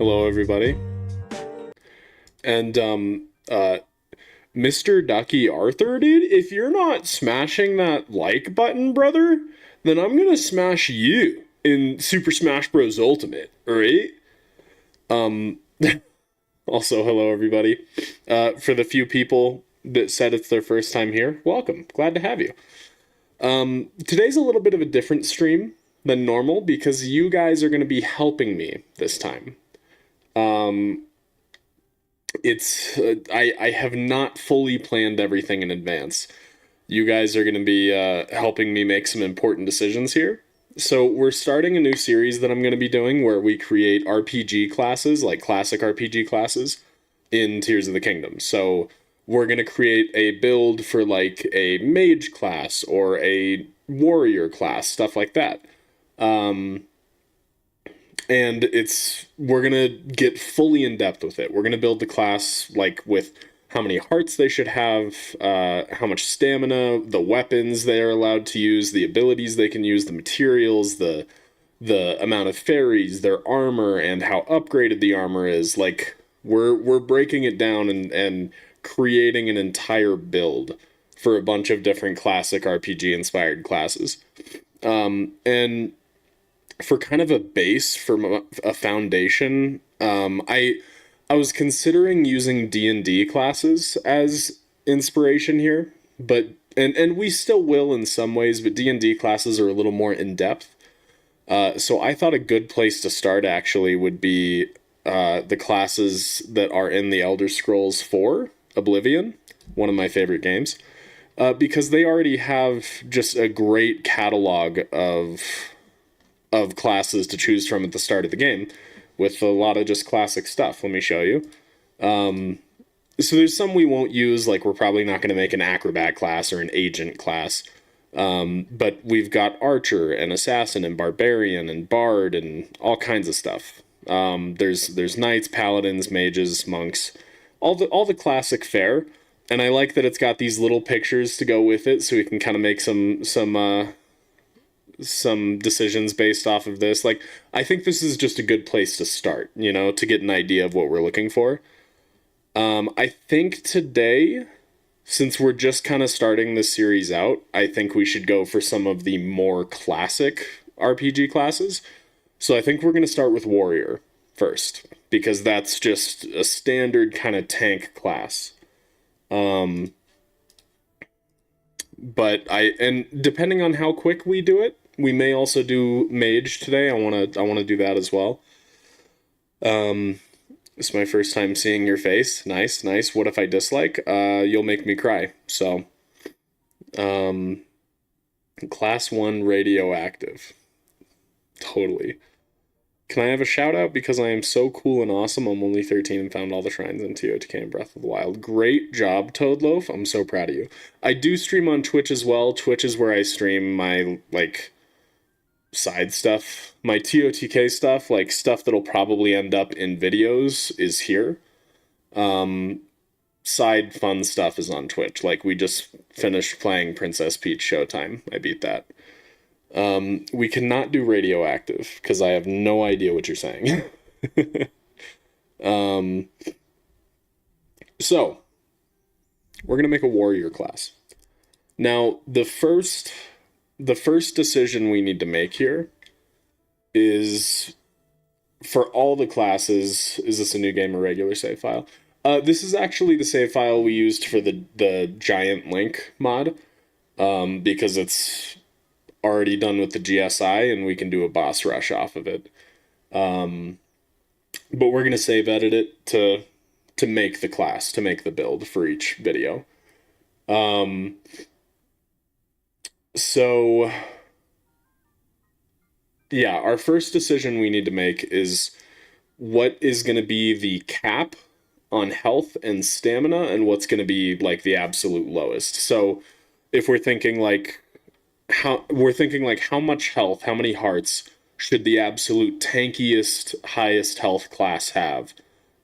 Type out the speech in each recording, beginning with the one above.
Hello, everybody. And, Mr. Ducky Arthur, dude, if you're not smashing that like button, brother, then I'm gonna smash you in Super Smash Bros. Ultimate, alright? Um, also, hello, everybody. For the few people that said it's their first time here, welcome. Glad to have you. Today's a little bit of a different stream than normal because you guys are gonna be helping me this time. I have not fully planned everything in advance. You guys are going to be helping me make some important decisions here. So we're starting a new series that I'm going to be doing where we create RPG classes, like classic RPG classes, in Tears of the Kingdom. So we're going to create a build for like a mage class or a warrior class, stuff like that. And we're gonna get fully in depth with it. We're gonna build the class like with how many hearts they should have, how much stamina, the weapons they are allowed to use, the abilities they can use, the materials, the amount of fairies, their armor, and how upgraded the armor is. Like we're breaking it down and creating an entire build for a bunch of different classic RPG inspired classes. And for kind of a base, for a foundation, I was considering using D&D classes as inspiration here, but and we still will in some ways, but D&D classes are a little more in depth. So I thought a good place to start actually would be the classes that are in the Elder Scrolls 4 Oblivion, one of my favorite games, because they already have just a great catalog of classes to choose from at the start of the game with a lot of just classic stuff. Let me show you. So there's some we won't use, like we're probably not going to make an acrobat class or an agent class. But we've got archer and assassin and barbarian and bard and all kinds of stuff. There's knights, paladins, mages, monks, all the classic fare. And I like that it's got these little pictures to go with it so we can kind of make some decisions based off of this. Like, I think this is just a good place to start, to get an idea of what we're looking for. I think today, since we're just kind of starting this series out, I think we should go for some of the more classic RPG classes. So I think we're going to start with warrior first, because that's just a standard kind of tank class. But and depending on how quick we do it, we may also do mage today. I want to do that as well. It's my first time seeing your face. Nice. What if I dislike? You'll make me cry. So, class 1 radioactive. Totally. Can I have a shout out because I am so cool and awesome? I'm only 13 and found all the shrines in TOTK and Breath of the Wild. Great job, Toadloaf. I'm so proud of you. I do stream on Twitch as well. Twitch is where I stream my, side stuff. My TOTK stuff, stuff that'll probably end up in videos, is here. Side fun stuff is on Twitch. We just finished playing Princess Peach Showtime. I beat that. We cannot do radioactive because I have no idea what you're saying. So we're going to make a warrior class. Now, the first decision we need to make here is, for all the classes, is this a new game or regular save file? This is actually the save file we used for the Giant Link mod, because it's already done with the GSI and we can do a boss rush off of it. But we're going to save edit it to make the class, to make the build for each video. So yeah, our first decision we need to make is what is going to be the cap on health and stamina and what's going to be the absolute lowest. So if we're thinking how much health, how many hearts should the absolute tankiest, highest health class have?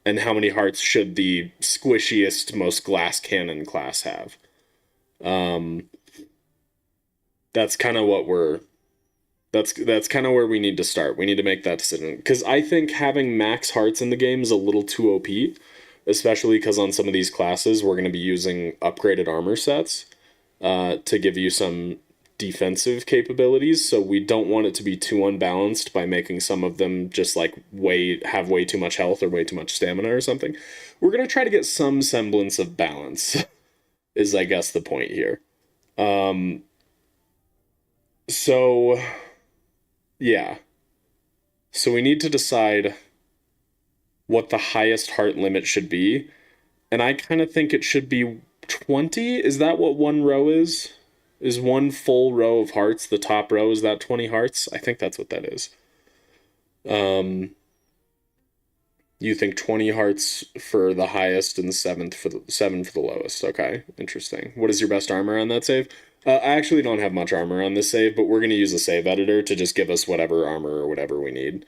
And how many hearts should the squishiest, most glass cannon class have? That's kind of what we're That's kind of where we need to start. We need to make that decision because I think having max hearts in the game is a little too OP, especially because on some of these classes we're going to be using upgraded armor sets to give you some defensive capabilities. So we don't want it to be too unbalanced by making some of them just like way too much health or way too much stamina or something. We're going to try to get some semblance of balance. Is I guess the point here. Um, so yeah. So we need to decide what the highest heart limit should be. And I kind of think it should be 20. Is that what one row is? Is one full row of hearts, the top row, is that 20 hearts? I think that's what that is. Um, you think 20 hearts for the highest and seven for the lowest. Okay, interesting. What is your best armor on that save? I actually don't have much armor on this save, but we're going to use a save editor to just give us whatever armor or whatever we need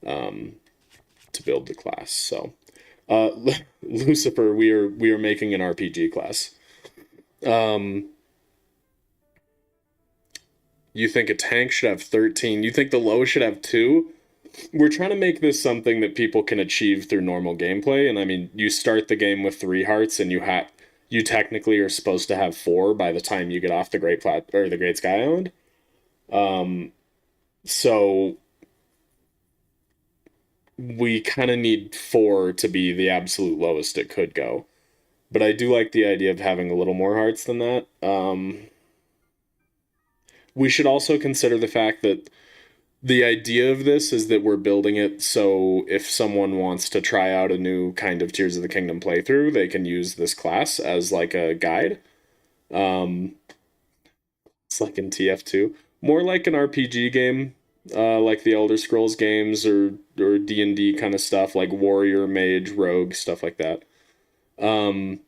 um, to build the class. So, uh, Lucifer, we are making an RPG class. Um, you think a tank should have 13? You think the low should have 2? We're trying to make this something that people can achieve through normal gameplay. And I mean, you start the game with 3 hearts, and you technically are supposed to have 4 by the time you get off the the Great Sky Island. Um, so we kind of need 4 to be the absolute lowest it could go. But I do like the idea of having a little more hearts than that. We should also consider the fact that the idea of this is that we're building it so if someone wants to try out a new kind of Tears of the Kingdom playthrough, they can use this class as like a guide. Um, it's like in TF2, more like an RPG game, like the Elder Scrolls games or D&D kind of stuff, like warrior, mage, rogue, stuff like that. Um,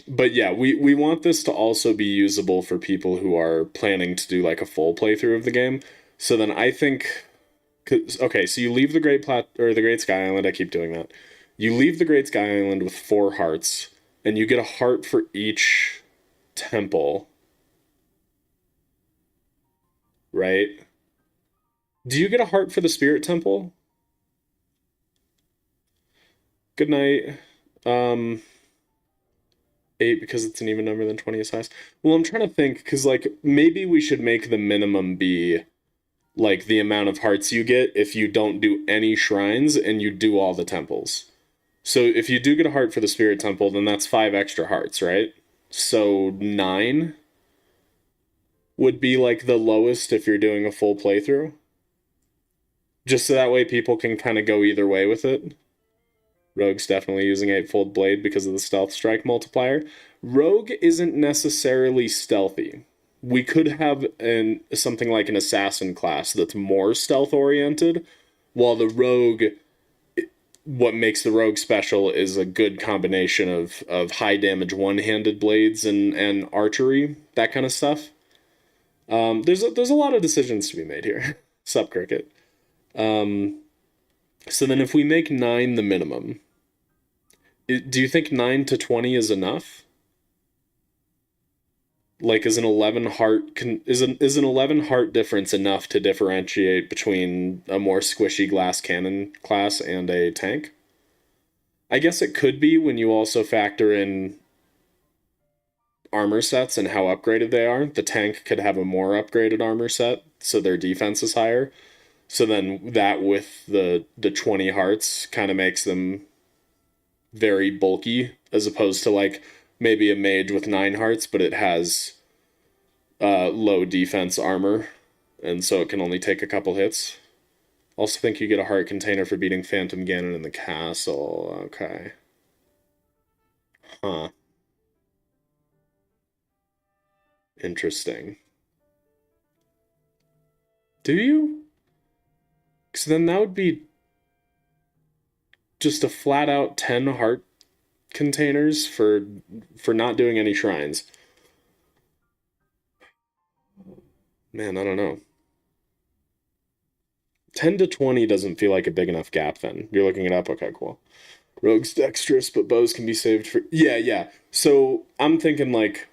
but yeah, we want this to also be usable for people who are planning to do like a full playthrough of the game. So then I think, okay, so you leave the the Great Sky Island. I keep doing that. You leave the Great Sky Island with 4 hearts, and you get a heart for each temple, right? Do you get a heart for the Spirit Temple? Good night. Um, 8 because it's an even number than 20 is highest. Well, I'm trying to think because like maybe we should make the minimum be like the amount of hearts you get if you don't do any shrines and you do all the temples. So if you do get a heart for the Spirit Temple, then that's 5 extra hearts, right? So 9 would be like the lowest if you're doing a full playthrough. Just so that way people can kind of go either way with it. Rogue's definitely using Eightfold Blade because of the stealth strike multiplier. Rogue isn't necessarily stealthy. We could have something like an assassin class that's more stealth oriented, while the rogue, what makes the rogue special is a good combination of high damage one-handed blades and archery, that kind of stuff. There's a lot of decisions to be made here. Sup, Cricket. Um, so then if we make 9 the minimum, do you think 9 to 20 is enough? Like, is an 11 heart is an 11 heart difference enough to differentiate between a more squishy glass cannon class and a tank? I guess it could be when you also factor in armor sets and how upgraded they are. The tank could have a more upgraded armor set, so their defense is higher. So then that with the 20 hearts kind of makes them very bulky as opposed to like maybe a mage with 9 hearts, but it has low defense armor, and so it can only take a couple hits. Also think you get a heart container for beating Phantom Ganon in the castle. Okay. Huh. Interesting. Do you? Because then that would be just a flat out 10 heart containers for not doing any shrines. Man, I don't know. 10 to 20 doesn't feel like a big enough gap then. You're looking it up? Okay, cool. Rogue's dexterous, but bows can be saved for. Yeah, yeah. So I'm thinking like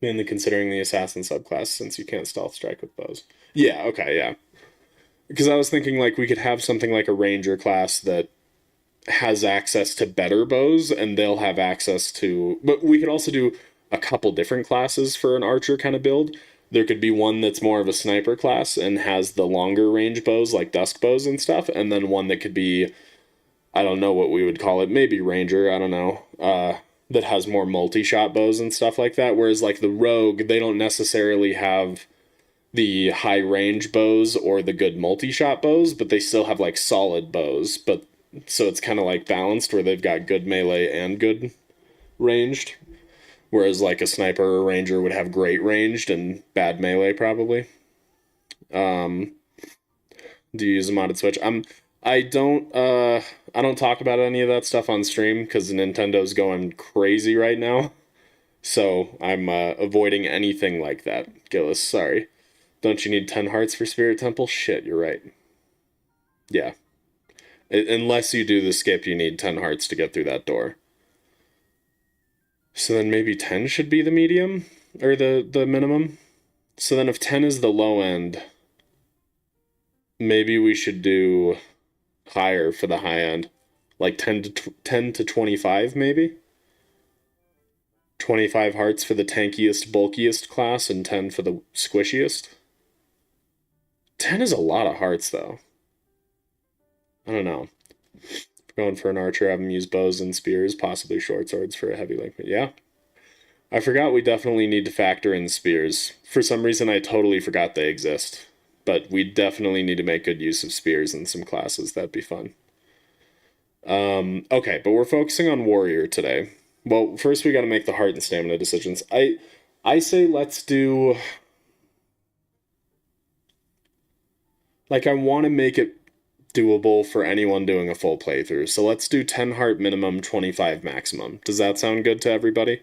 Mainly considering the assassin subclass since you can't stealth strike with bows. Yeah, okay, yeah. Because I was thinking like we could have something like a ranger class that has access to better bows and they'll have access to, but we could also do a couple different classes for an archer kind of build. There could be one that's more of a sniper class and has the longer range bows like dusk bows and stuff, and then one that could be, I don't know what we would call it, maybe ranger, I don't know, that has more multi-shot bows and stuff like that. Whereas like the rogue, they don't necessarily have the high range bows or the good multi-shot bows, but they still have like solid bows. But so it's kind of like balanced where they've got good melee and good ranged. Whereas like a sniper or ranger would have great ranged and bad melee probably. Do you use a modded switch? I don't talk about any of that stuff on stream because Nintendo's going crazy right now. So I'm avoiding anything like that. Gillis, sorry. Don't you need 10 hearts for Spirit Temple? Shit, you're right. Yeah. Unless you do the skip, you need 10 hearts to get through that door. So then maybe 10 should be the medium? Or the minimum? So then if 10 is the low end, maybe we should do higher for the high end. Like 10 to 25 maybe? 25 hearts for the tankiest, bulkiest class and 10 for the squishiest. 10 is a lot of hearts though. I don't know. Going for an archer, have him use bows and spears, possibly short swords for a heavy link. Yeah. I forgot we definitely need to factor in spears. For some reason, I totally forgot they exist. But we definitely need to make good use of spears in some classes. That'd be fun. Okay, but we're focusing on warrior today. Well, first we got to make the heart and stamina decisions. I say let's do... Like, I want to make it doable for anyone doing a full playthrough. So let's do 10 heart minimum, 25 maximum. Does that sound good to everybody?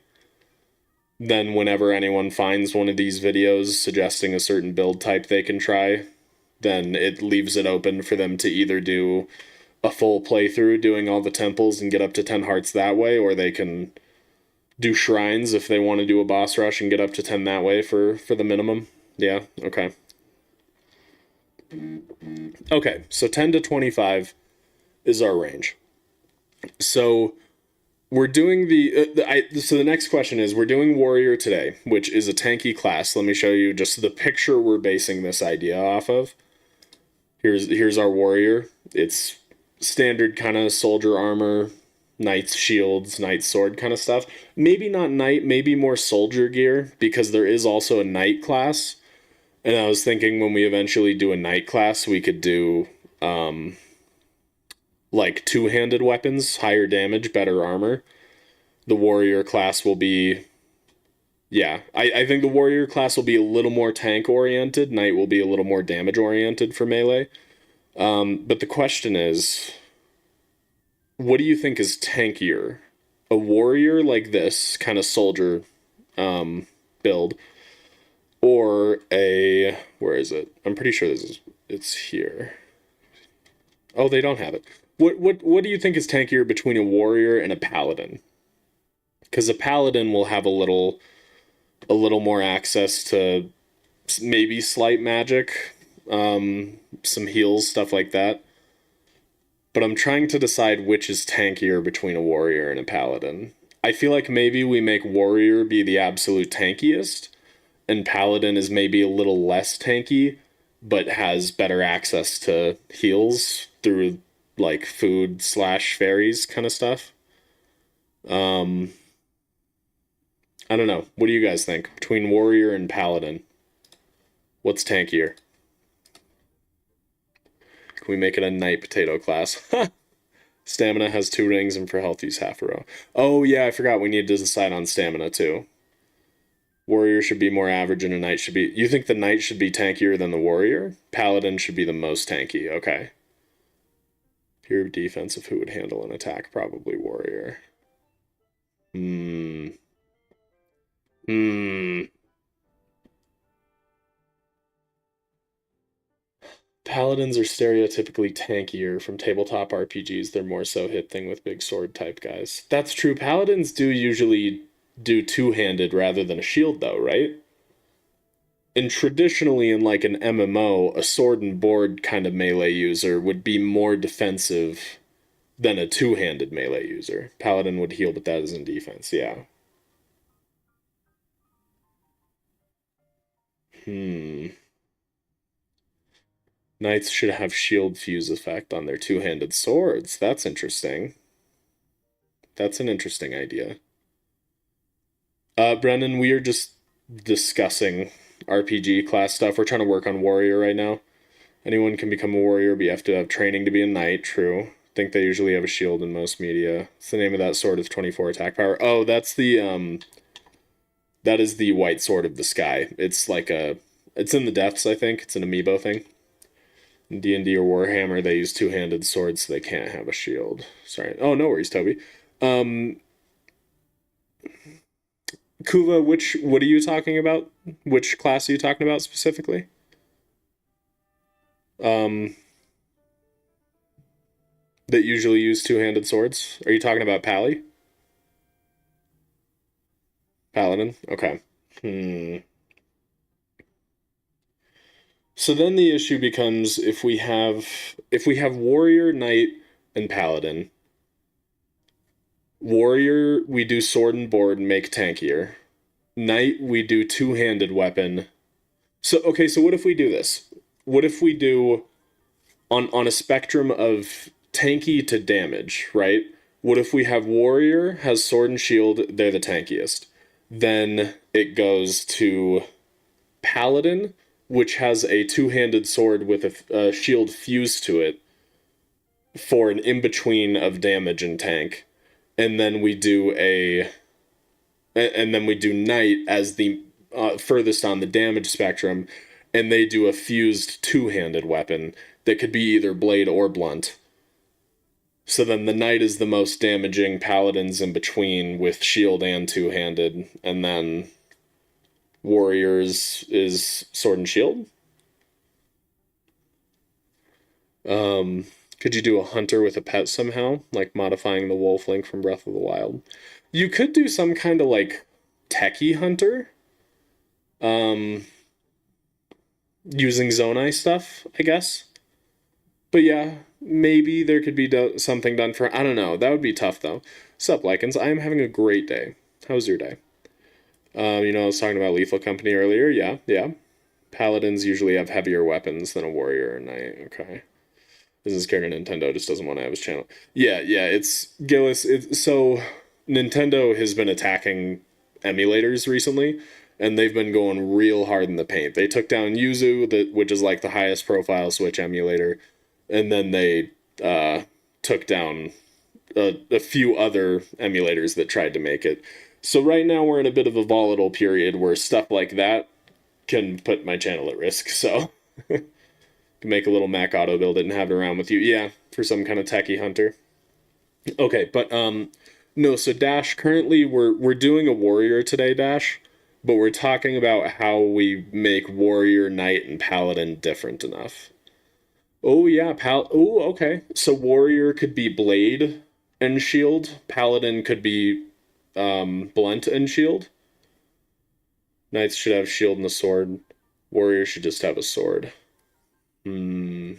Then whenever anyone finds one of these videos suggesting a certain build type they can try, then it leaves it open for them to either do a full playthrough doing all the temples and get up to 10 hearts that way, or they can do shrines if they want to do a boss rush and get up to 10 that way for the minimum. Yeah, okay. Okay, so 10 to 25 is our range. So we're doing so the next question is, we're doing warrior today, which is a tanky class. Let me show you just the picture we're basing this idea off of. Here's our warrior. It's standard kind of soldier armor, knight's shields, knight's sword kind of stuff. Maybe not knight, maybe more soldier gear, because there is also a knight class. And I was thinking when we eventually do a knight class, we could do like two-handed weapons, higher damage, better armor. The warrior class will be... Yeah, I think the warrior class will be a little more tank-oriented. Knight will be a little more damage-oriented for melee. But the question is, what do you think is tankier? A warrior like this, kind of soldier build, or a... Where is it? I'm pretty sure it's here. Oh, they don't have it. What do you think is tankier between a warrior and a paladin? Because a paladin will have a little more access to maybe slight magic, some heals, stuff like that. But I'm trying to decide which is tankier between a warrior and a paladin. I feel like maybe we make warrior be the absolute tankiest, and paladin is maybe a little less tanky, but has better access to heals through like food / fairies kind of stuff. I don't know. What do you guys think? Between warrior and paladin, what's tankier? Can we make it a knight potato class? Stamina has 2 rings, and for health use half a row. Oh yeah, I forgot we need to decide on stamina too. Warrior should be more average and a knight should be... You think the knight should be tankier than the warrior? Paladin should be the most tanky. Okay. Pure defensive, who would handle an attack? Probably warrior. Paladins are stereotypically tankier from tabletop RPGs. They're more so hit thing with big sword type guys. That's true. Paladins do usually do two-handed rather than a shield, though, right? And traditionally, in like an MMO, a sword and board kind of melee user would be more defensive than a two-handed melee user. Paladin would heal, but that is in defense. Yeah. Hmm. Knights should have shield fuse effect on their two-handed swords. That's interesting. That's an interesting idea. Brennan, we are just discussing RPG class stuff. We're trying to work on warrior right now. Anyone can become a warrior, but you have to have training to be a knight. True. Think they usually have a shield in most media. What's the name of that sword with 24 attack power? Oh, that's the that is the white sword of the sky. It's like a it's in the depths, I think. It's an amiibo thing. In D&D or Warhammer, they use two-handed swords, so they can't have a shield. Sorry. Oh, no worries, Toby. Um Kuva, what are you talking about? Which class are you talking about specifically? Um that usually use two-handed swords? Are you talking about Pally? Paladin? Okay. Hmm. So then the issue becomes if we have warrior, knight, and paladin. Warrior, we do sword and board and make tankier. Knight, we do two-handed weapon. So okay, so what if we do this? What if we do on a spectrum of tanky to damage, right? What if we have warrior has sword and shield, they're the tankiest. Then it goes to paladin, which has a two-handed sword with a shield fused to it for an in-between of damage and tank. And then we do knight as the furthest on the damage spectrum, and they do a fused two-handed weapon that could be either blade or blunt. So then the knight is the most damaging, paladin's in between with shield and two-handed, and then warriors is sword and shield. Could you do a hunter with a pet somehow, like modifying the wolf link from Breath of the Wild? You could do some kind of like techie hunter, um, using Zonai stuff, I guess. But yeah, maybe there could be something done for. I don't know. That would be tough though. Sup, Lycans? I am having a great day. How's your day? I was talking about Lethal Company earlier. Yeah, yeah. Paladins usually have heavier weapons than a warrior or knight. Okay. Business scared of Nintendo just doesn't want to have his channel. Yeah, yeah, it's Gillis. So Nintendo has been attacking emulators recently, and they've been going real hard in the paint. They took down Yuzu, which is like the highest profile Switch emulator, and then they took down a few other emulators that tried to make it. So right now we're in a bit of a volatile period where stuff like that can put my channel at risk. So make a little Mac auto build it and have it around with you. Yeah, for some kind of techie hunter. Okay, but no, so Dash, currently we're doing a warrior today, Dash, but we're talking about how we make warrior, knight, and paladin different enough. Oh yeah, oh, okay. So warrior could be blade and shield, paladin could be blunt and shield. Knights should have shield and a sword. Warrior should just have a sword. Hmm.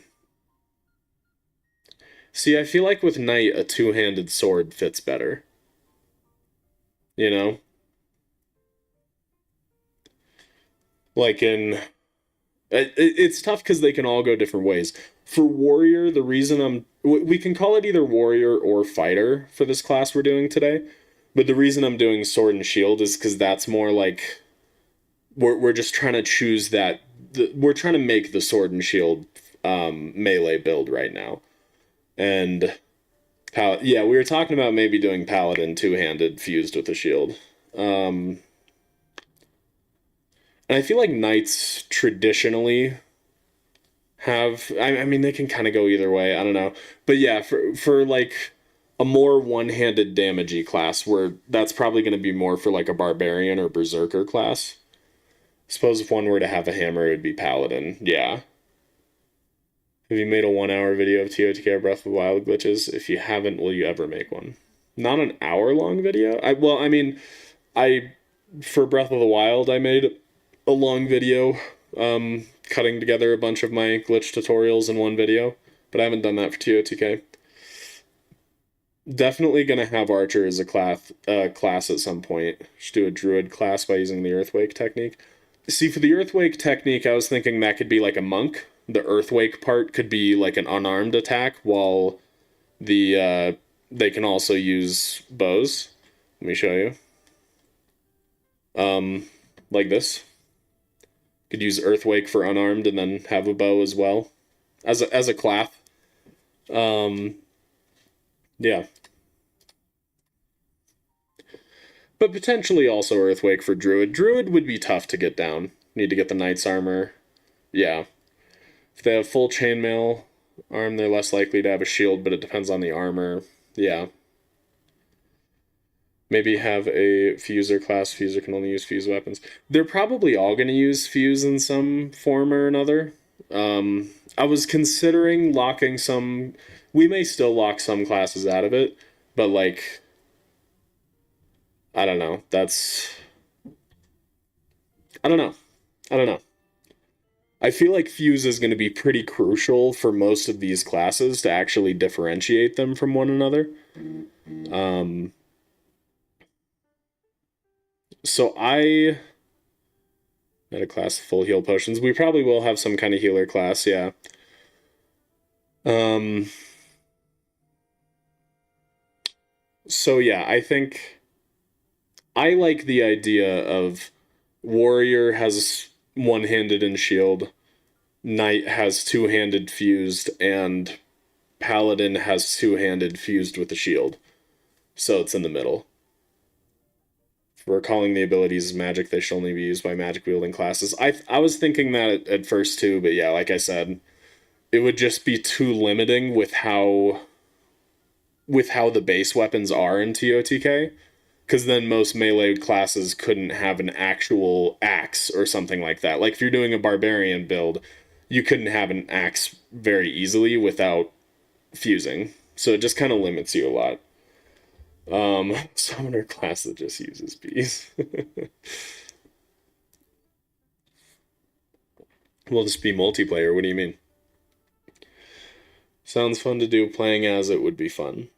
See, I feel like with Knight, a two-handed sword fits better. You know? Like in... it's tough because they can all go different ways. For Warrior, the reason we can call it either Warrior or Fighter for this class we're doing today. But the reason I'm doing Sword and Shield is because that's more like... We're just trying to choose that... we're trying to make the Sword and Shield melee build right now. And yeah, we were talking about maybe doing Paladin two-handed fused with a shield. And I feel like Knights traditionally have... I mean, they can kind of go either way. I don't know. But yeah, for like a more one-handed damagey class, where that's probably going to be more for like a Barbarian or Berserker class. I suppose if one were to have a hammer, it would be Paladin. Yeah. Have you made a 1 hour video of TOTK Breath of the Wild glitches? If you haven't, will you ever make one? Not an hour long video? I mean, I for Breath of the Wild, I made a long video cutting together a bunch of my glitch tutorials in one video, but I haven't done that for TOTK. Definitely gonna have Archer as a class at some point. Just do a Druid class by using the Earthwake technique. See, for the Earthwake technique, I was thinking that could be like a monk. The Earthwake part could be like an unarmed attack, while they can also use bows. Let me show you. Like this. Could use Earthwake for unarmed and then have a bow as well, as a clap. Yeah. But potentially also Earthwake for Druid. Druid would be tough to get down. Need to get the Knight's Armor. Yeah. If they have full chainmail arm, they're less likely to have a shield, but it depends on the armor. Yeah. Maybe have a Fuser class. Fuser can only use fuse weapons. They're probably all going to use fuse in some form or another. I was considering locking some... We may still lock some classes out of it, but, like... I don't know. I don't know. I don't know. I feel like fuse is going to be pretty crucial for most of these classes to actually differentiate them from one another. So I had a class of full heal potions. We probably will have some kind of healer class, yeah. So yeah, I think I like the idea of warrior has one-handed and shield, knight has two-handed fused, and paladin has two-handed fused with a shield. So it's in the middle. If we're calling the abilities magic, they should only be used by magic-wielding classes. I was thinking that at first too, but yeah, like I said, it would just be too limiting with how the base weapons are in TOTK. Because then most melee classes couldn't have an actual axe or something like that. Like if you're doing a barbarian build, you couldn't have an axe very easily without fusing. So it just kind of limits you a lot. Summoner class that just uses bees. We'll just be multiplayer. What do you mean? Sounds fun to do. Playing as it would be fun.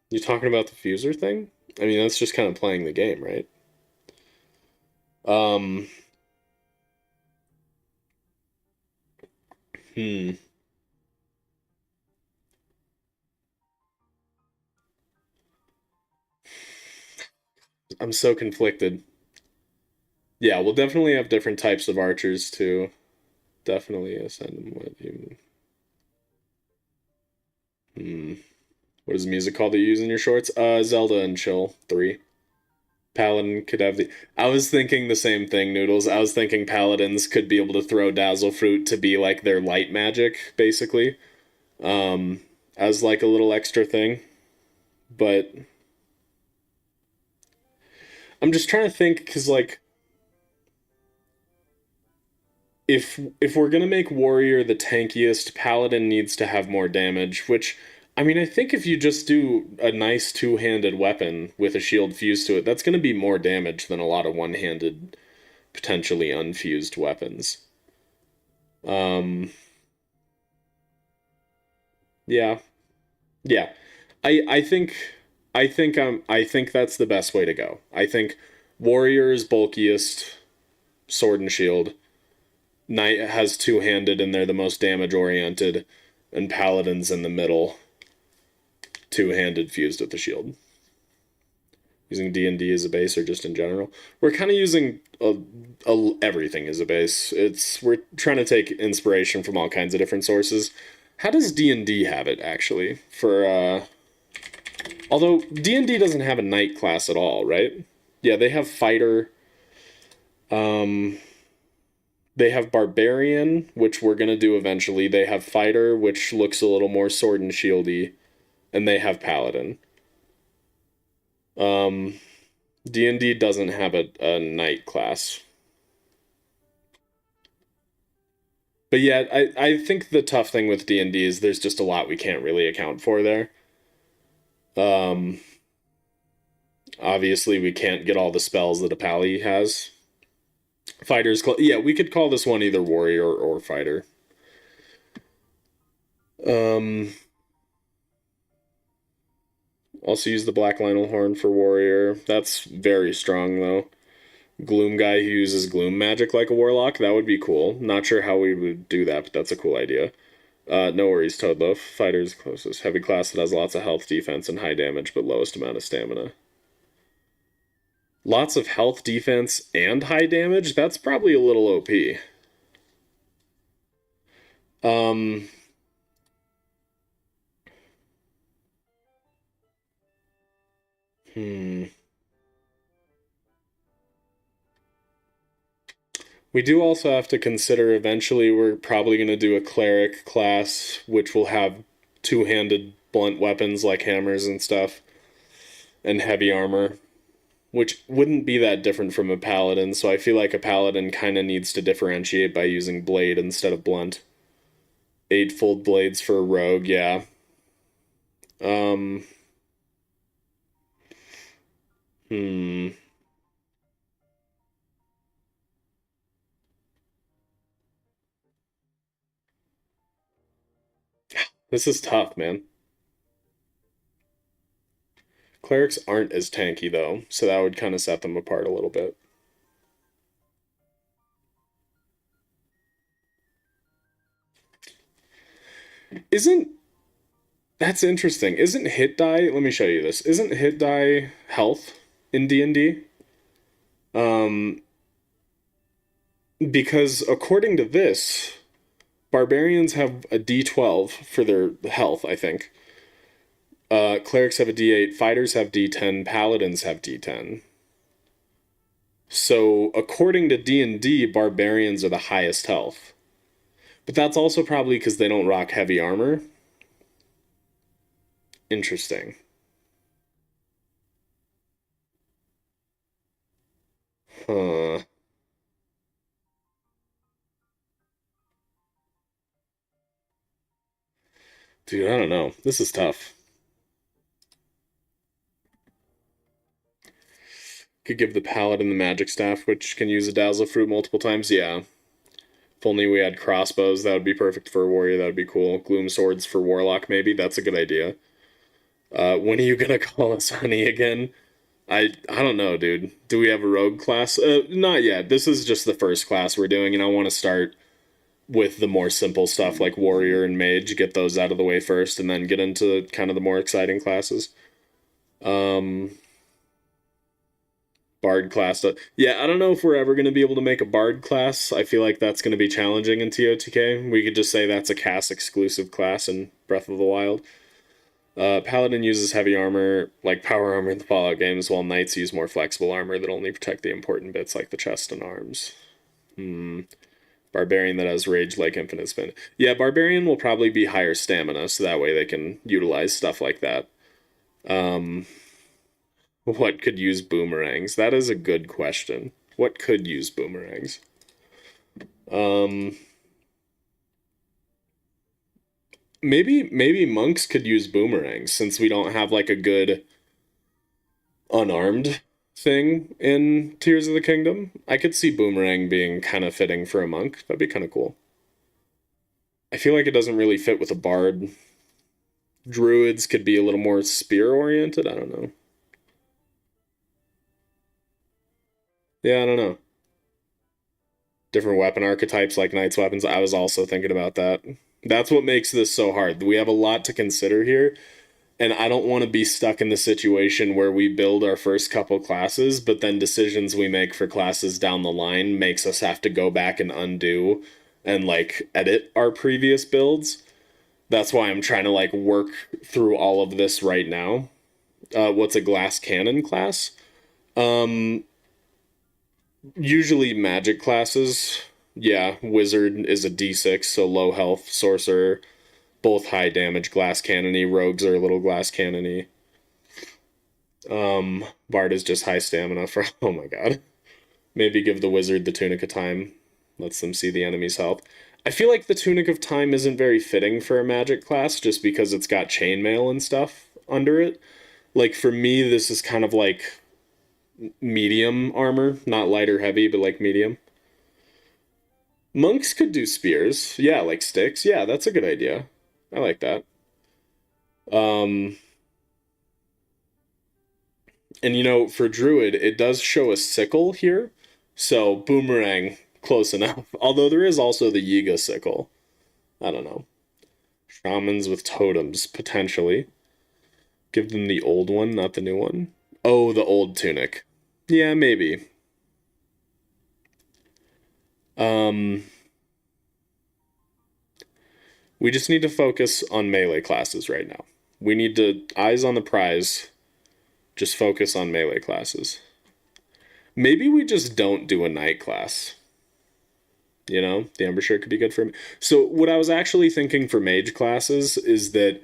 You talking about the fuser thing? I mean, that's just kind of playing the game, right? I'm so conflicted. Yeah, we'll definitely have different types of archers too. Definitely ascend them with you. What is the music called that you use in your shorts? Zelda and Chill 3. Paladin could have the... I was thinking the same thing, Noodles. I was thinking Paladins could be able to throw Dazzle Fruit to be like their light magic, basically. As like a little extra thing. But... I'm just trying to think, because like... If we're gonna make Warrior the tankiest, Paladin needs to have more damage, which... I mean, I think if you just do a nice two-handed weapon with a shield fused to it, that's going to be more damage than a lot of one-handed, potentially unfused weapons. Yeah. Yeah. I think I think that's the best way to go. I think Warrior is bulkiest, sword and shield. Knight has two-handed and they're the most damage oriented, and Paladin's in the middle. Two-handed fused with the shield. Using D&D as a base or just in general. We're kind of using everything as a base. We're trying to take inspiration from all kinds of different sources. How does D&D have it, actually? Although D&D doesn't have a knight class at all, right? Yeah, they have fighter. They have barbarian, which we're going to do eventually. They have fighter, which looks a little more sword and shieldy. And they have paladin. D&D doesn't have a knight class. But yeah, I think the tough thing with D&D is there's just a lot we can't really account for there. Obviously, we can't get all the spells that a Pally has. Yeah, we could call this one either warrior or fighter. Um, Also use the Black Lionel Horn for warrior. That's very strong though. Gloom guy who uses gloom magic like a warlock. That would be cool. Not sure how we would do that, but that's a cool idea. No worries, Toadloaf. Fighter's closest. Heavy class that has lots of health, defense, and high damage, but lowest amount of stamina. Lots of health, defense, and high damage? That's probably a little OP. Um, hmm. We do also have to consider eventually we're probably going to do a cleric class, which will have two-handed blunt weapons like hammers and stuff, and heavy armor, which wouldn't be that different from a paladin, so I feel like a paladin kind of needs to differentiate by using blade instead of blunt. Eightfold blades for a rogue, yeah. Um, hmm. This is tough, man. Clerics aren't as tanky, though, so that would kind of set them apart a little bit. Isn't That's interesting. Isn't hit die? Let me show you this. Isn't hit die health in D&D? Um, because according to this, barbarians have a D12 for their health, I think. Clerics have a D8, fighters have D10, paladins have D10. So, according to D&D, barbarians are the highest health. But that's also probably because they don't rock heavy armor. Interesting. Huh. Dude, I don't know. This is tough. Could give the paladin the magic staff, which can use a dazzle fruit multiple times. Yeah. If only we had crossbows, that would be perfect for a warrior. That would be cool. Gloom swords for warlock, maybe. That's a good idea. When are you gonna call us honey again? I don't know, dude. Do we have a rogue class? Not yet. This is just the first class we're doing, and I want to start with the more simple stuff like warrior and mage. Get those out of the way first, and then get into kind of the more exciting classes. Um, Bard class. Yeah, I don't know if we're ever going to be able to make a Bard class. I feel like that's going to be challenging in TOTK. We could just say that's a CAS exclusive class in Breath of the Wild. Paladin uses heavy armor, like power armor in the Fallout games, while Knights use more flexible armor that only protect the important bits like the chest and arms. Hmm. Barbarian that has rage like infinite spin. Yeah, Barbarian will probably be higher stamina, so that way they can utilize stuff like that. Um, what could use boomerangs? That is a good question. What could use boomerangs? Um, maybe monks could use boomerangs since we don't have like a good unarmed thing in Tears of the Kingdom. I could see boomerang being kind of fitting for a monk. That'd be kind of cool. I feel like it doesn't really fit with a bard. Druids could be a little more spear oriented. I don't know. Yeah, I don't know. Different weapon archetypes like knight's weapons. I was also thinking about that. That's what makes this so hard. We have a lot to consider here, and I don't want to be stuck in the situation where we build our first couple classes, but then decisions we make for classes down the line makes us have to go back and undo and like edit our previous builds. That's why I'm trying to like work through all of this right now. What's a glass cannon class? Um, Usually magic classes. Yeah, wizard is a d6, so low health. Sorcerer, both high damage, glass cannony. Rogues are a little glass cannony. Bard is just high stamina for. Oh my god. Maybe give the wizard the tunic of time. Lets them see the enemy's health. I feel like the tunic of time isn't very fitting for a magic class just because it's got chainmail and stuff under it. Like for me, this is kind of like medium armor, not light or heavy, but like medium. Monks could do spears. Yeah, like sticks. Yeah, that's a good idea. I like that. Um, and for druid, it does show a sickle here. So boomerang, close enough. Although there is also the Yiga sickle. I don't know. Shamans with totems, potentially. Give them the old one, not the new one. Oh, the old tunic. Yeah, maybe. Um, we just need to focus on melee classes right now. We need to eyes on the prize. Just focus on melee classes. Maybe we just don't do a knight class. The Ember could be good for me. So what I was actually thinking for mage classes is that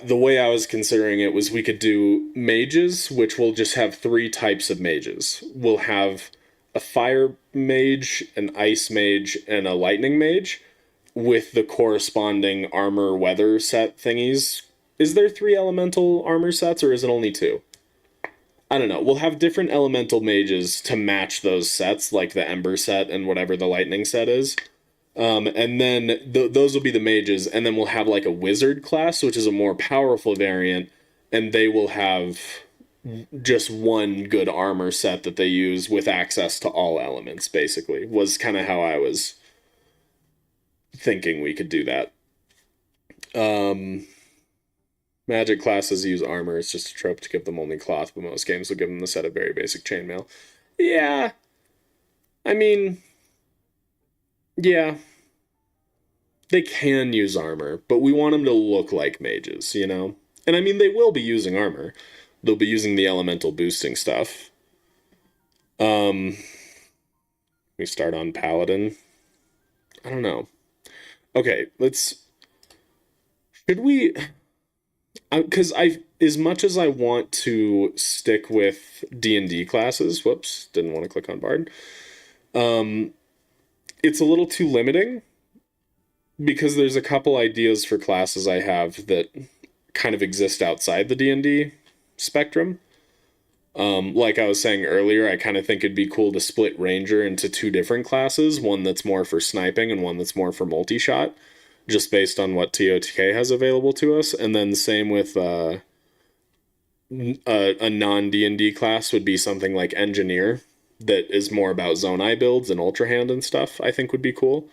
the way I was considering it was we could do mages, which will just have three types of mages. We'll have a fire mage, an ice mage, and a lightning mage with the corresponding armor weather set thingies. Is there three elemental armor sets or is it only two? I don't know. We'll have different elemental mages to match those sets, like the Ember set and whatever the lightning set is. And then those will be the mages, and then we'll have like a wizard class, which is a more powerful variant, and they will have just one good armor set that they use with access to all elements, basically, was kind of how I was thinking we could do that. Magic classes use armor. It's just a trope to give them only cloth, but most games will give them the set of very basic chainmail. Yeah. I mean, yeah. They can use armor, but we want them to look like mages, And I mean, they will be using armor. They'll be using the elemental boosting stuff. We start on Paladin. I don't know. Okay, should we... Because as much as I want to stick with D&D classes, whoops, didn't want to click on Bard. It's a little too limiting because there's a couple ideas for classes I have that kind of exist outside the D&D spectrum. Like I was saying earlier, I kind of think it'd be cool to split Ranger into two different classes, one that's more for sniping and one that's more for multi-shot, just based on what TOTK has available to us. And then same with a non-D&D class would be something like Engineer, that is more about Zonai builds and Ultra Hand and stuff, I think would be cool.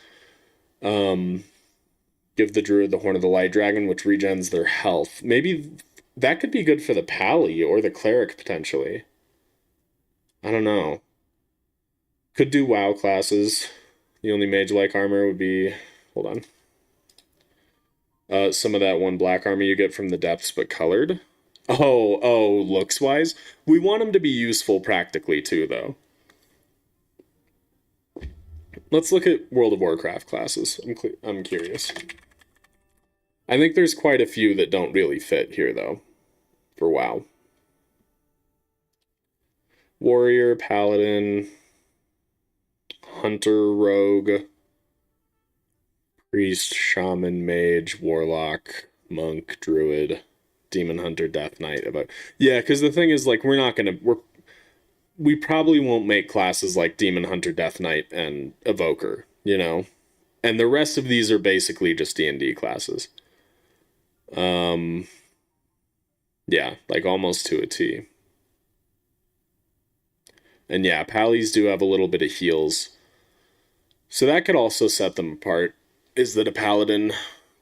Give the Druid the Horn of the Light Dragon, which regens their health. Maybe that could be good for the Pally or the Cleric, potentially. I don't know. Could do WoW classes. The only mage-like armor would be... Hold on. Some of that one black armor you get from the depths, but colored. Oh, looks-wise? We want them to be useful practically, too, though. Let's look at World of Warcraft classes. I'm curious. I think there's quite a few that don't really fit here, though, for WoW. Warrior, Paladin, Hunter, Rogue, Priest, Shaman, Mage, Warlock, Monk, Druid, Demon Hunter, Death Knight. Yeah, because the thing is, like, we probably won't make classes like Demon Hunter, Death Knight, and Evoker, And the rest of these are basically just D&D classes. Yeah, like almost to a T. And yeah, Pallies do have a little bit of heals. So that could also set them apart, is that a Paladin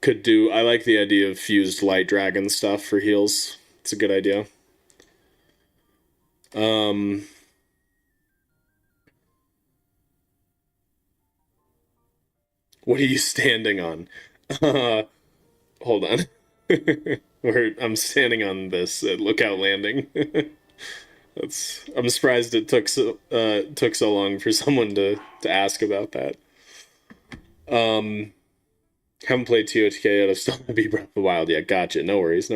could do... I like the idea of fused Light Dragon stuff for heals. It's a good idea. What are you standing on? Hold on. I'm standing on this Lookout Landing. I'm surprised it took so long for someone to ask about that. Haven't played TOTK yet. I've still not beat Breath of the Wild yet. Gotcha. No worries.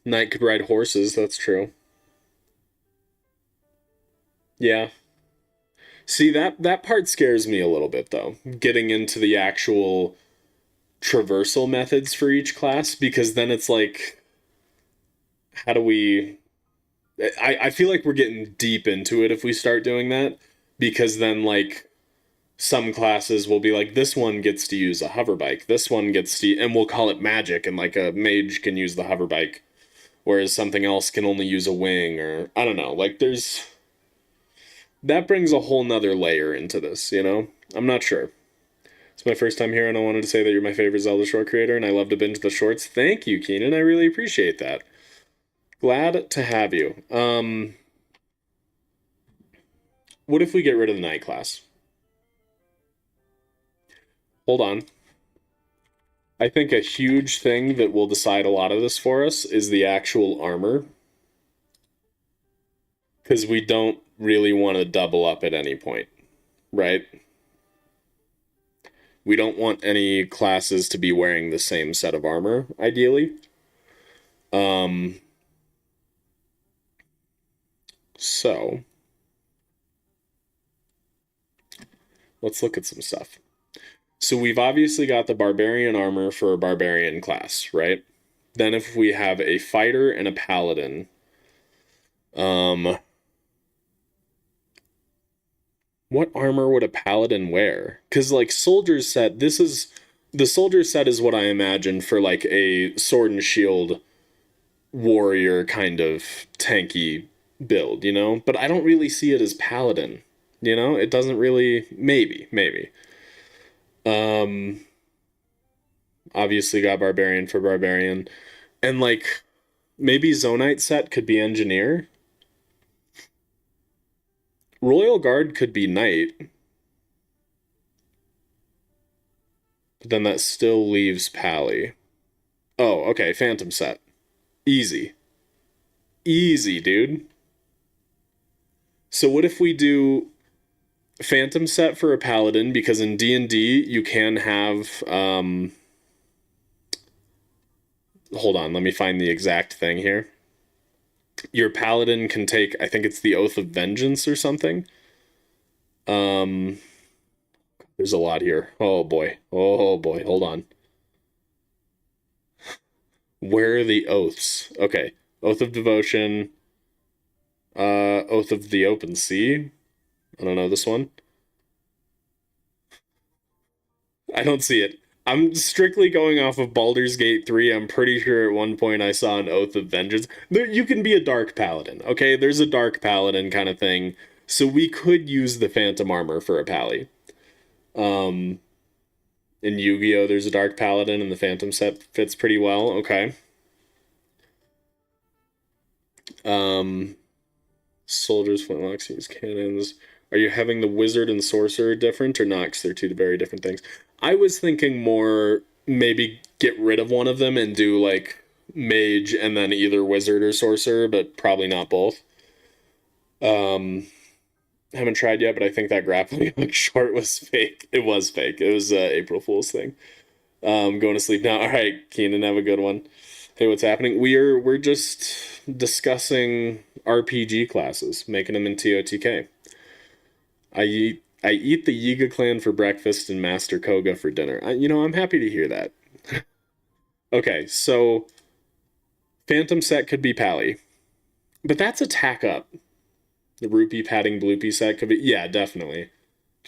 Knight could ride horses. That's true. Yeah. See, that part scares me a little bit, though. Getting into the actual traversal methods for each class, because then it's like, how do we I feel like we're getting deep into it if we start doing that, because then like some classes will be like, this one gets to use a hover bike, this one gets to, and we'll call it magic, and like a mage can use the hover bike, whereas something else can only use a wing, or I don't know. Like there's that brings a whole nother layer into this, you know? I'm not sure. It's my first time here, and I wanted to say that you're my favorite Zelda short creator, and I love to binge the shorts. Thank you, Keenan. I really appreciate that. Glad to have you. What if we get rid of the night class? Hold on. I think a huge thing that will decide a lot of this for us is the actual armor. Because we don't really want to double up at any point, right? We don't want any classes to be wearing the same set of armor, ideally. So let's look at some stuff. So we've obviously got the barbarian armor for a barbarian class, right? Then if we have a fighter and a paladin, what armor would a paladin wear? Because like soldier's set, the soldier set is what I imagine for like a sword and shield warrior kind of tanky build, you know? But I don't really see it as paladin, you know? It doesn't really, maybe. Um, Obviously got barbarian for barbarian. And like maybe Zonite set could be engineer. Royal Guard could be knight. But then that still leaves Pally. Oh, okay, phantom set. Easy. Easy, dude. So what if we do phantom set for a paladin, because in D&D you can have hold on, let me find the exact thing here. Your paladin can take, I think it's the Oath of Vengeance or something. There's a lot here. Oh boy. Oh boy, hold on. Where are the oaths? Okay. Oath of Devotion, Oath of the Open Sea. I don't know this one. I don't see it. I'm strictly going off of Baldur's Gate 3. I'm pretty sure at one point I saw an Oath of Vengeance. There, you can be a Dark Paladin, okay? There's a Dark Paladin kind of thing. So we could use the Phantom Armor for a Pally. In Yu-Gi-Oh! There's a Dark Paladin, and the Phantom set fits pretty well. Okay. Soldiers, flintlocks, use cannons. Are you having the wizard and sorcerer different or not? Because they're two very different things. I was thinking more maybe get rid of one of them and do like mage and then either wizard or sorcerer, but probably not both. Haven't tried yet, but I think that grappling hook short was fake. It was fake. It was April Fool's thing. Going to sleep now. All right, Keenan, have a good one. Hey, what's happening? We're just discussing RPG classes, making them in TOTK. I eat the Yiga clan for breakfast and Master Koga for dinner. I'm happy to hear that. Okay, so Phantom set could be Pally, but that's attack up. The Rupee Padding Bloopy set could be, yeah, definitely.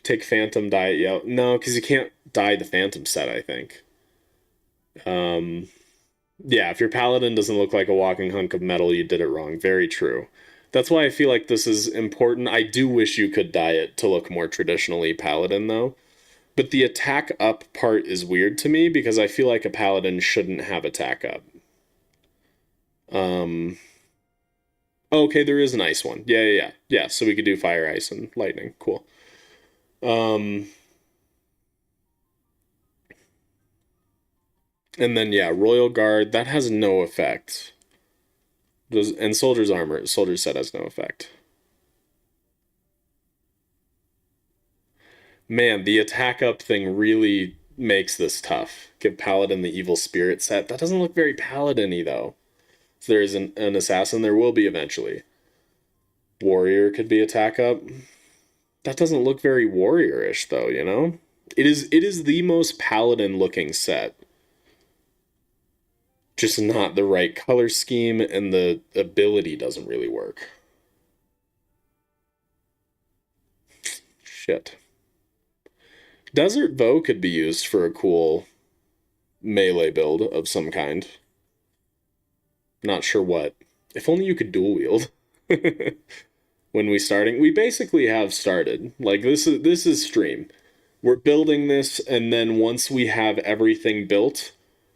Take Phantom, dye it yellow. No, because you can't dye the Phantom set, I think. Yeah, if your Paladin doesn't look like a walking hunk of metal, you did it wrong. Very true. That's why I feel like this is important. I do wish you could dye it to look more traditionally Paladin, though. But the attack up part is weird to me because I feel like a Paladin shouldn't have attack up. Okay, there is an ice one. Yeah, so we could do fire, ice, and lightning. Cool. And then, yeah, Royal Guard, that has no effect. And Soldier's Armor, Soldier set has no effect. Man, the attack up thing really makes this tough. Give Paladin the Evil Spirit set. That doesn't look very Paladin-y, though. If there is an assassin, there will be eventually. Warrior could be attack up. That doesn't look very warrior-ish, though, you know? It is the most Paladin-looking set. Just not the right color scheme, and the ability doesn't really work. Shit. Desert Bow could be used for a cool melee build of some kind. Not sure what. If only you could dual wield. When we starting, we basically have started. Like this is stream. We're building this, and then once we have everything built,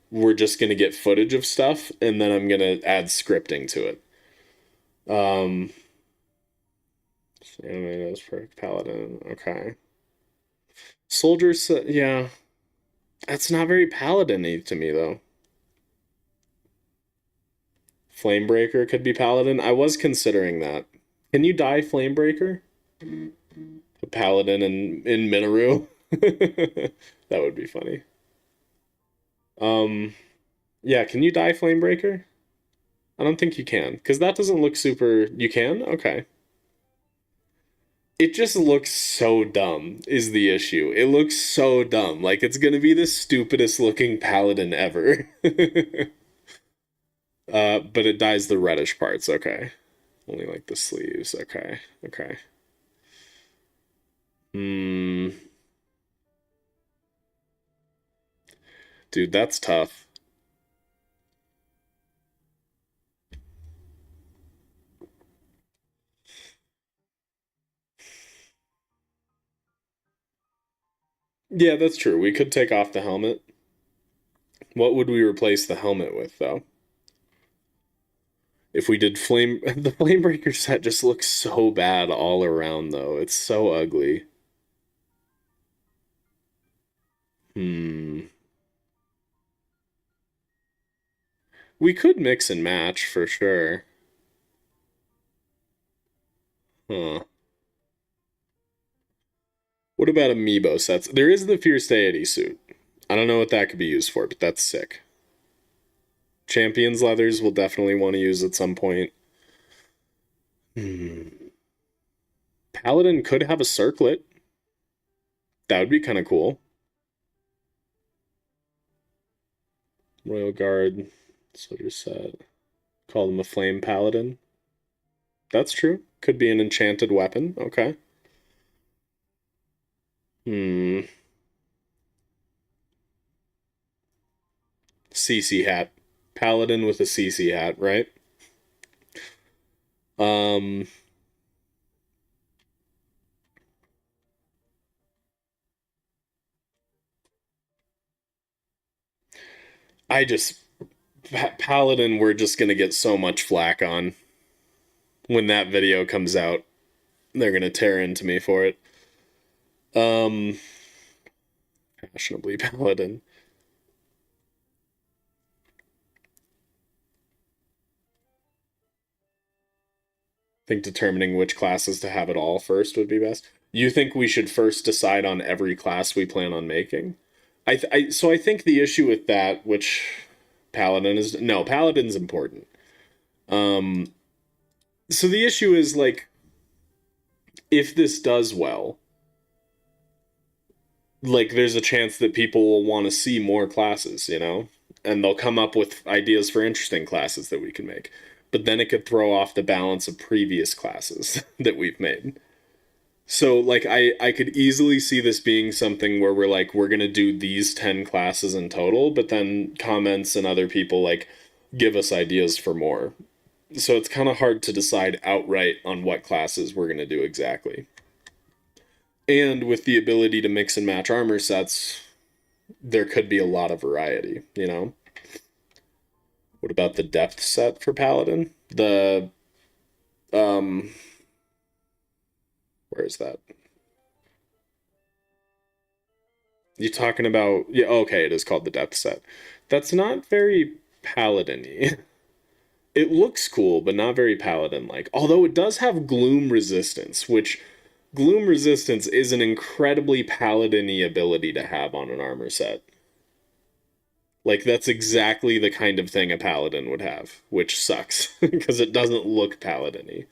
we're just gonna get footage of stuff, and then I'm gonna add scripting to it. Um, anime that's for Paladin. Okay. Soldiers, yeah, that's not very Paladin-y to me though. Flamebreaker could be Paladin. I was considering that. Can you die Flamebreaker? A Paladin in Minoru? That would be funny. Um, yeah, can you die Flamebreaker? I don't think you can, because that doesn't look super. You can? Okay. It just looks so dumb, is the issue. It looks so dumb. Like it's gonna be the stupidest looking paladin ever. But it dyes the reddish parts, okay. Only like the sleeves, okay. Okay. Hmm. Dude, that's tough. Yeah, that's true. We could take off the helmet. What would we replace the helmet with, though? If we did flame, the Flamebreaker set just looks so bad all around, though. It's so ugly. Hmm. We could mix and match for sure. Huh. What about amiibo sets? There is the Fierce Deity suit. I don't know what that could be used for, but that's sick. Champions leathers we'll definitely want to use at some point. Hmm. Paladin could have a circlet. That would be kind of cool. Royal Guard, soldier set. Call them a flame paladin. That's true. Could be an enchanted weapon. Okay. Hmm. CC hat. Paladin with a CC hat, right? Um. I just Paladin. We're just gonna get so much flack on when that video comes out. They're gonna tear into me for it. Um. Fashionably Paladin. I think determining which classes to have it all first would be best. You think we should first decide on every class we plan on making? So I think the issue with that, which Paladin is no Paladin's important. Um, so the issue is like if this does well, like there's a chance that people will want to see more classes, you know, and they'll come up with ideas for interesting classes that we can make. But then it could throw off the balance of previous classes that we've made. So like I could easily see this being something where we're going to do these 10 classes in total, but then comments and other people like give us ideas for more. So it's kind of hard to decide outright on what classes we're going to do exactly. And with the ability to mix and match armor sets, there could be a lot of variety, you know. What about the depth set for Paladin? The um where is that? You talking about? Yeah, okay, it is called the depth set. That's not very paladin-y. It looks cool, but not very paladin-like. Although it does have gloom resistance, which gloom resistance is an incredibly paladin-y ability to have on an armor set. Like that's exactly the kind of thing a paladin would have, which sucks because it doesn't look paladin-y.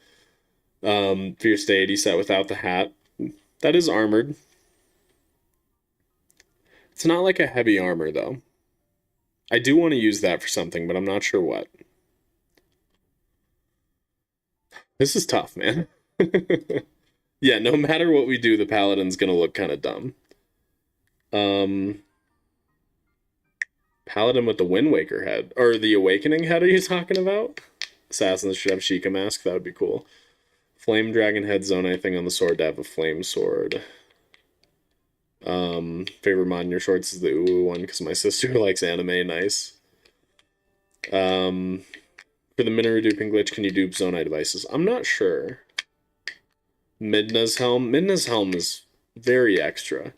Fierce Deity set without the hat. That is armored. It's not like a heavy armor though. I do want to use that for something, but I'm not sure what. This is tough, man. Yeah, no matter what we do, the Paladin's gonna look kind of dumb. Um, Paladin with the Wind Waker head. Or the Awakening head are you talking about? Assassins should have Sheikah Mask, that would be cool. Flame Dragon head, Zonai thing on the sword to have a Flame Sword. Favorite mod in your shorts is the Uwu one, because my sister likes anime, nice. For the Minna duping glitch, can you dupe Zonai devices? I'm not sure. Midna's Helm. Midna's Helm is very extra.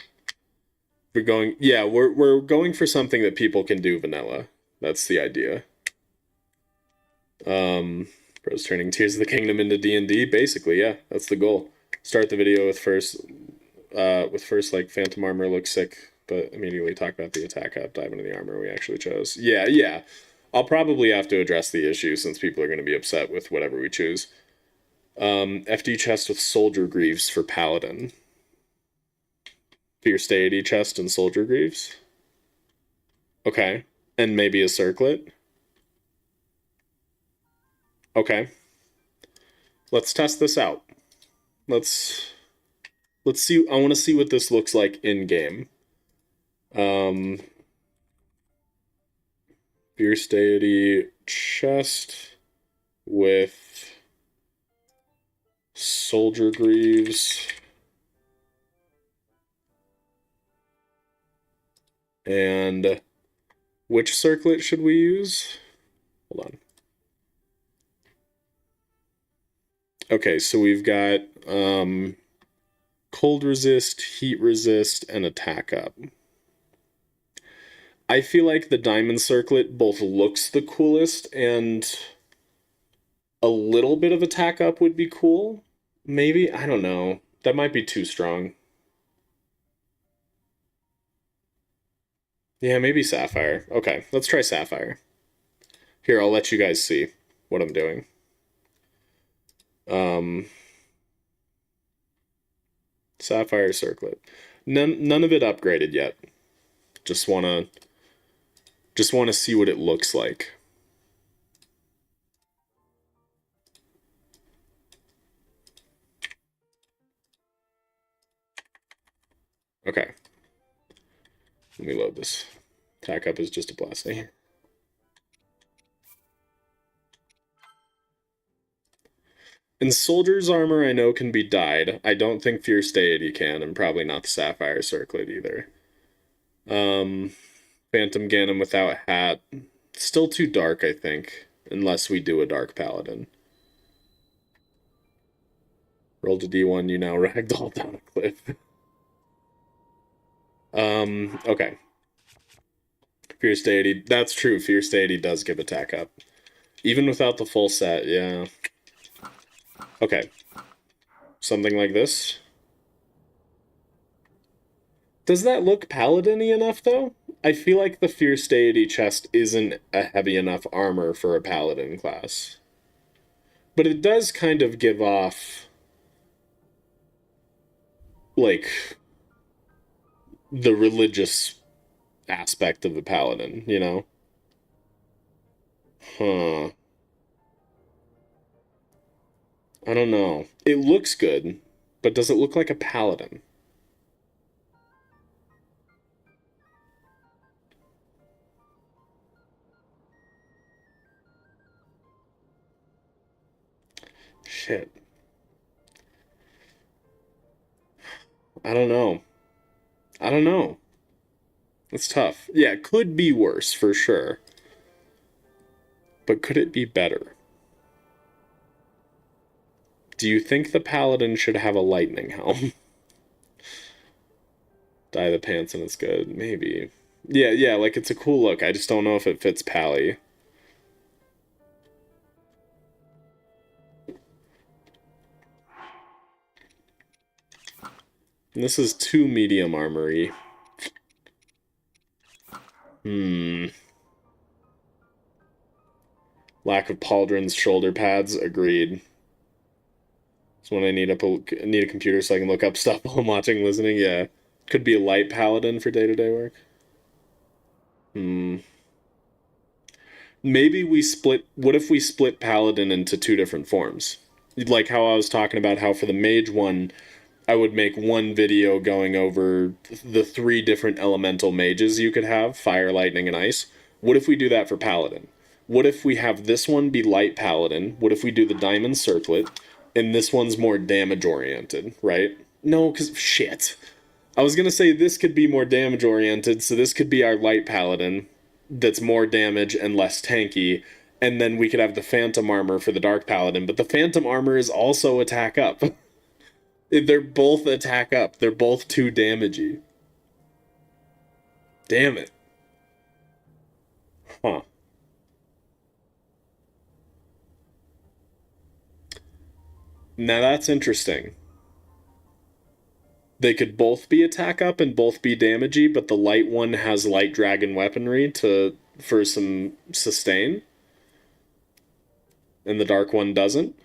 We're going, yeah, we're going for something that people can do vanilla. That's the idea. Bros turning Tears of the Kingdom into D&D, basically, yeah, that's the goal. Start the video with first like Phantom Armor looks sick, but immediately talk about the attack up, dive into the armor we actually chose. Yeah. I'll probably have to address the issue since people are going to be upset with whatever we choose. FD chest with Soldier Greaves for Paladin. Fierce Deity chest and Soldier Greaves. Okay. And maybe a circlet. Okay. Let's test this out. Let's see. I want to see what this looks like in game. Fierce Deity chest with Soldier Greaves and which circlet should we use? Hold on. Okay, so we've got cold resist, heat resist, and attack up. I feel like the diamond circlet both looks the coolest and a little bit of attack up would be cool. Maybe, I don't know. That might be too strong. Yeah, maybe Sapphire. Okay, let's try Sapphire. Here, I'll let you guys see what I'm doing. Sapphire circlet. None of it upgraded yet. Just wanna see what it looks like. Okay. Let me load this. Attack up is just a blessing. And Soldier's armor I know can be dyed. I don't think Fierce Deity can, and probably not the Sapphire Circlet either. Phantom Ganem without hat. Still too dark, I think. Unless we do a Dark Paladin. Rolled a D1, you now ragdoll down a cliff. Okay. Fierce Deity. That's true. Fierce Deity does give attack up. Even without the full set, yeah. Okay. Something like this. Does that look paladin-y enough, though? I feel like the Fierce Deity chest isn't a heavy enough armor for a paladin class. But it does kind of give off, like, the religious aspect of the paladin, you know? Huh. I don't know. It looks good, but does it look like a paladin? Shit. I don't know. I don't know. It's tough. Yeah, it could be worse, for sure. But could it be better? Do you think the paladin should have a lightning helm? Dye the pants and it's good. Maybe. Yeah, like it's a cool look. I just don't know if it fits Pally. And this is too medium armory. Lack of pauldrons, shoulder pads. Agreed. It's when I need a computer so I can look up stuff while I'm watching, listening. Yeah. Could be a light paladin for day-to-day work. maybe we split. What if we split Paladin into two different forms? Like how I was talking about how for the Mage one, I would make one video going over the three different elemental mages you could have: fire, lightning, and ice. What if we do that for Paladin? What if we have this one be light Paladin? What if we do the diamond circlet, and this one's more damage oriented, right? No, because shit. I was gonna say this could be more damage oriented, so this could be our light Paladin that's more damage and less tanky, and then we could have the Phantom armor for the Dark Paladin, but the Phantom armor is also attack up. They're both attack up. They're both too damagey. Damn it. Huh. Now that's interesting. They could both be attack up and both be damagey, but the light one has light dragon weaponry to for some sustain, and the dark one doesn't.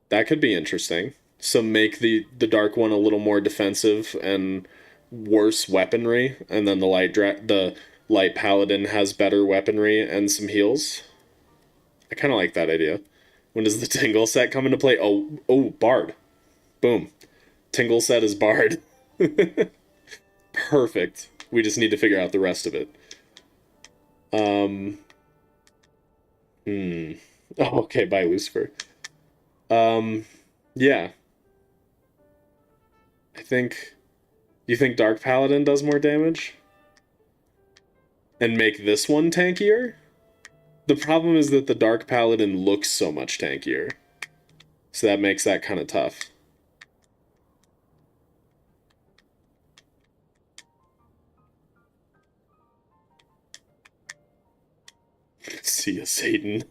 That could be interesting. So make the dark one a little more defensive and worse weaponry, and then the light paladin has better weaponry and some heals. I kind of like that idea. When does the Tingle set come into play? Oh, Bard. Boom. Tingle set is Bard. Perfect. We just need to figure out the rest of it. Oh, okay, bye, Lucifer. Yeah. I think... You think Dark Paladin does more damage? And make this one tankier? The problem is that the Dark Paladin looks so much tankier. So that makes that kind of tough. See ya, Satan.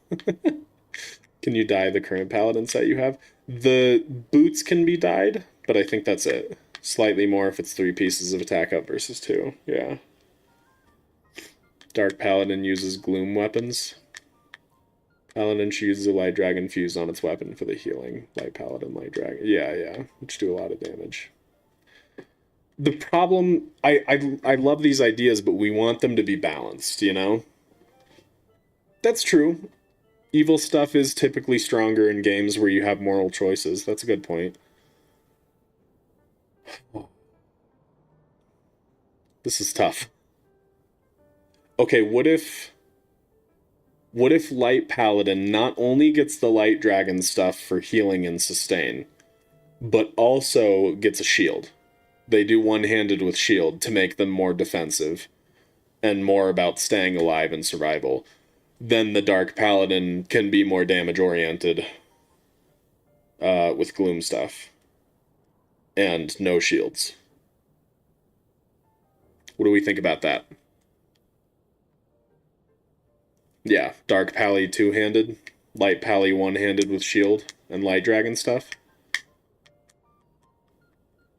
Can you dye the current Paladin set you have? The boots can be dyed, but I think that's it. Slightly more if it's 3 pieces of attack up versus 2. Yeah. Dark Paladin uses gloom weapons. Paladin chooses a light dragon fused on its weapon for the healing. Light Paladin, light dragon. Yeah. Which do a lot of damage. The problem... I love these ideas, but we want them to be balanced, you know? That's true. Evil stuff is typically stronger in games where you have moral choices. That's a good point. This is tough. Okay, what if Light Paladin not only gets the Light Dragon stuff for healing and sustain, but also gets a shield? They do one-handed with shield to make them more defensive and more about staying alive and survival. Then the Dark Paladin can be more damage-oriented with gloom stuff. And no shields. What do we think about that? Yeah, Dark Pally two-handed, Light Pally one-handed with shield, and Light Dragon stuff.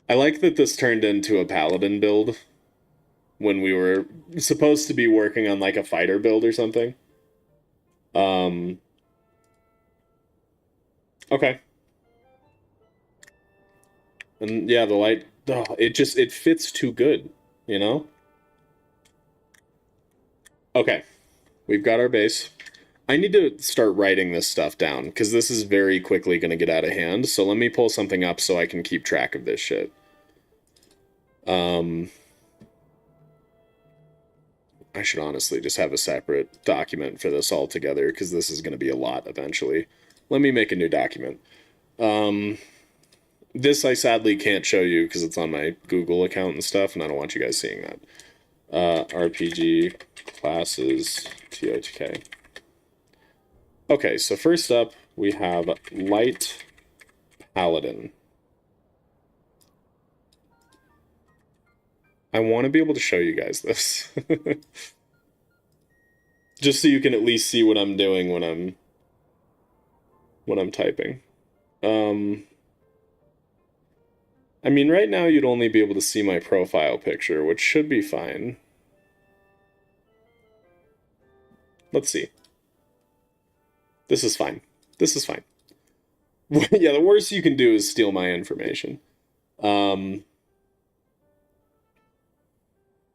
I like that this turned into a Paladin build when we were supposed to be working on like a fighter build or something. Okay. And yeah, the light, it fits too good, you know? Okay. We've got our base. I need to start writing this stuff down, because this is very quickly going to get out of hand, so let me pull something up so I can keep track of this shit. I should honestly just have a separate document for this all together, because this is going to be a lot eventually. Let me make a new document. This I sadly can't show you because it's on my Google account and stuff, and I don't want you guys seeing that. RPG classes TOTK. Okay, so first up we have Light Paladin. I want to be able to show you guys this. Just so you can at least see what I'm doing when I'm typing. I mean, right now you'd only be able to see my profile picture, which should be fine. Let's see. This is fine. This is fine. Yeah, the worst you can do is steal my information.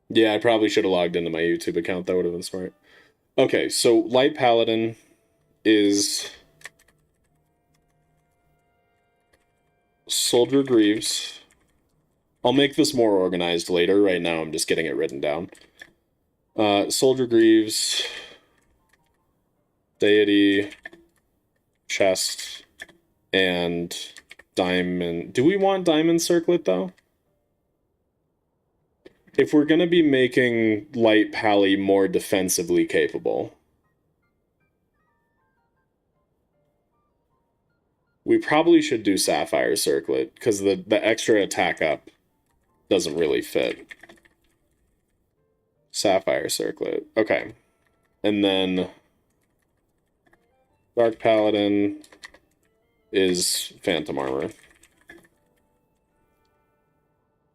Yeah, I probably should have logged into my YouTube account. That would have been smart. Okay, so Light Paladin is Soldier Greaves. I'll make this more organized later. Right now, I'm just getting it written down. Soldier Greaves, Deity, Chest, and Diamond. Do we want Diamond Circlet, though? If we're going to be making Light Pally more defensively capable, we probably should do Sapphire Circlet, because the extra attack up doesn't really fit. Sapphire Circlet. Okay. And then Dark Paladin is Phantom Armor.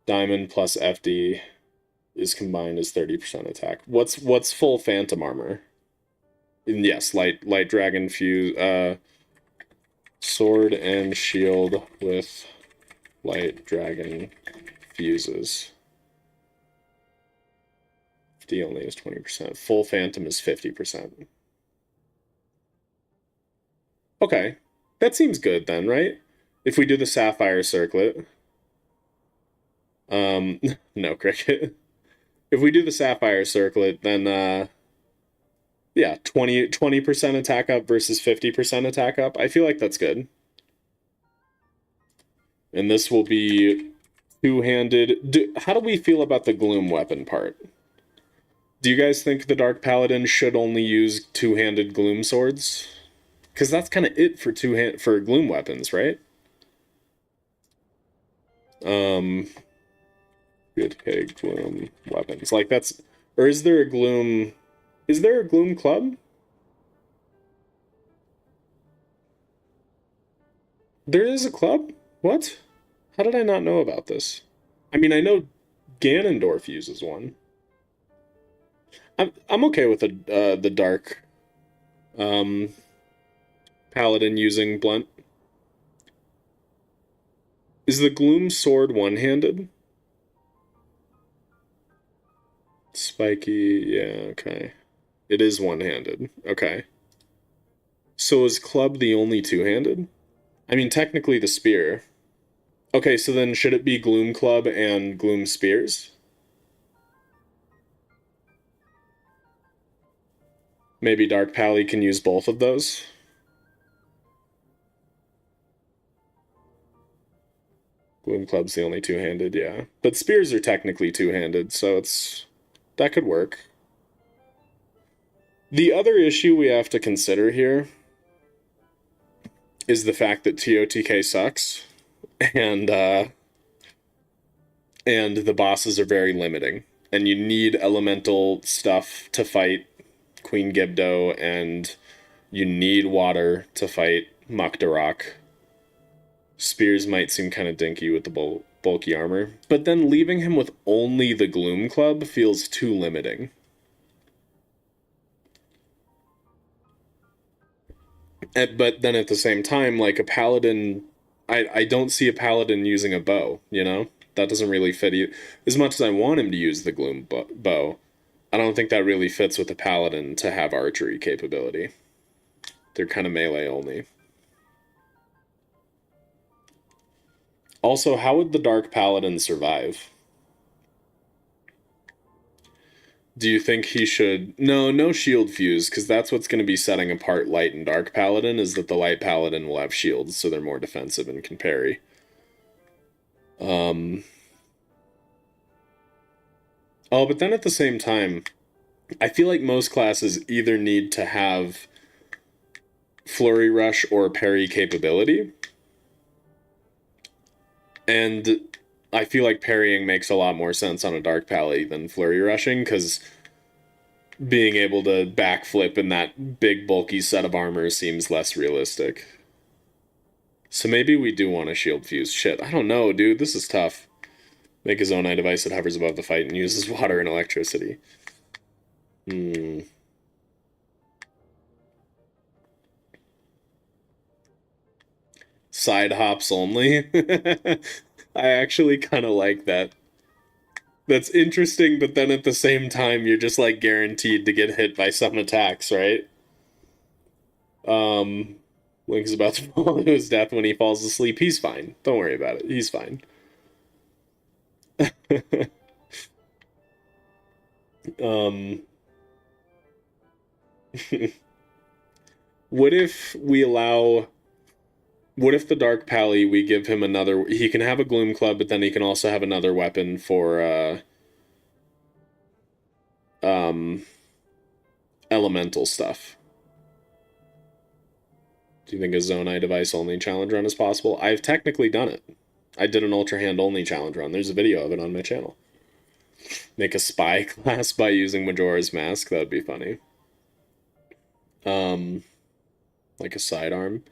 Diamond plus FD is combined as 30% attack. What's full Phantom Armor? And yes, light dragon fuse sword and shield with light dragon fuses. FD only is 20%. Full Phantom is 50%. Okay. That seems good then, right? If we do the Sapphire Circlet. No, Cricket. If we do the Sapphire Circlet, then, yeah, 20% attack up versus 50% attack up. I feel like that's good. And this will be two-handed. How do we feel about the Gloom weapon part? Do you guys think the Dark Paladin should only use two-handed Gloom swords? Because that's kind of it for for Gloom weapons, right? Good pig Gloom weapons. Like that's, or is there a Gloom? Is there a Gloom club? There is a club? What? How did I not know about this? I mean, I know Ganondorf uses one. I'm okay with the dark paladin using blunt. Is the Gloom sword one-handed? Spiky, yeah, okay. It is one-handed. Okay. So is club the only two-handed? I mean, technically the spear. Okay, so then should it be Gloom Club and Gloom Spears? Maybe Dark Pally can use both of those? Gloom Club's the only two-handed, yeah. But Spears are technically two-handed, so it's... that could work. The other issue we have to consider here is the fact that TOTK sucks, and the bosses are very limiting. And you need elemental stuff to fight Queen Gibdo, and you need water to fight Mukdarok. Spears might seem kind of dinky with the bulky armor, but then leaving him with only the Gloom Club feels too limiting. But then at the same time, like a paladin, I don't see a paladin using a bow, you know? That doesn't really fit. As much as I want him to use the Gloom bow, I don't think that really fits with a paladin to have archery capability. They're kind of melee only. Also, how would the Dark Paladin survive? Do you think he should... No shield fuse, because that's what's going to be setting apart Light and Dark Paladin, is that the Light Paladin will have shields, so they're more defensive and can parry. Oh, but then at the same time, I feel like most classes either need to have Flurry Rush or parry capability. And I feel like parrying makes a lot more sense on a Dark Pally than Flurry Rushing, because being able to backflip in that big bulky set of armor seems less realistic. So maybe we do want a shield fuse. Shit, I don't know, dude. This is tough. Make a Zonai device that hovers above the fight and uses water and electricity. Side hops only? I actually kind of like that. That's interesting, but then at the same time, you're just like guaranteed to get hit by some attacks, right? Um, Link's about to fall to his death when he falls asleep. He's fine. Don't worry about it. He's fine. um, what if we allow? What if the Dark Pally, we give him another? He can have a Gloom Club, but then he can also have another weapon for um, elemental stuff. Do you think a Zonai device only challenge run is possible? I've technically done it. I did an Ultra Hand only challenge run. There's a video of it on my channel. Make a spy class by using Majora's Mask. That would be funny. Like a sidearm.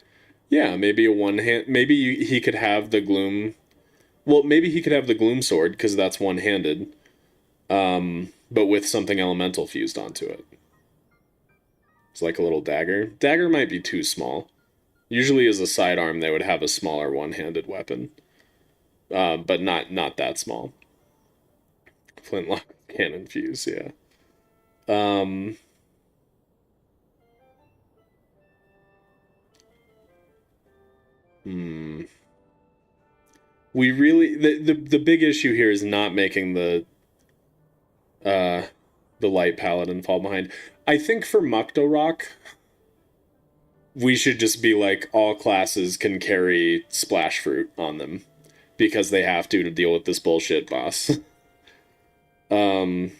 Yeah, maybe a one hand. Maybe he could have the Gloom. Well, maybe he could have the Gloom Sword because that's one handed. But with something elemental fused onto it. It's like a little dagger. Dagger might be too small. Usually, as a sidearm, they would have a smaller one-handed weapon, but not that small. Flintlock cannon fuse, yeah. Um, hmm. We really the big issue here is not making uh the light paladin fall behind. I think for Mukto Rock, we should just be like all classes can carry splash fruit on them because they have to deal with this bullshit boss. um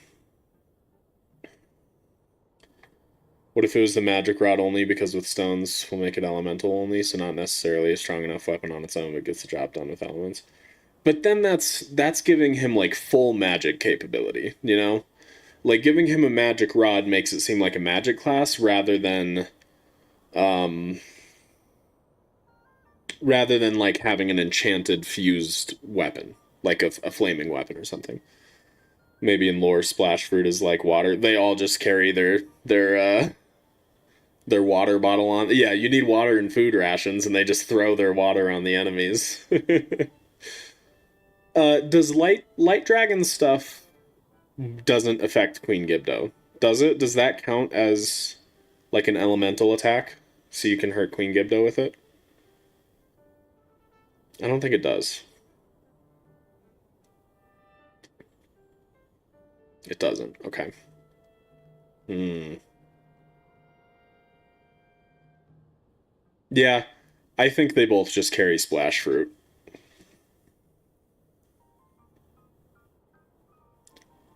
what if it was the magic rod only because with stones we'll make it elemental only, so not necessarily a strong enough weapon on its own but gets the job done with elements. But then that's giving him like full magic capability, you know? Like giving him a magic rod makes it seem like a magic class um rather than like having an enchanted fused weapon, like a flaming weapon or something. Maybe in lore, splash fruit is like water. They all just carry their water bottle on. Yeah, you need water and food rations, and they just throw their water on the enemies. Does light dragon stuff doesn't affect Queen Gibdo? Does it? Does that count as like an elemental attack? So you can hurt Queen Gibdo with it? I don't think it does. It doesn't. Okay. Hmm. Yeah, I think they both just carry splash fruit.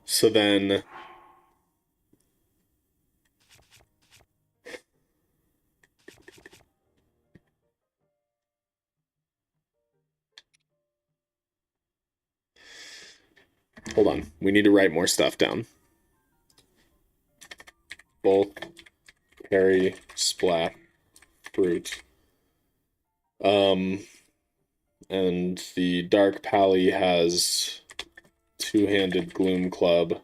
So then, hold on. We need to write more stuff down. Both carry splash fruit. Um, and the Dark Pally has two-handed Gloom Club.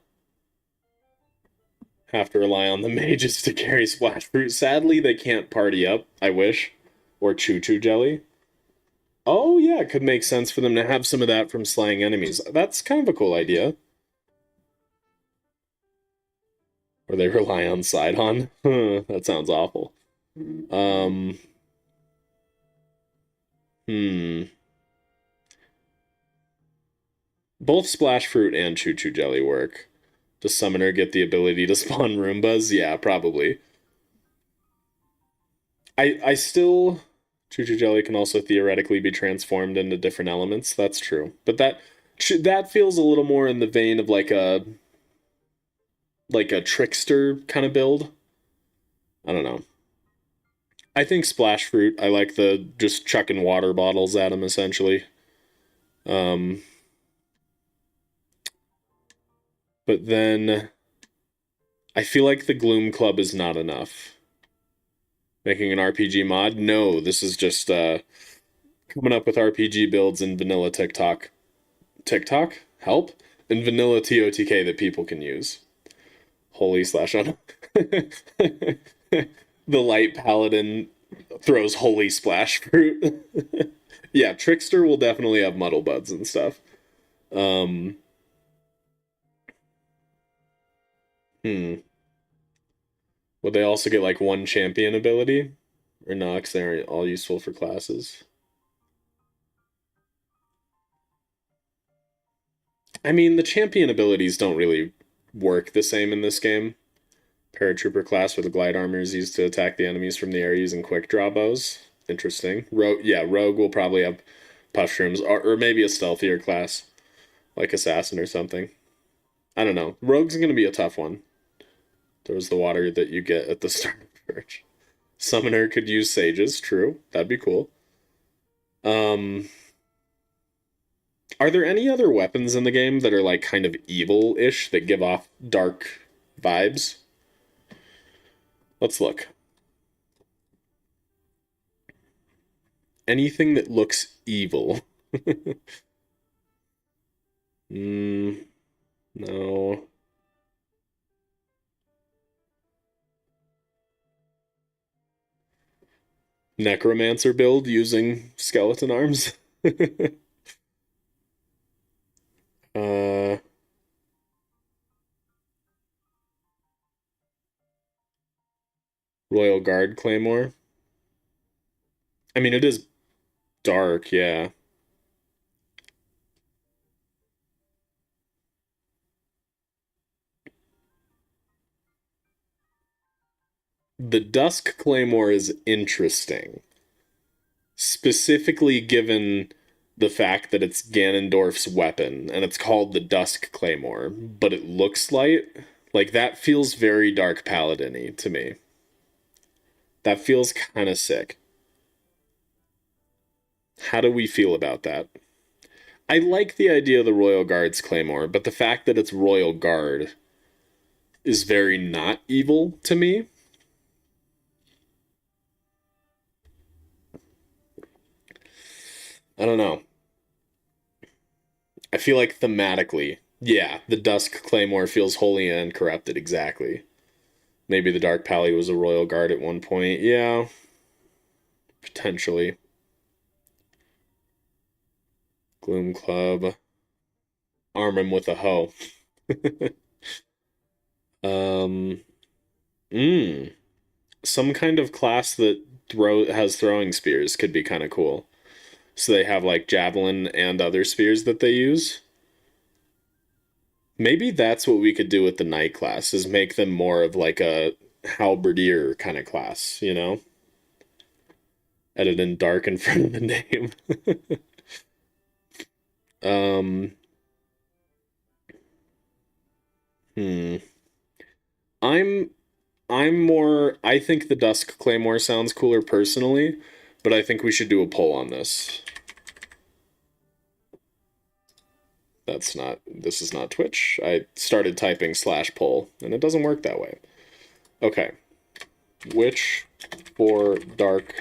Have to rely on the mages to carry splash fruit. Sadly, they can't party up. I wish. Or Choo Choo Jelly. Oh yeah, it could make sense for them to have some of that from slaying enemies. That's kind of a cool idea. Or they rely on Sidon. That sounds awful. Um, hmm. Both Splash Fruit and Choo Choo Jelly work. Does Summoner get the ability to spawn Roombas? Yeah, probably. I still... Choo Choo Jelly can also theoretically be transformed into different elements. That's true. But that feels a little more in the vein of like a trickster kind of build. I don't know. I think Splash Fruit, I like the just chucking water bottles at him essentially. Um, but then I feel like the Gloom Club is not enough. Making an RPG mod? No, this is just coming up with RPG builds in vanilla TikTok. TikTok? Help? In vanilla TOTK that people can use. Holy slash on. The light paladin throws holy splash fruit. Yeah, Trickster will definitely have muddle buds and stuff. Um, Hmm. Would they also get like one champion ability? Or no, because they're all useful for classes. I mean, the champion abilities don't really work the same in this game. Paratrooper class where the glide armor is used to attack the enemies from the air using quick draw bows. Interesting. Rogue, yeah, Rogue will probably have puff shrooms, or maybe a stealthier class, like Assassin or something. I don't know. Rogue's gonna be a tough one. There was the water that you get at the start of Purge. Summoner could use sages, true. That'd be cool. Um, are there any other weapons in the game that are like kind of evil-ish that give off dark vibes? Let's look. Anything that looks evil. No. Necromancer build using skeleton arms. uh, Royal Guard Claymore. I mean, it is dark, yeah. The Dusk Claymore is interesting, specifically given the fact that it's Ganondorf's weapon and it's called the Dusk Claymore, but it looks light. Like that feels very Dark Paladin-y to me. That feels kind of sick. How do we feel about that? I like the idea of the Royal Guard's Claymore, but the fact that it's Royal Guard is very not evil to me. I don't know. I feel like thematically, yeah, the Dusk Claymore feels holy and corrupted, exactly. Maybe the Dark Pally was a Royal Guard at one point. Yeah, potentially. Gloom Club. Arm him with a hoe. um, mm, some kind of class that has throwing spears could be kind of cool. So they have like javelin and other spears that they use. Maybe that's what we could do with the knight class is make them more of like a halberdier kind of class, you know? Edit in dark in front of the name. um hmm. I'm I'm more I think the Dusk Claymore sounds cooler personally, but I think we should do a poll on this. This is not Twitch. I started typing /poll and it doesn't work that way. Okay. Which for Dark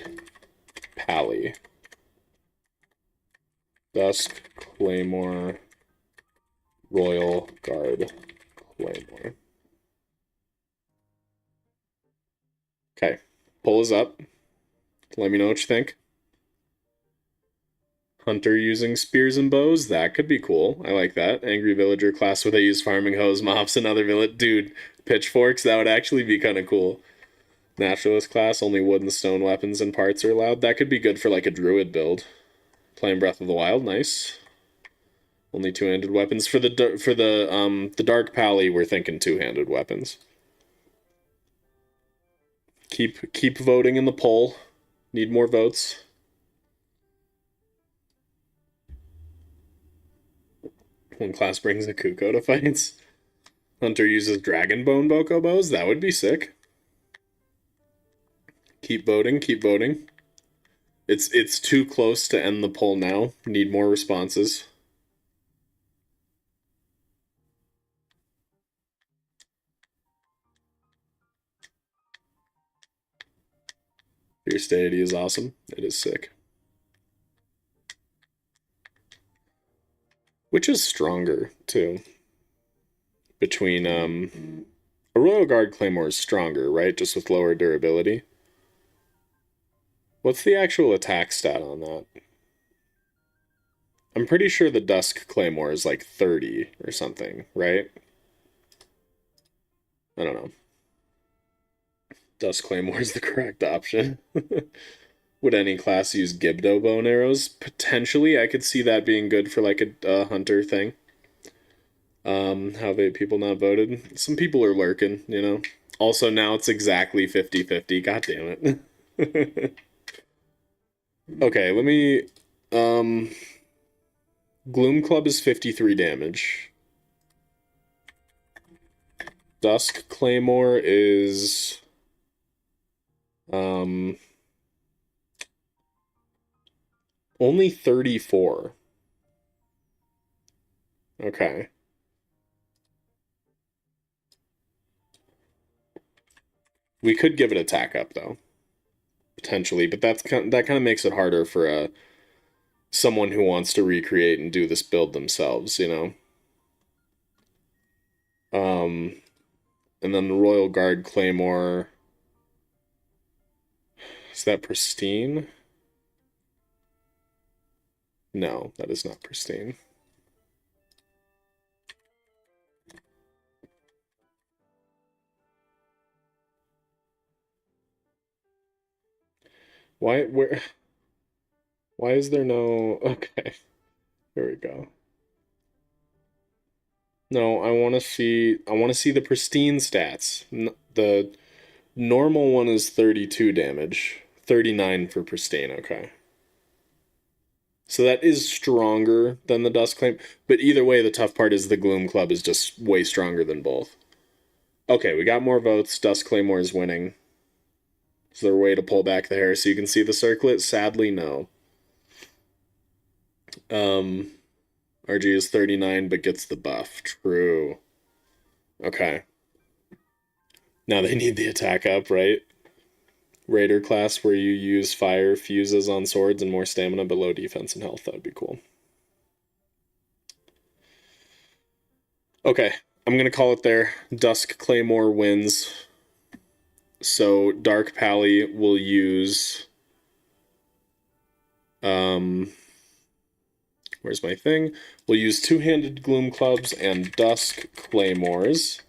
Pally? Dusk Claymore Royal Guard Claymore. Okay. Poll is up. Let me know what you think. Hunter using spears and bows. That could be cool. I like that. Angry villager class where they use farming hose, mops, and other village. Dude, pitchforks. That would actually be kind of cool. Naturalist class, only wood and stone weapons and parts are allowed. That could be good for like a druid build. Playing Breath of the Wild, nice. Only two-handed weapons for the Dark Pally. We're thinking two-handed weapons. Keep voting in the poll. Need more votes. One class brings a Kuko to fights. Hunter uses Dragon Bone Boko bows. That would be sick. Keep voting. Keep voting. It's too close to end the poll now. Need more responses. Fierce Deity is awesome. It is sick. Which is stronger too? Between a Royal Guard Claymore is stronger, right? Just with lower durability. What's the actual attack stat on that? I'm pretty sure the Dusk Claymore is like 30 or something, right? I don't know. Dust Claymore is the correct option. Would any class use Gibdo bow and arrows? Potentially, I could see that being good for like a hunter thing. How have 8 people not voted? Some people are lurking, you know. Also, now it's exactly 50-50. God damn it. Okay, let me... Gloom Club is 53 damage. Dusk Claymore is... only 34. Okay. We could give it attack up, though. Potentially, but that kind of makes it harder for someone who wants to recreate and do this build themselves, you know? And then the Royal Guard Claymore... Is that pristine? No, that is not pristine. Why is there no... Okay, here we go. No, I want to see the pristine stats. The normal one is 32 damage, 39 for pristine, okay. So that is stronger than the Dust Claim, but either way, the tough part is the Gloom Club is just way stronger than both. Okay, we got more votes. Dust Claymore is winning. Is there a way to pull back the hair so you can see the circlet? Sadly, no. RG is 39, but gets the buff. True. Okay. Now they need the attack up, right? Raider class where you use fire fuses on swords and more stamina but low defense and health. That would be cool. Okay, I'm going to call it there. Dusk Claymore wins. So Dark Pally will use... where's my thing? We'll use two-handed Gloom Clubs and Dusk Claymores.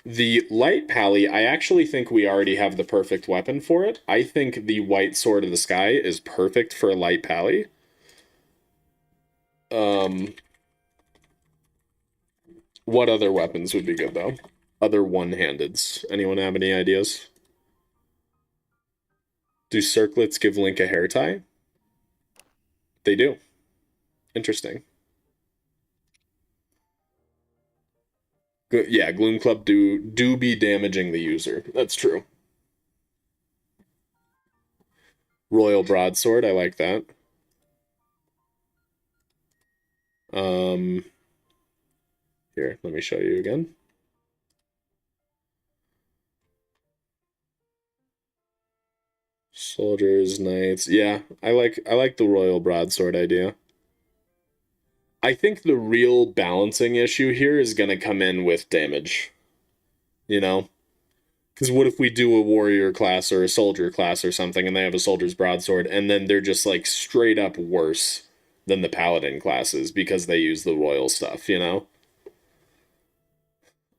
The Light Pally, I actually think we already have the perfect weapon for it. I think the White Sword of the Sky is perfect for a Light Pally. What other weapons would be good, though? Other one-handeds. Anyone have any ideas? Do circlets give Link a hair tie? They do. Interesting. Yeah, Gloom Club do be damaging the user. That's true. Royal Broadsword, I like that. Here, let me show you again. Soldiers, knights. Yeah, I like the Royal Broadsword idea. I think the real balancing issue here is going to come in with damage. You know? Because what if we do a warrior class or a soldier class or something and they have a soldier's broadsword and then they're just like straight up worse than the paladin classes because they use the royal stuff, you know?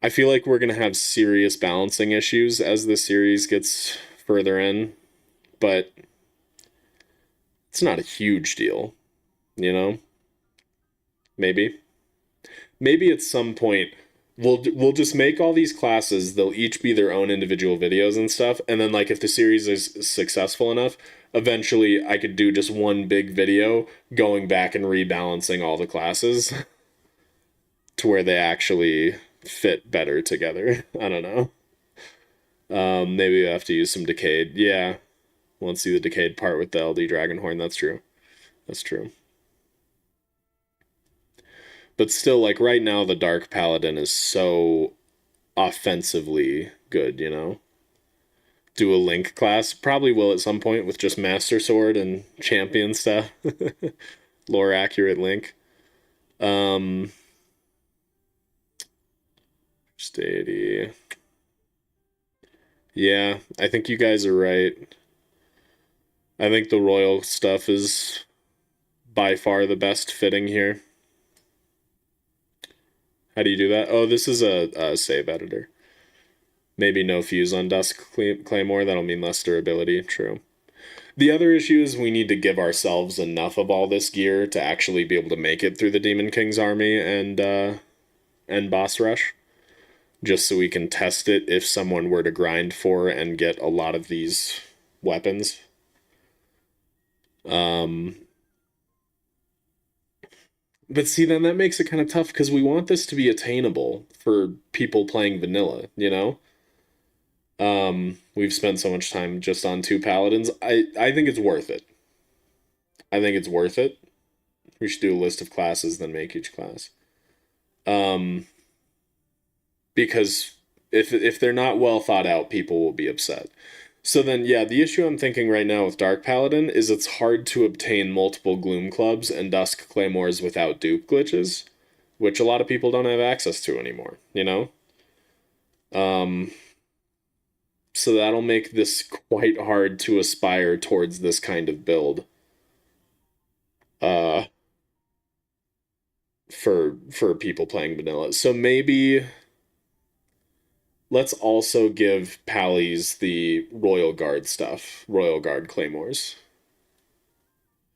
I feel like we're going to have serious balancing issues as the series gets further in, but it's not a huge deal, you know? Maybe at some point we'll just make all these classes, they'll each be their own individual videos and stuff, and then like if the series is successful enough, eventually I could do just one big video going back and rebalancing all the classes to where they actually fit better together. I don't know. Maybe I have to use some Decayed. Yeah, won't see the Decayed part with the LD Dragonhorn. That's true. But still, like right now, the Dark Paladin is so offensively good, you know? Do a Link class. Probably will at some point with just Master Sword and Champion stuff. Lore accurate Link. Steady. Yeah, I think you guys are right. I think the Royal stuff is by far the best fitting here. How do you do that? Oh, this is a save editor. Maybe no fuse on Dusk Claymore. That'll mean less durability. True. The other issue is we need to give ourselves enough of all this gear to actually be able to make it through the Demon King's army and boss rush, just so we can test it if someone were to grind for and get a lot of these weapons. But see, then that makes it kind of tough because we want this to be attainable for people playing vanilla, you know? We've spent so much time just on 2 paladins. I think it's worth it. I think it's worth it. We should do a list of classes, then make each class. Because if they're not well thought out, people will be upset. So then, yeah, the issue I'm thinking right now with Dark Paladin is it's hard to obtain multiple Gloom Clubs and Dusk Claymores without dupe glitches, which a lot of people don't have access to anymore, you know? So that'll make this quite hard to aspire towards this kind of build. For people playing vanilla. So maybe let's also give Pallies the Royal Guard stuff, Royal Guard Claymores.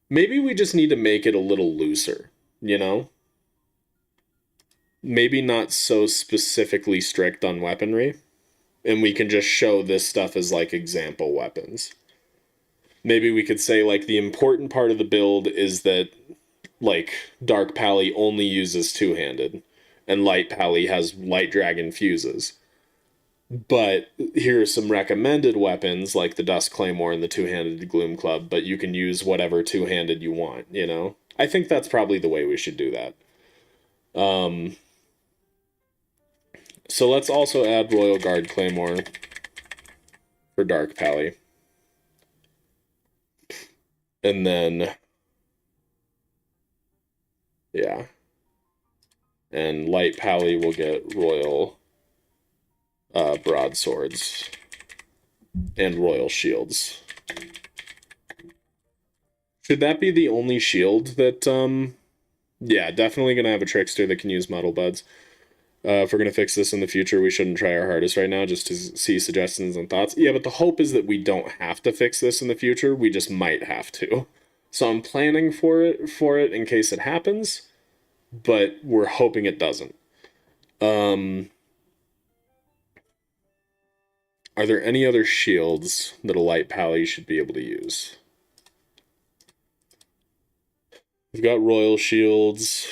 Maybe we just need to make it a little looser, you know? Maybe not so specifically strict on weaponry, and we can just show this stuff as like example weapons. Maybe we could say like the important part of the build is that like Dark Pally only uses two-handed and Light Pally has Light Dragon fuses. But here are some recommended weapons like the Dusk Claymore and the two-handed Gloom Club, but you can use whatever two-handed you want, you know? I think that's probably the way we should do that. So let's also add Royal Guard Claymore for Dark Pally. And then, yeah. And Light Pally will get Royal Broadswords and Royal Shields. Should that be the only shield that, yeah, definitely gonna have a Trickster that can use Muddle Buds. If we're gonna fix this in the future, we shouldn't try our hardest right now just to see suggestions and thoughts. Yeah, but the hope is that we don't have to fix this in the future. We just might have to. So I'm planning for it in case it happens, but we're hoping it doesn't. Are there any other shields that a Light Pally should be able to use? We've got Royal Shields.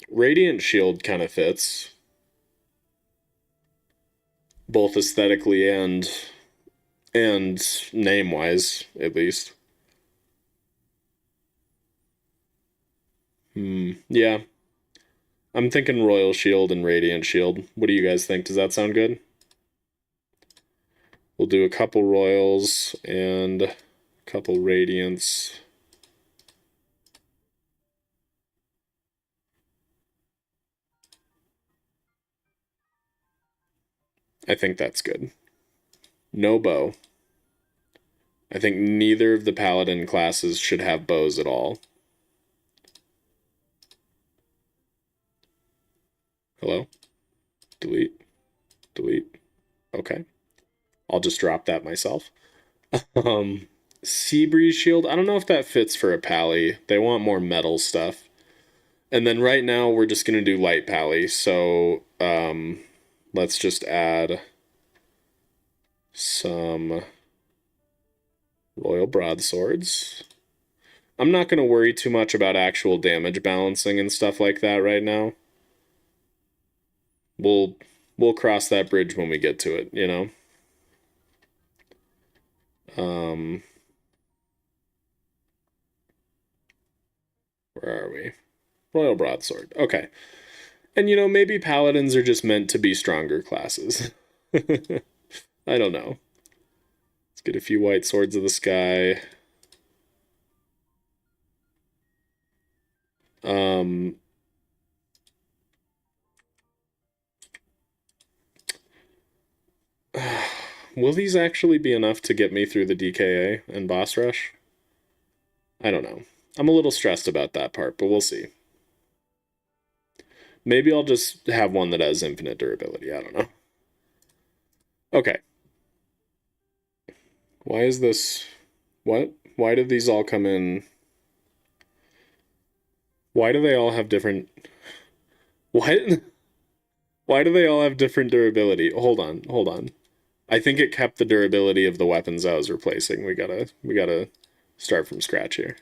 Radiant Shield kind of fits. Both aesthetically and name-wise, at least. Yeah. I'm thinking Royal Shield and Radiant Shield. What do you guys think? Does that sound good? We'll do a couple Royals and a couple Radiants. I think that's good. No bow. I think neither of the Paladin classes should have bows at all. Hello? Delete. Delete. Okay. I'll just drop that myself. Seabreeze Shield. I don't know if that fits for a Pally. They want more metal stuff. And then right now we're just going to do Light Pally. So let's just add some Royal Broadswords. I'm not going to worry too much about actual damage balancing and stuff like that right now. We'll cross that bridge when we get to it, you know? Where are we? Royal Broadsword. Okay. And, you know, maybe Paladins are just meant to be stronger classes. I don't know. Let's get a few White Swords of the Sky. Will these actually be enough to get me through the DKA and boss rush? I don't know. I'm a little stressed about that part, but we'll see. Maybe I'll just have one that has infinite durability. I don't know. Okay. Why is this... What? Why did these all come in? Why do they all have different... What? Why do they all have different durability? Hold on, hold on. I think it kept the durability of the weapons I was replacing. We gotta start from scratch here.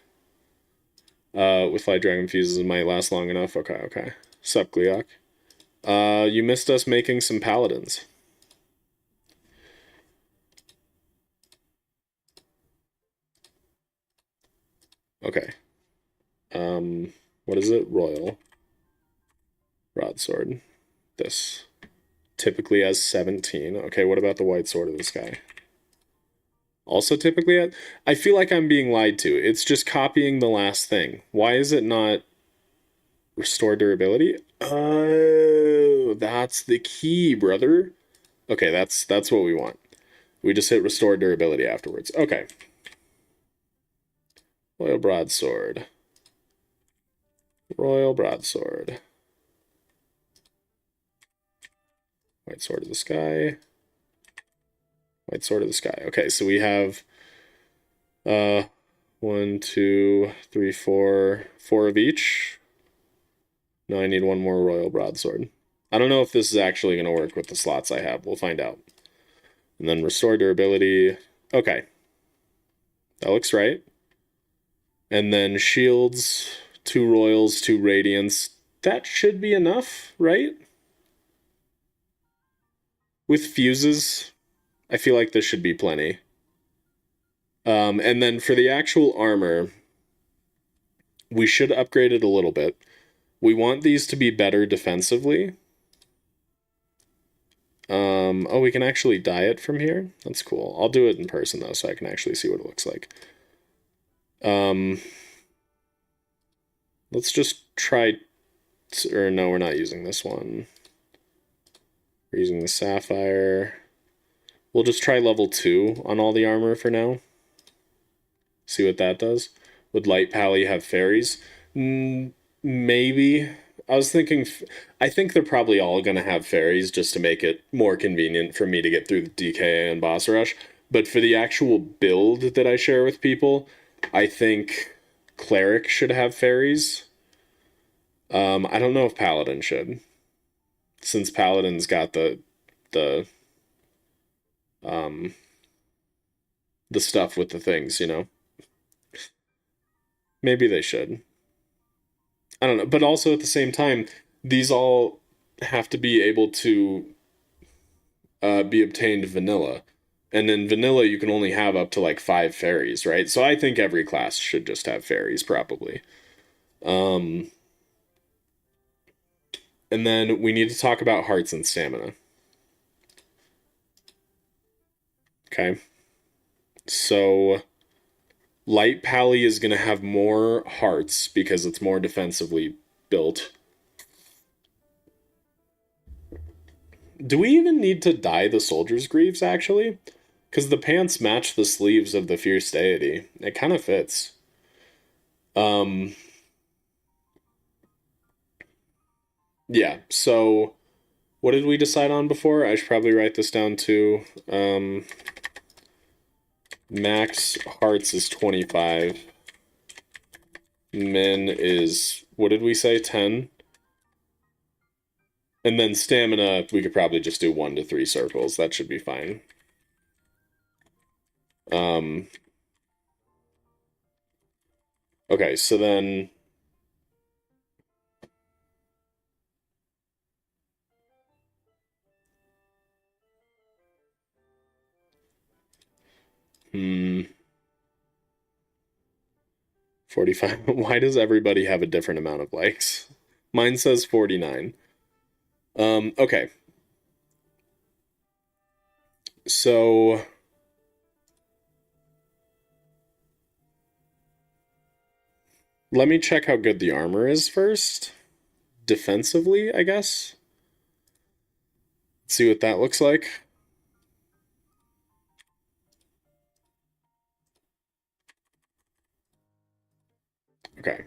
With Light Dragon Fuses might last long enough. Okay, okay. Sup, Gleok? You missed us making some paladins. Okay. What is it? Royal. Broadsword. This. Typically has 17. Okay, what about the White Sword of the Sky? Also typically has... I feel like I'm being lied to. It's just copying the last thing. Why is it not restore durability? Oh, that's the key, brother. Okay, that's what we want. We just hit restore durability afterwards. Okay. Royal Broadsword. Royal Broadsword. White Sword of the Sky. White Sword of the Sky. Okay, so we have 1, 2, 3, 4. 4 of each. No, I need one more Royal Broadsword. I don't know if this is actually going to work with the slots I have. We'll find out. And then restore durability. Okay. That looks right. And then shields, 2 royals, 2 radiants. That should be enough, right? With fuses, I feel like this should be plenty. And then for the actual armor, we should upgrade it a little bit. We want these to be better defensively. Oh, we can actually dye it from here. That's cool. I'll do it in person, though, so I can actually see what it looks like. Let's just try... Or no, we're not using this one. We're using the Sapphire. We'll just try level 2 on all the armor for now. See what that does. Would Light Pally have fairies? Maybe. I was thinking... I think they're probably all going to have fairies just to make it more convenient for me to get through the DKA and boss rush. But for the actual build that I share with people, I think Cleric should have fairies. I don't know if Paladin should. Since Paladin's got the stuff with the things, you know? Maybe they should. I don't know. But also at the same time, these all have to be able to be obtained vanilla. And in vanilla, you can only have up to like 5 fairies, right? So I think every class should just have fairies, probably. And then we need to talk about hearts and stamina. Okay. So Light Pally is going to have more hearts because it's more defensively built. Do we even need to dye the Soldier's Greaves, actually? Because the pants match the sleeves of the Fierce Deity. It kind of fits. Yeah, so what did we decide on before? I should probably write this down too. Max hearts is 25. Min is, what did we say, 10? And then stamina, we could probably just do 1 to 3 circles. That should be fine. Okay, so then... Hmm... 45. Why does everybody have a different amount of likes? Mine says 49. Okay. So... let me check how good the armor is first. Defensively, I guess. See what that looks like. Okay.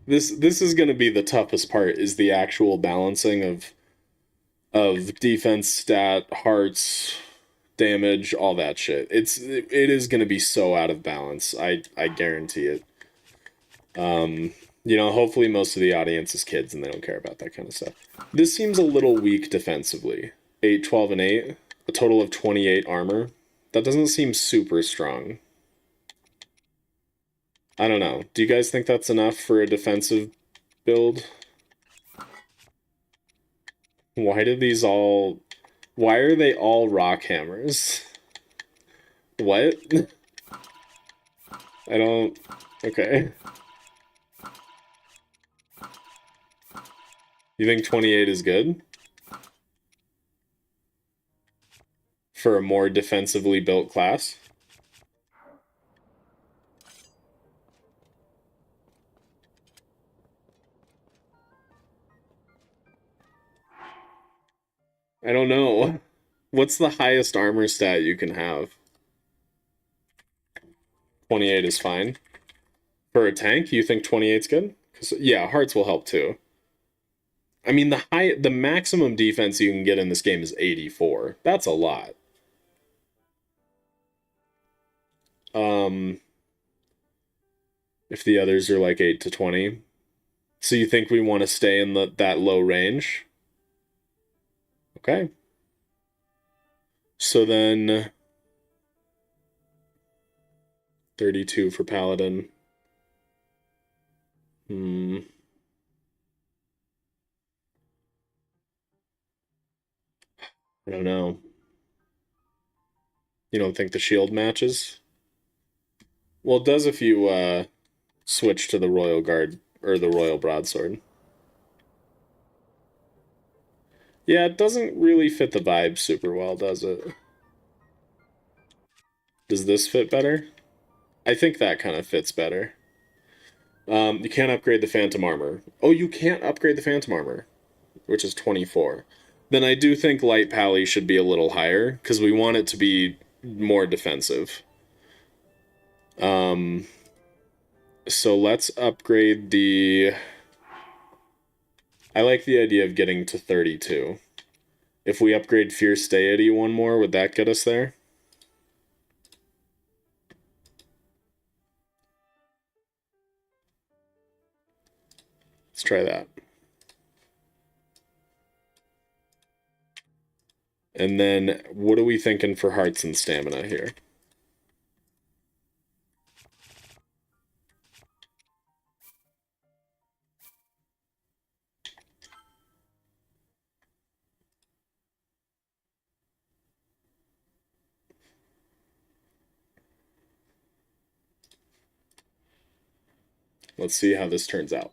This is going to be the toughest part, is the actual balancing of defense, stat, hearts, damage, all that shit. It is going to be so out of balance. I guarantee it. Hopefully most of the audience is kids and they don't care about that kind of stuff. This seems a little weak defensively. 8, 12, and 8. A total of 28 armor. That doesn't seem super strong. I don't know. Do you guys think that's enough for a defensive build? Why did these all... Why are they all rock hammers? What? I don't... Okay. You think 28 is good? For a more defensively built class? I don't know. What's the highest armor stat you can have? 28 is fine. For a tank, you think 28's good? 'Cause, yeah, hearts will help too. I mean, the maximum defense you can get in this game is 84. That's a lot. If the others are like 8 to 20. So you think we want to stay in that low range? Okay. So then 32 for Paladin. I don't know. You don't think the shield matches? Well, it does if you switch to the Royal Guard or the Royal Broadsword. Yeah, it doesn't really fit the vibe super well, does it? Does this fit better? I think that kind of fits better. You can't upgrade the Phantom Armor. Oh, you can't upgrade the Phantom Armor, which is 24. Then I do think Light Pally should be a little higher, because we want it to be more defensive. So let's upgrade the... I like the idea of getting to 32. If we upgrade Fierce Deity one more, would that get us there? Let's try that. And then, what are we thinking for hearts and stamina here? Let's see how this turns out.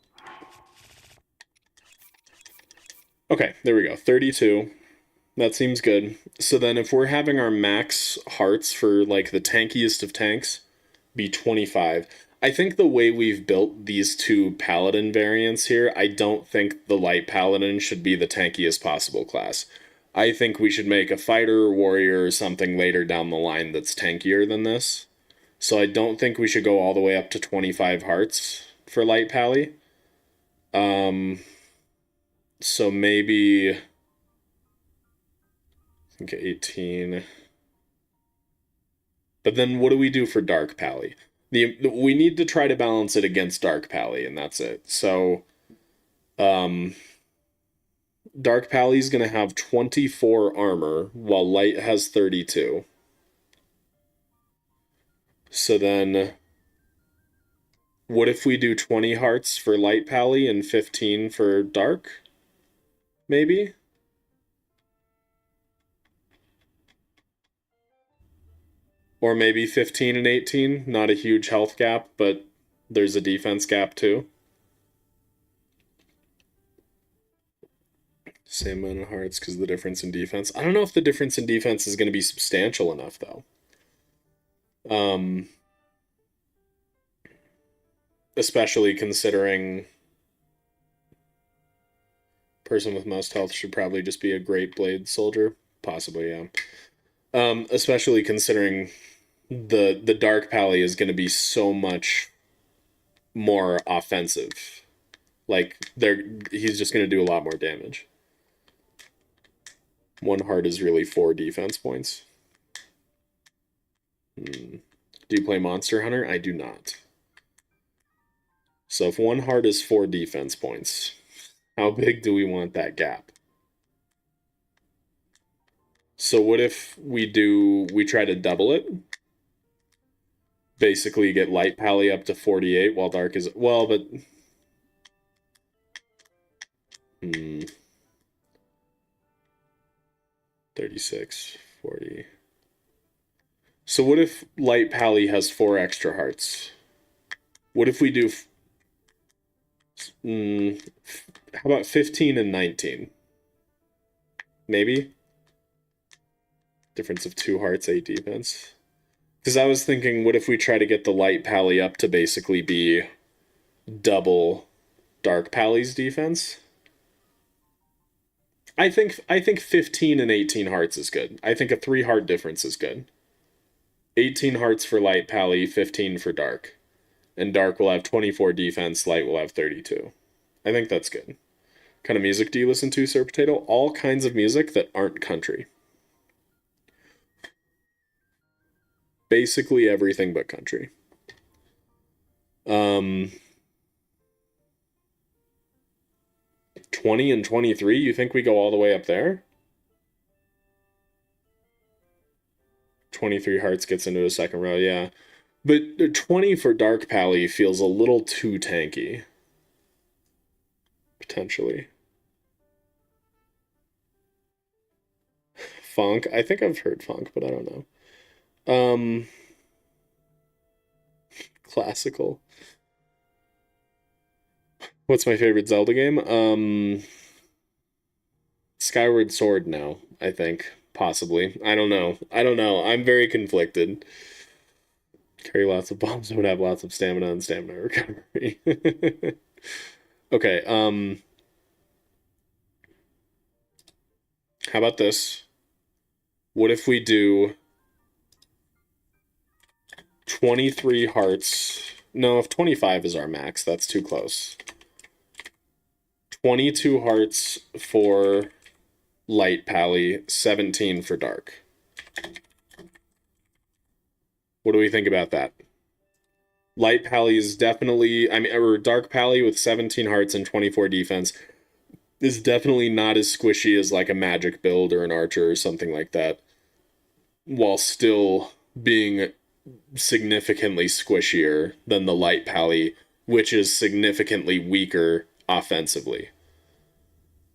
Okay, there we go. 32. That seems good. So then if we're having our max hearts for like the tankiest of tanks be 25. I think the way we've built these two paladin variants here, I don't think the light paladin should be the tankiest possible class. I think we should make a fighter or warrior or something later down the line that's tankier than this. So I don't think we should go all the way up to 25 hearts for light pally. So maybe I think 18. But then what do we do for dark pally? We need to try to balance it against dark pally, and that's it. So dark pally's gonna have 24 armor while light has 32. So then what if we do 20 hearts for light pally and 15 for dark? Maybe? Or maybe 15 and 18, not a huge health gap, but there's a defense gap too. Same amount of hearts because of the difference in defense. I don't know if the difference in defense is going to be substantial enough, though. Especially considering person with most health should probably just be a Great Blade soldier. Possibly, yeah. Especially considering the Dark Pally is going to be so much more offensive Like, he's just going to do a lot more damage. 1 heart is really 4 defense points. Do you play Monster Hunter? I do not. So if 1 heart is 4 defense points, how big do we want that gap? So what if we try to double it? Basically get Light Pally up to 48 while Dark is, well, but 36, 40. So what if Light Pally has 4 extra hearts? What if we do, how about 15 and 19? Maybe? Difference of 2 hearts, 8 defense. Because I was thinking, what if we try to get the Light Pally up to basically be double Dark Pally's defense? I think 15 and 18 hearts is good. I think a 3 heart difference is good. 18 hearts for Light Pally, 15 for Dark. And Dark will have 24 defense, Light will have 32. I think that's good. What kind of music do you listen to, Sir Potato? All kinds of music that aren't country. Basically everything but country. 20 and 23, you think we go all the way up there? 23 hearts gets into a second row, yeah. But 20 for Dark Pally feels a little too tanky. Potentially. Funk? I think I've heard Funk, but I don't know. Classical. What's my favorite Zelda game? Skyward Sword now, I think. Possibly. I don't know. I'm very conflicted. Carry lots of bombs would have lots of stamina and stamina recovery. Okay, how about this? What if we do 23 hearts? No, if 25 is our max, that's too close. 22 hearts for Light Pally, 17 for Dark. What do we think about that? Light Pally is definitely, or Dark Pally with 17 hearts and 24 defense is definitely not as squishy as like a magic build or an archer or something like that, while still being significantly squishier than the Light Pally, which is significantly weaker offensively.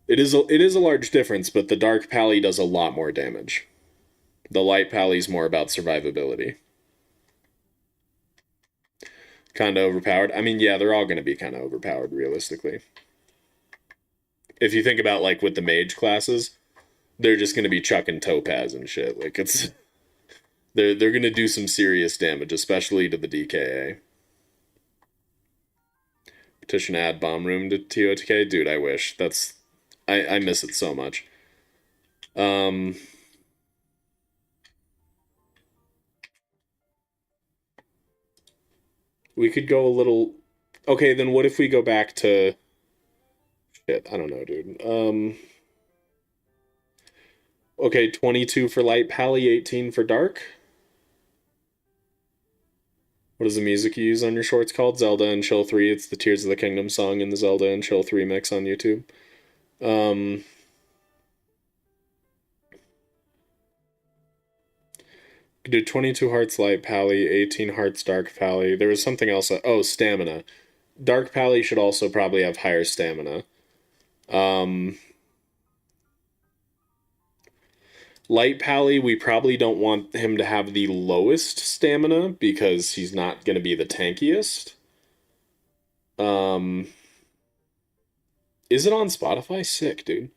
It is a large difference, but the Dark Pally does a lot more damage. The Light Pally is more about survivability. Kind of overpowered. I mean, yeah, they're all going to be kind of overpowered, realistically. If you think about, like, with the Mage classes, they're just going to be chucking Topaz and shit. Like, it's... They're going to do some serious damage, especially to the DKA. Petition add bomb room to TOTK? Dude, I wish. That's... I miss it so much. We could go a little... Okay, then what if we go back to... Shit, I don't know, dude. Okay, 22 for Light Pally, 18 for Dark. What is the music you use on your shorts called? Zelda and Chill 3. It's the Tears of the Kingdom song in the Zelda and Chill 3 mix on YouTube. Do 22 hearts Light Pally, 18 hearts Dark Pally. There was something else. Oh, stamina. Dark Pally should also probably have higher stamina. Light Pally, we probably don't want him to have the lowest stamina because he's not going to be the tankiest. Is it on Spotify? Sick, dude.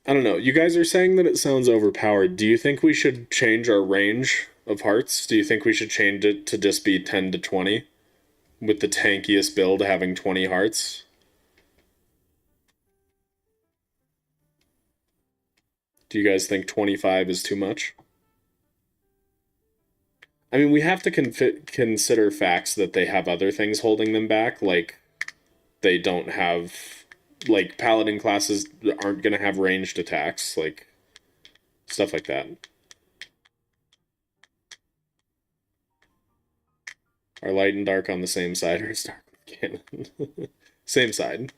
I don't know. You guys are saying that it sounds overpowered. Do you think we should change our range of hearts? Do you think we should change it to just be 10 to 20? With the tankiest build having 20 hearts? Do you guys think 25 is too much? I mean, we have to consider facts that they have other things holding them back, like they don't have, like, paladin classes aren't going to have ranged attacks, like, stuff like that. Are light and dark on the same side, or is dark with cannon? Same side.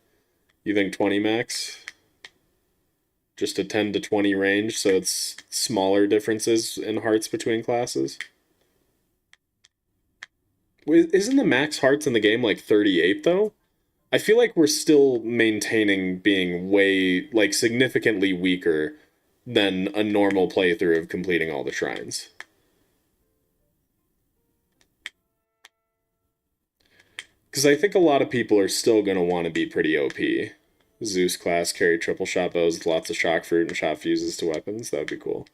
You think 20 max? Just a 10 to 20 range, so it's smaller differences in hearts between classes? Isn't the max hearts in the game like 38 though? I feel like we're still maintaining being way, like, significantly weaker than a normal playthrough of completing all the shrines. Because I think a lot of people are still going to want to be pretty OP. Zeus class carry triple shot bows with lots of shock fruit and shot fuses to weapons. That would be cool.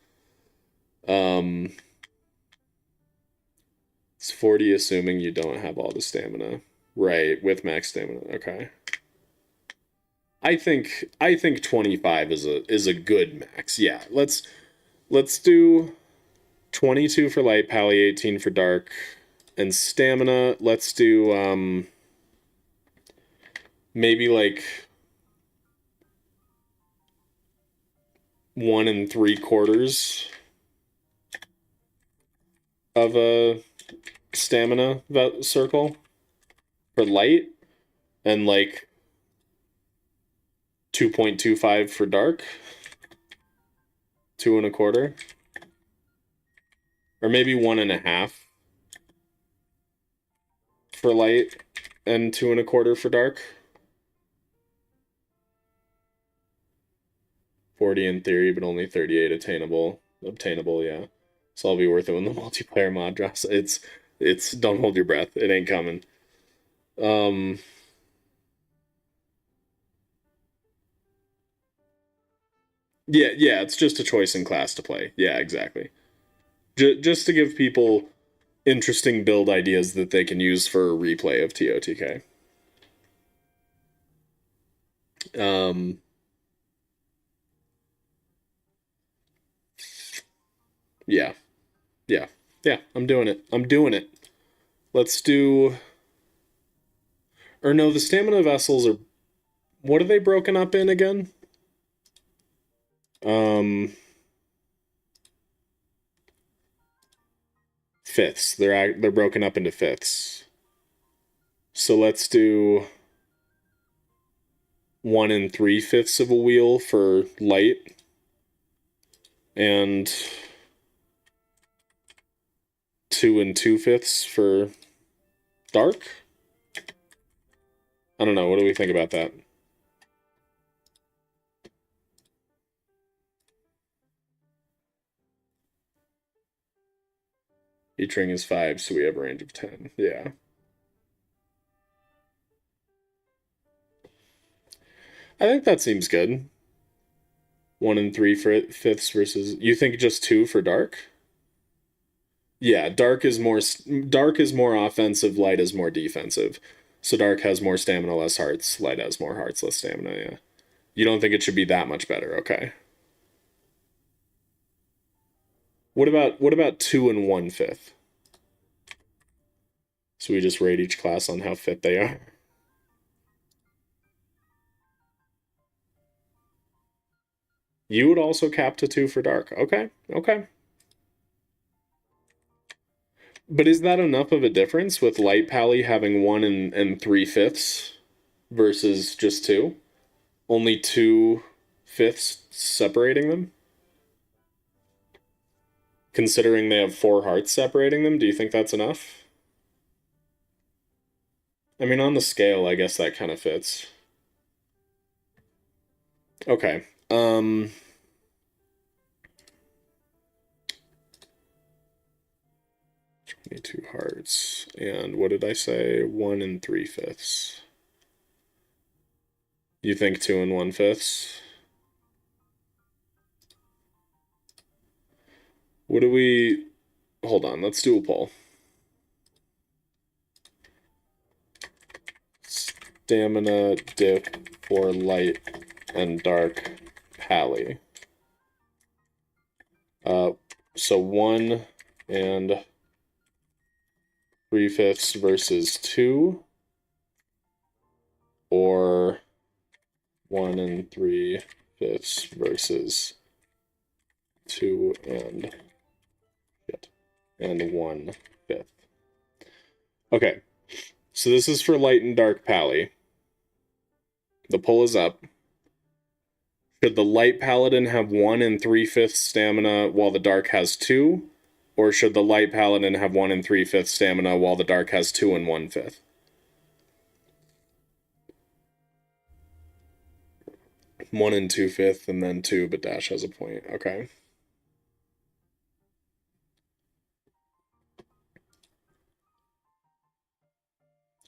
It's 40 assuming you don't have all the stamina. Right, with max stamina. Okay. I think 25 is a good max. Yeah, let's do 22 for light, pally 18 for dark, and stamina. Let's do maybe like 1 3/4 of a stamina circle for light, and like 2.25 for dark, 2 1/4, or maybe 1.5 for light and 2 1/4 for dark. 40 in theory, but only 38 obtainable, yeah. So I'll be worth it when the multiplayer mod drops. It's don't hold your breath. It ain't coming. Yeah, it's just a choice in class to play. Yeah, exactly. Just to give people interesting build ideas that they can use for a replay of TOTK. Yeah, yeah, yeah. I'm doing it. I'm doing it. Let's do. Or no, the stamina vessels are. What are they broken up in again? Um, fifths. They're broken up into fifths. So let's do 1 3/5 of a wheel for light, and 2 2/5 for dark. I don't know. What do we think about that? Each ring is 5, so we have a range of 10. Yeah. I think that seems good. 1 3/5 versus. You think just 2 for dark? Yeah, dark is more offensive, light is more defensive. So dark has more stamina, less hearts. Light has more hearts, less stamina, yeah. You don't think it should be that much better, okay. What about 2 1/5? So we just rate each class on how fit they are. You would also cap to 2 for dark. Okay, okay. But is that enough of a difference with light pally having 1 3/5 versus just 2? Only 2/5 separating them? Considering they have 4 hearts separating them, do you think that's enough? I mean, on the scale, I guess that kind of fits. Okay. 22 hearts. And what did I say? 1 3/5. You think 2 1/5? What do we... Hold on, let's do a poll. Stamina dip for light and dark pally. So 1 and 3/5 versus 2, or 1 and 3/5 versus 2 and 1/5. Okay, so this is for light and dark pally. The pull is up. Should the light paladin have 1 and 3/5 stamina while the dark has 2? Or should the light paladin have 1 and 3/5 stamina while the dark has 2 and 1/5? 1 and 2/5 and then 2, but Dash has a point. Okay.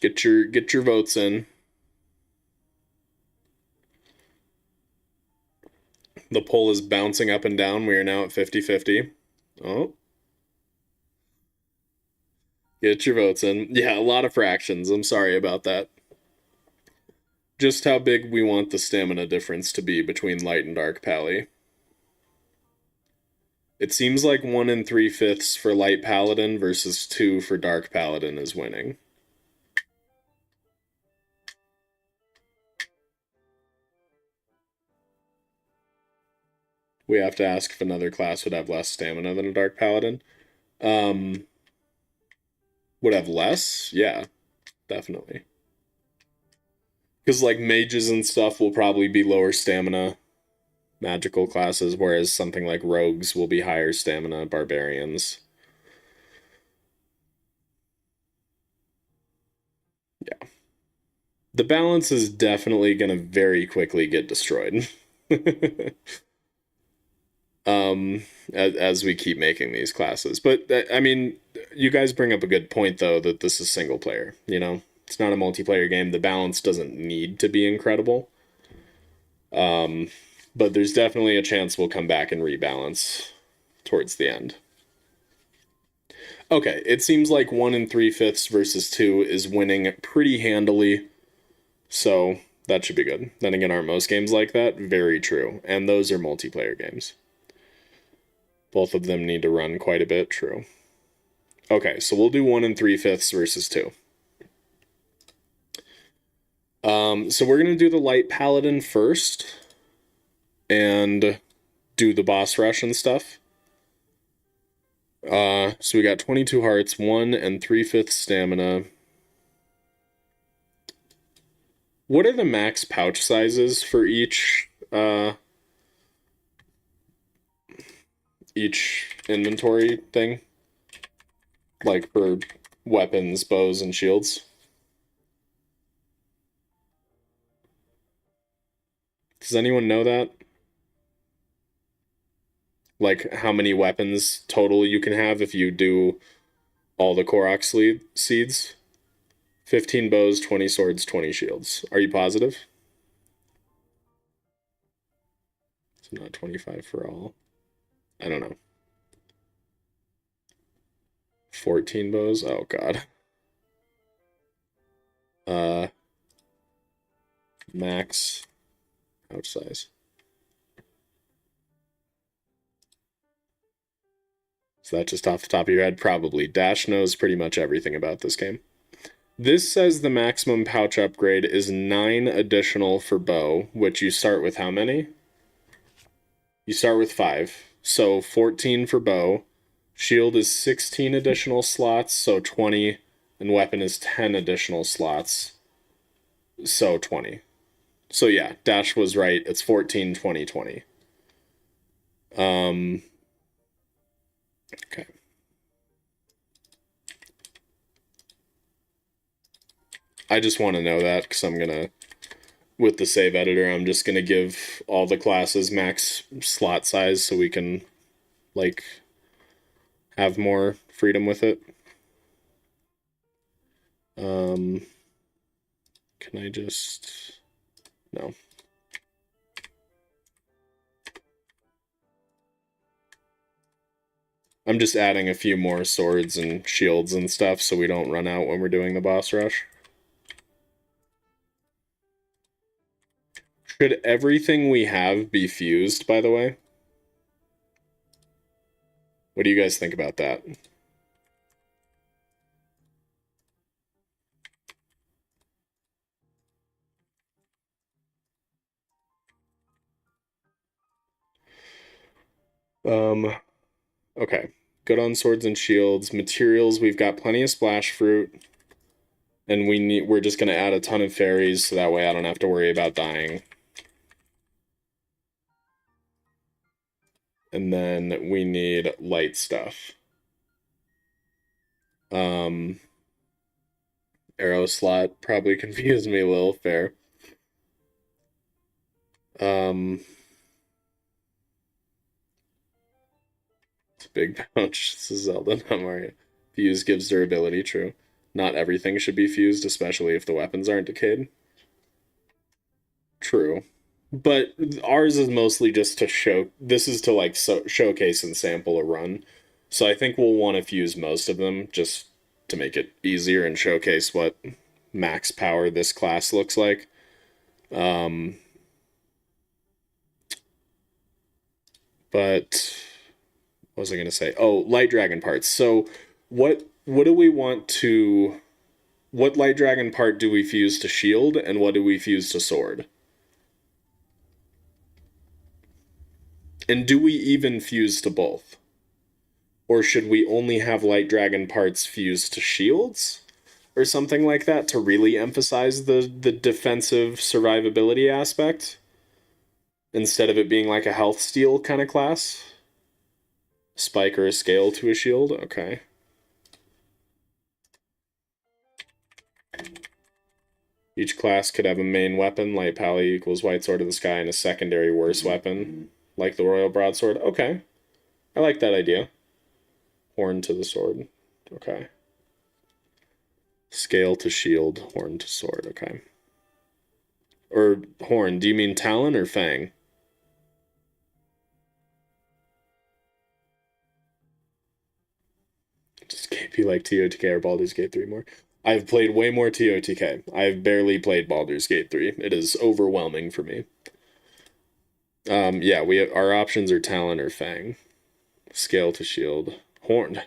Get your votes in. The poll is bouncing up and down. We are now at 50-50. Oh. Get your votes in. Yeah, a lot of fractions. I'm sorry about that. Just how big we want the stamina difference to be between light and dark pally. It seems like 1 and 3/5 for light paladin versus 2 for dark paladin is winning. We have to ask if another class would have less stamina than a dark paladin. Would have less? Yeah, definitely. Because like mages and stuff will probably be lower stamina magical classes, whereas something like rogues will be higher stamina barbarians. Yeah. The balance is definitely going to very quickly get destroyed. As we keep making these classes. But I mean, you guys bring up a good point though, that this is single player, you know? It's not a multiplayer game. The balance doesn't need to be incredible. But there's definitely a chance we'll come back and rebalance towards the end. Okay, it seems like 1 and 3/5 versus 2 is winning pretty handily. So that should be good. Then again, aren't most games like that? Very true. And those are multiplayer games. Both of them need to run quite a bit. True. Okay, so we'll do 1 and 3/5 versus 2. So we're going to do the light paladin first and do the boss rush and stuff. So we got 22 hearts, 1 and 3/5 stamina. What are the max pouch sizes for each inventory thing? Like for weapons, bows, and shields? Does anyone know that? Like how many weapons total you can have if you do all the Korok seeds? 15 bows, 20 swords, 20 shields. Are you positive? It's not 25 for all. I don't know. 14 bows? Oh, God. Max pouch size. So that just off the top of your head? Probably. Dash knows pretty much everything about this game. This says the maximum pouch upgrade is 9 additional for bow, which you start with how many? You start with 5. So 14 for bow. Shield is 16 additional slots, so 20. And weapon is 10 additional slots, so 20. So yeah, Dash was right. It's 14, 20, 20. Okay. I just want to know that because I'm going to, with the save editor, I'm just going to give all the classes max slot size so we can, like, have more freedom with it. Can I just... No. I'm just adding a few more swords and shields and stuff so we don't run out when we're doing the boss rush. Should everything we have be fused, by the way? What do you guys think about that? Okay. Good on swords and shields. Materials, we've got plenty of splash fruit. And we're just gonna add a ton of fairies so that way I don't have to worry about dying. And then we need light stuff. Arrow slot probably confused me a little, fair. It's a big pouch. This is Zelda, not Mario. Fuse gives durability, true. Not everything should be fused, especially if the weapons aren't decayed. True. But ours is mostly just to show. This is to like showcase and sample a run. So I think we'll want to fuse most of them just to make it easier and showcase what max power this class looks like. But what was I going to say? Oh, light dragon parts. So what do we want to? What light dragon part do we fuse to shield, and what do we fuse to sword? And do we even fuse to both? Or should we only have light dragon parts fused to shields? Or something like that to really emphasize the defensive survivability aspect? Instead of it being like a health steal kind of class? Spike or a scale to a shield? Okay. Each class could have a main weapon, light pally equals white sword of the sky, and a secondary worse weapon, like the royal broadsword. Okay. I like that idea. Horn to the sword. Okay. Scale to shield, horn to sword. Okay. Or horn, do you mean talon or fang? Just KP like TOTK or Baldur's Gate 3 more. I've played way more TOTK. I've barely played Baldur's Gate 3. It is overwhelming for me. Yeah, our options are talon or fang. Scale to shield. Horn.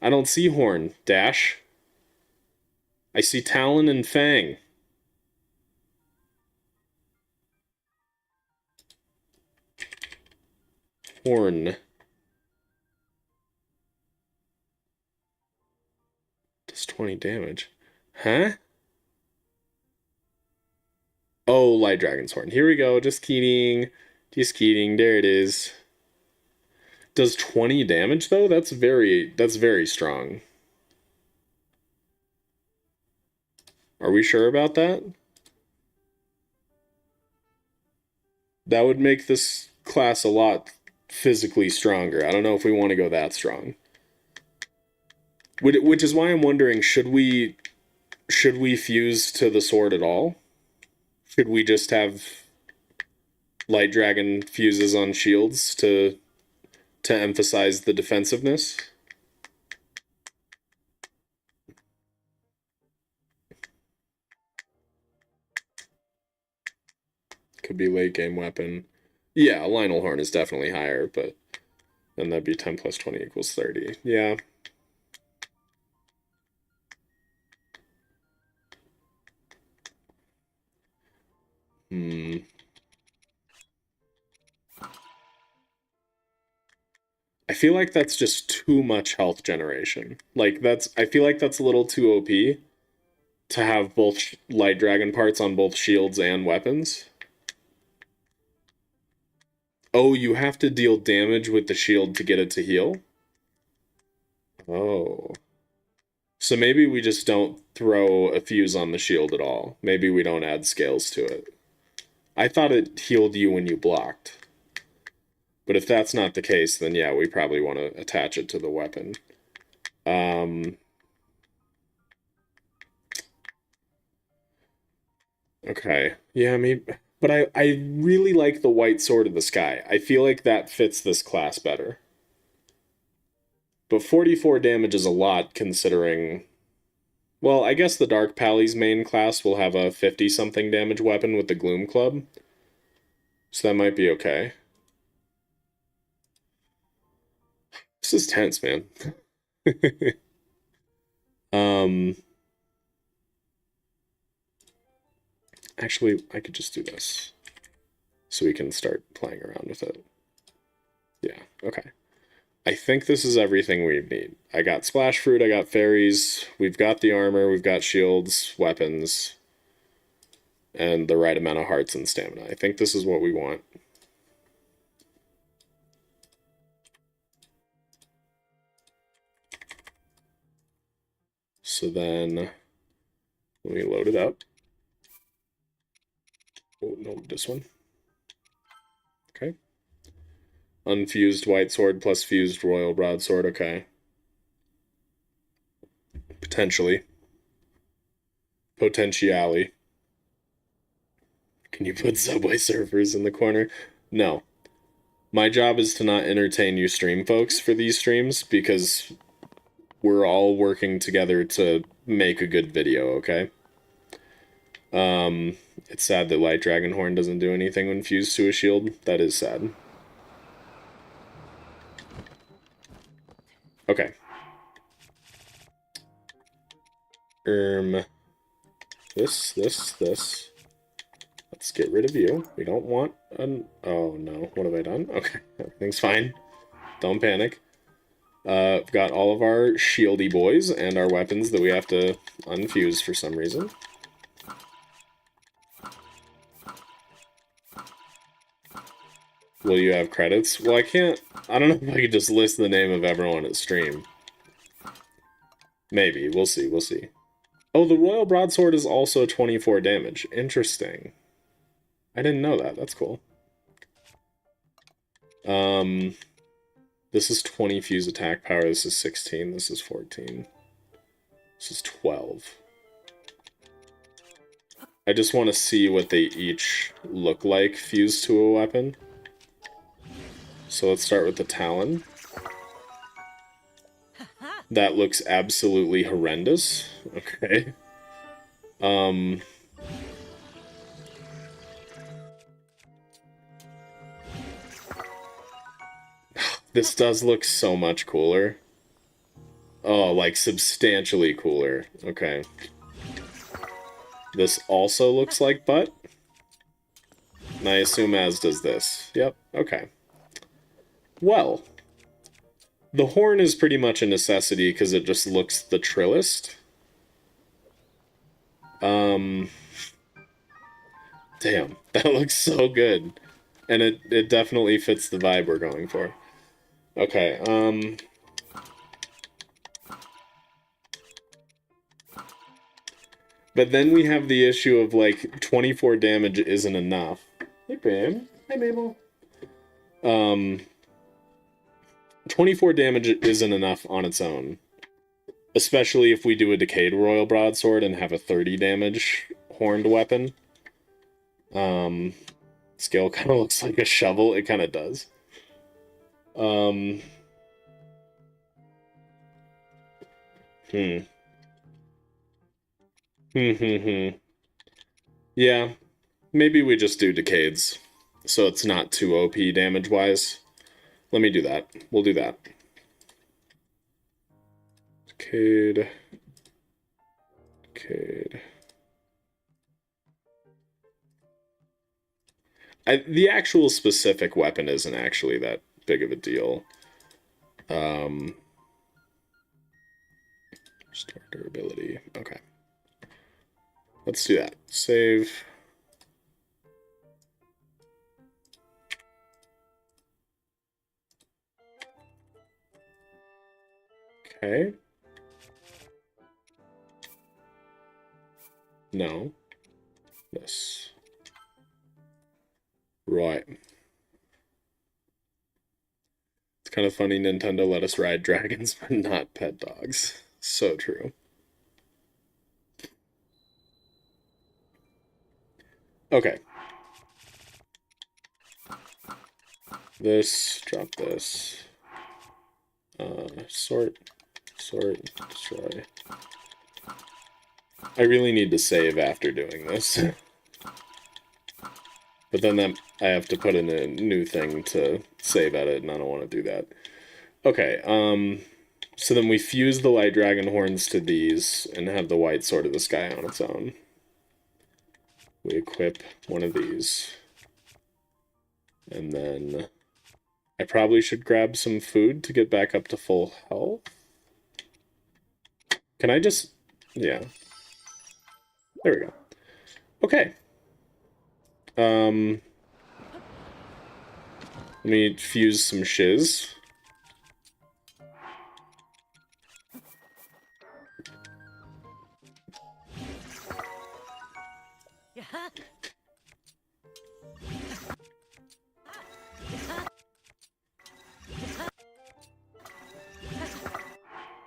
I don't see horn. Dash. I see talon and fang. Horn. Does 20 damage. Huh? Oh, Light Dragon's Horn. Here we go. Just kidding. Just kidding. There it is. Does 20 damage though? That's very strong. Are we sure about that? That would make this class a lot physically stronger. I don't know if we want to go that strong. Which is why I'm wondering, should we fuse to the sword at all? Should we just have Light Dragon fuses on shields to emphasize the defensiveness? Could be late game weapon. Yeah, a Lionel Horn is definitely higher, but then that'd be 10 plus 20 equals 30. Yeah. I feel like that's just too much health generation. Like I feel like that's a little too OP to have both light dragon parts on both shields and weapons. Oh, you have to deal damage with the shield to get it to heal? Oh. So maybe we just don't throw a fuse on the shield at all. Maybe we don't add scales to it. I thought it healed you when you blocked. But if that's not the case, then yeah, we probably want to attach it to the weapon. Okay. Yeah, maybe. But I really like the white sword of the sky. I feel like that fits this class better. But 44 damage is a lot considering... Well, I guess the Dark Pally's main class will have a 50-something damage weapon with the Gloom Club. So that might be okay. This is tense, man. um, actually, I could just do this so we can start playing around with it. Yeah, okay. I think this is everything we need. I got splash fruit, I got fairies, we've got the armor, we've got shields, weapons, and the right amount of hearts and stamina. I think this is what we want. So then, let me load it up. Oh, no, this one. Okay. Unfused white sword plus fused royal broadsword, okay. Potentially. Potentially. Can you put Subway Surfers in the corner? No. My job is to not entertain you stream folks for these streams because we're all working together to make a good video, okay? It's sad that Light Dragonhorn doesn't do anything when fused to a shield. That is sad. Okay. This. Let's get rid of you. We don't want an... Oh, no. What have I done? Okay. Everything's fine. Don't panic. We've got all of our shieldy boys and our weapons that we have to unfuse for some reason. Will you have credits? Well, I can't... I don't know if I could just list the name of everyone at stream. Maybe. We'll see. We'll see. Oh, the Royal Broadsword is also 24 damage. Interesting. I didn't know that. That's cool. This is 20 fuse attack power. This is 16. This is 14. This is 12. I just want to see what they each look like fused to a weapon. So let's start with the Talon. That looks absolutely horrendous. Okay. This does look so much cooler. Oh, like substantially cooler. Okay. This also looks like butt. And I assume as does this. Yep, okay. Well, the horn is pretty much a necessity because it just looks the trillest. Damn, that looks so good. And it definitely fits the vibe we're going for. Okay, but then we have the issue of, like, 24 damage isn't enough. Hey, babe. Hey, Mabel. 24 damage isn't enough on its own. Especially if we do a Decayed Royal Broadsword and have a 30 damage horned weapon. Scale kind of looks like a shovel. It kind of does. Yeah, maybe we just do Decades, so it's not too OP damage-wise. Let me do that. We'll do that. Decade. The actual specific weapon isn't actually that big of a deal. Restore durability. Okay. Let's do that. Save. Okay. No. This. Right. It's kind of funny Nintendo let us ride dragons, but not pet dogs. So true. Okay. This, drop this. Sort, destroy. I really need to save after doing this. But then I have to put in a new thing to save edit, and I don't want to do that. Okay, so then we fuse the light dragon horns to these and have the white sword of the sky on its own. We equip one of these. And then I probably should grab some food to get back up to full health. Can I just... Yeah. There we go. Okay. Let me fuse some shiz.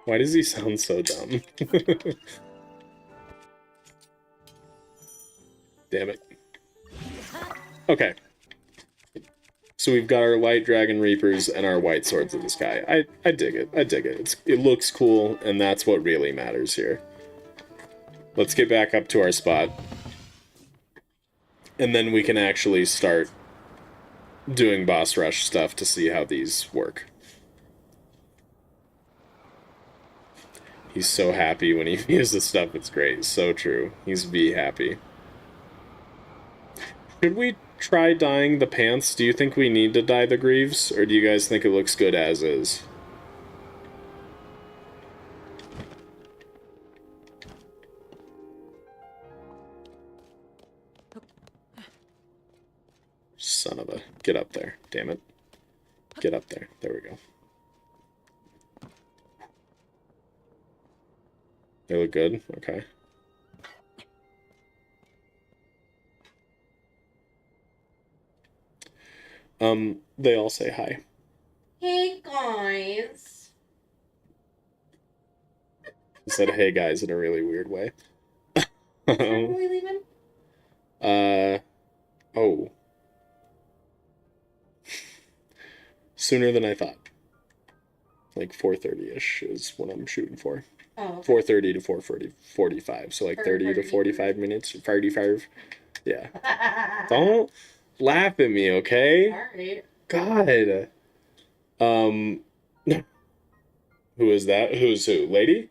Why does he sound so dumb? Damn it. Okay. So we've got our light dragon reapers and our white swords of the sky. I dig it. I dig it. It looks cool, and that's what really matters here. Let's get back up to our spot. And then we can actually start doing boss rush stuff to see how these work. He's so happy when he uses stuff. It's great. So true. He's be happy. Should we try dyeing the pants? Do you think we need to dye the greaves? Or do you guys think it looks good as is? Son of a... Get up there. Damn it. Get up there. There we go. They look good? Okay. They all say hi. Hey, guys. He said, hey, guys, in a really weird way. What time are we leaving? Oh. Sooner than I thought. Like 4:30-ish is what I'm shooting for. Oh. 4:30 to 4:45, so like 30 to 45 minutes. 35. Yeah. Don't laugh at me, okay? Alright. God. Who is that? Who's who? Lady?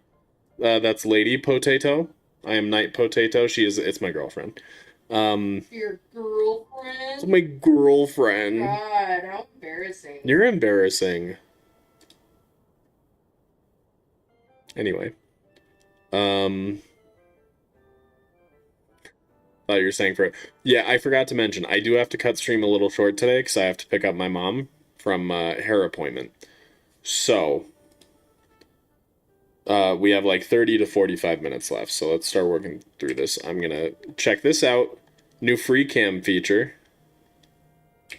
That's Lady Potato. I am Knight Potato. It's my girlfriend. Your girlfriend? It's my girlfriend. God, how embarrassing. You're embarrassing. Anyway. Oh, you're saying for... Yeah, I forgot to mention, I do have to cut stream a little short today because I have to pick up my mom from hair appointment. So, we have like 30 to 45 minutes left, so let's start working through this. I'm gonna check this out. New free cam feature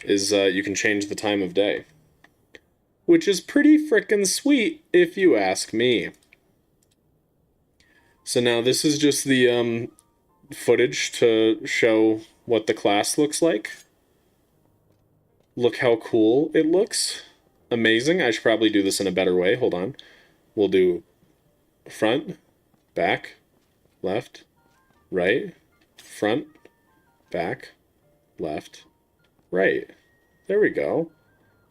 is you can change the time of day, which is pretty frickin' sweet if you ask me. So now this is just the footage to show what the class looks like. Look how cool it looks. Amazing. I should probably do this in a better way. Hold on. We'll do front, back, left, right, front, back, left, right. There we go.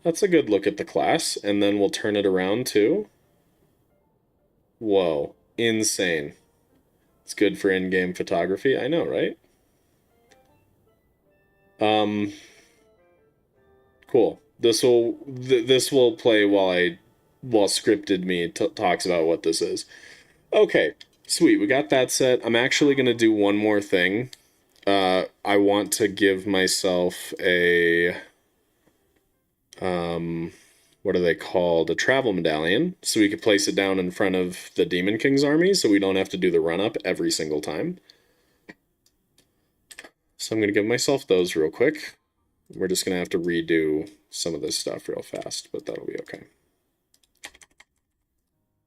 That's a good look at the class. And then we'll turn it around too. Whoa. Insane. It's good for in-game photography. I know, right? Cool. This will play while scripted me talks about what this is. Okay, sweet. We got that set. I'm actually gonna do one more thing. I want to give myself a what are they called? A travel medallion, so we could place it down in front of the Demon King's army, so we don't have to do the run-up every single time. So I'm going to give myself those real quick. We're just going to have to redo some of this stuff real fast, but that'll be okay.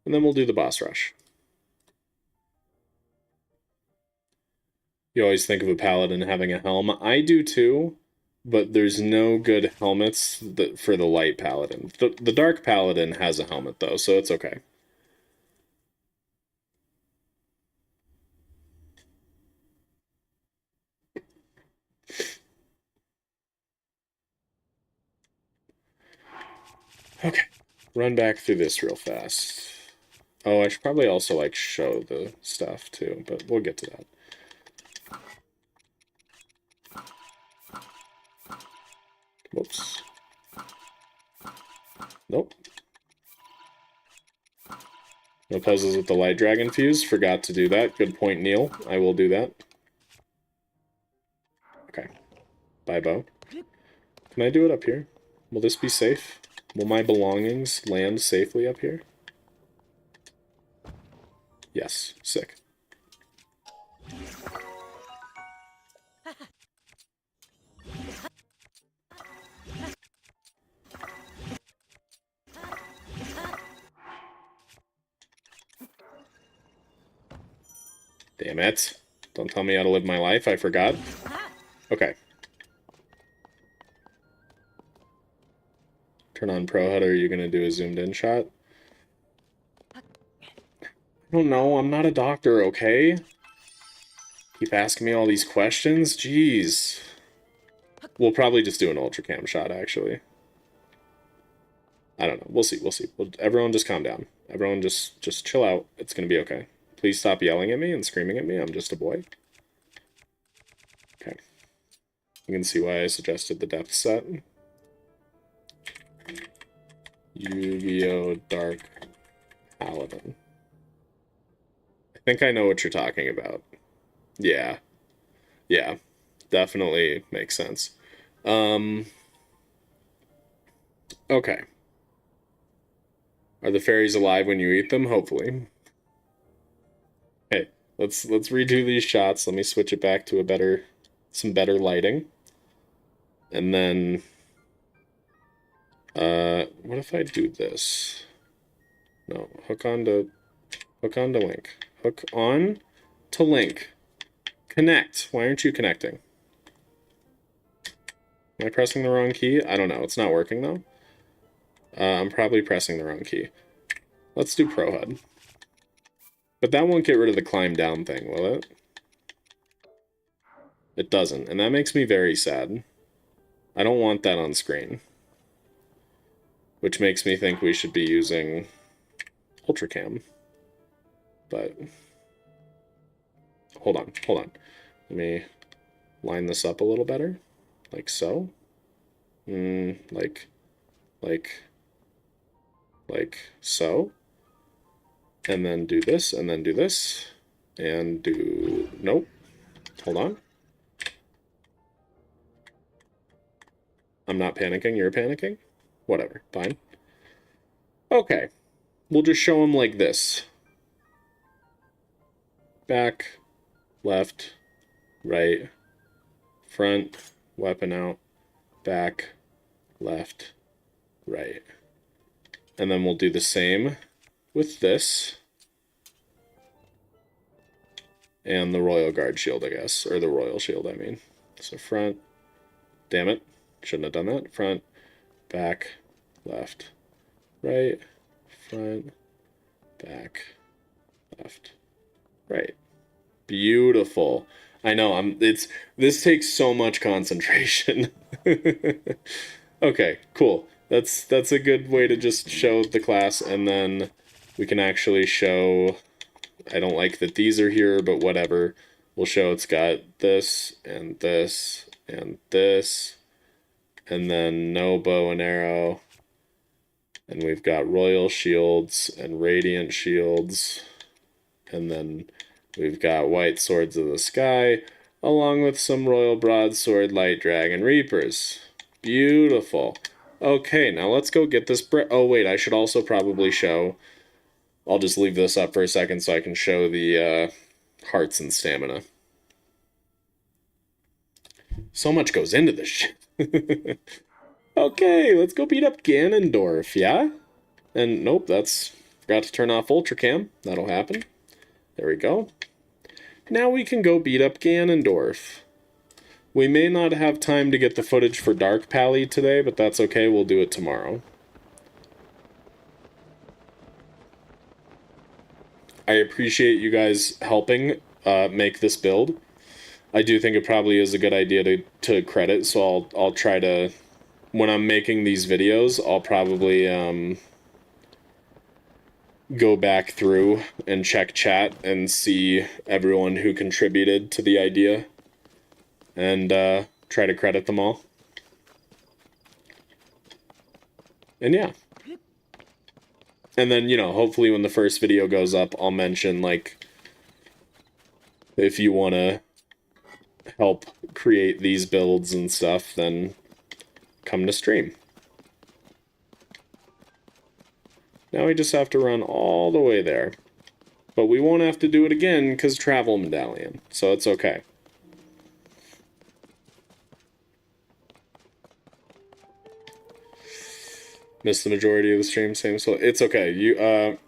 And then we'll do the boss rush. You always think of a paladin having a helm. I do too, but there's no good helmets for the light paladin. The dark paladin has a helmet though, so it's okay. Okay. run back through this real fast. Oh, I should probably also, like, show the stuff, too, but we'll get to that. Whoops. Nope. No puzzles with the Light Dragon Fuse. Forgot to do that. Good point, Neil. I will do that. Okay. Bye, Bo. Can I do it up here? Will this be safe? Will my belongings land safely up here? Yes. Sick. Damn it. Don't tell me how to live my life. I forgot. Okay. Turn on Pro HUD, or are you going to do a zoomed in shot? I don't know. I'm not a doctor, okay? Keep asking me all these questions? Jeez. We'll probably just do an ultra cam shot, actually. I don't know. We'll see. We'll see. Everyone just calm down. Everyone just chill out. It's going to be okay. Please stop yelling at me and screaming at me. I'm just a boy. Okay. You can see why I suggested the depth set. Yu-Gi-Oh! Dark Paladin. I think I know what you're talking about. Yeah. Yeah. Definitely makes sense. Okay. Are the fairies alive when you eat them? Hopefully. Okay, let's redo these shots. Let me switch it back to some better lighting. And then what if I do this? No, hook on to link. Hook on to link. Connect. Why aren't you connecting? Am I pressing the wrong key? I don't know. It's not working though. I'm probably pressing the wrong key. Let's do Pro HUD. But that won't get rid of the climb down thing, will it? It doesn't, and that makes me very sad. I don't want that on screen. Which makes me think we should be using Ultracam. But hold on. Let me line this up a little better. Like so. Like so. And then do this, and then do this. And do... Nope. Hold on. I'm not panicking, you're panicking? Whatever, fine. Okay. We'll just show them like this. Back, left, right, front, weapon out, back, left, right. And then we'll do the same with this. And the Royal Guard shield, I guess. Or the Royal shield, I mean. So front, damn it. Shouldn't have done that. Front, back, left, right, front, back, left, right. Beautiful. I know, this takes so much concentration. Okay, cool. That's a good way to just show the class, and then we can actually show... I don't like that these are here, but whatever. We'll show it's got this, and this, and this, and then no bow and arrow. And we've got royal shields and radiant shields. And then we've got white swords of the sky, along with some royal broadsword light dragon reapers. Beautiful. Okay, now let's go get this oh wait, I should also probably show... I'll just leave this up for a second so I can show the hearts and stamina. So much goes into this shit. Okay, let's go beat up Ganondorf, yeah? And nope, forgot to turn off Ultracam. That'll happen. There we go. Now we can go beat up Ganondorf. We may not have time to get the footage for Dark Pally today, but that's okay, we'll do it tomorrow. I appreciate you guys helping make this build. I do think it probably is a good idea to credit, so I'll try to, when I'm making these videos, I'll probably go back through and check chat and see everyone who contributed to the idea and try to credit them all. And yeah. And then, you know, hopefully when the first video goes up, I'll mention, like, if you want to help create these builds and stuff, then come to stream. Now we just have to run all the way there. But we won't have to do it again because travel medallion, so it's okay. Missed the majority of the stream, same, so it's okay. You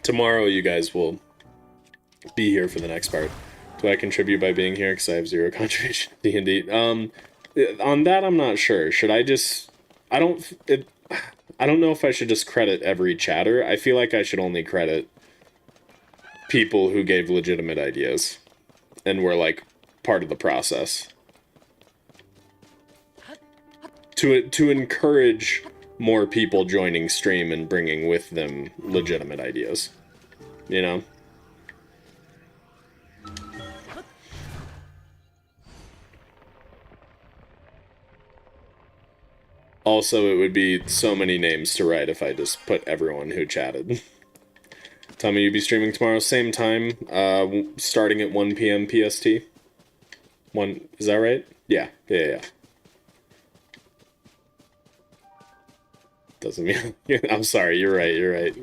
tomorrow you guys will be here for the next part. Do I contribute by being here because I have 0 contribution to D&D? On that I'm not sure. Should I just I don't know if I should just credit every chatter. I feel like I should only credit people who gave legitimate ideas and were like part of the process. To encourage more people joining stream and bringing with them legitimate ideas, you know? Also, it would be so many names to write if I just put everyone who chatted. Tell me you'd be streaming tomorrow, same time, starting at 1 p.m. PST. Is that right? Yeah. Doesn't mean... I'm sorry, you're right.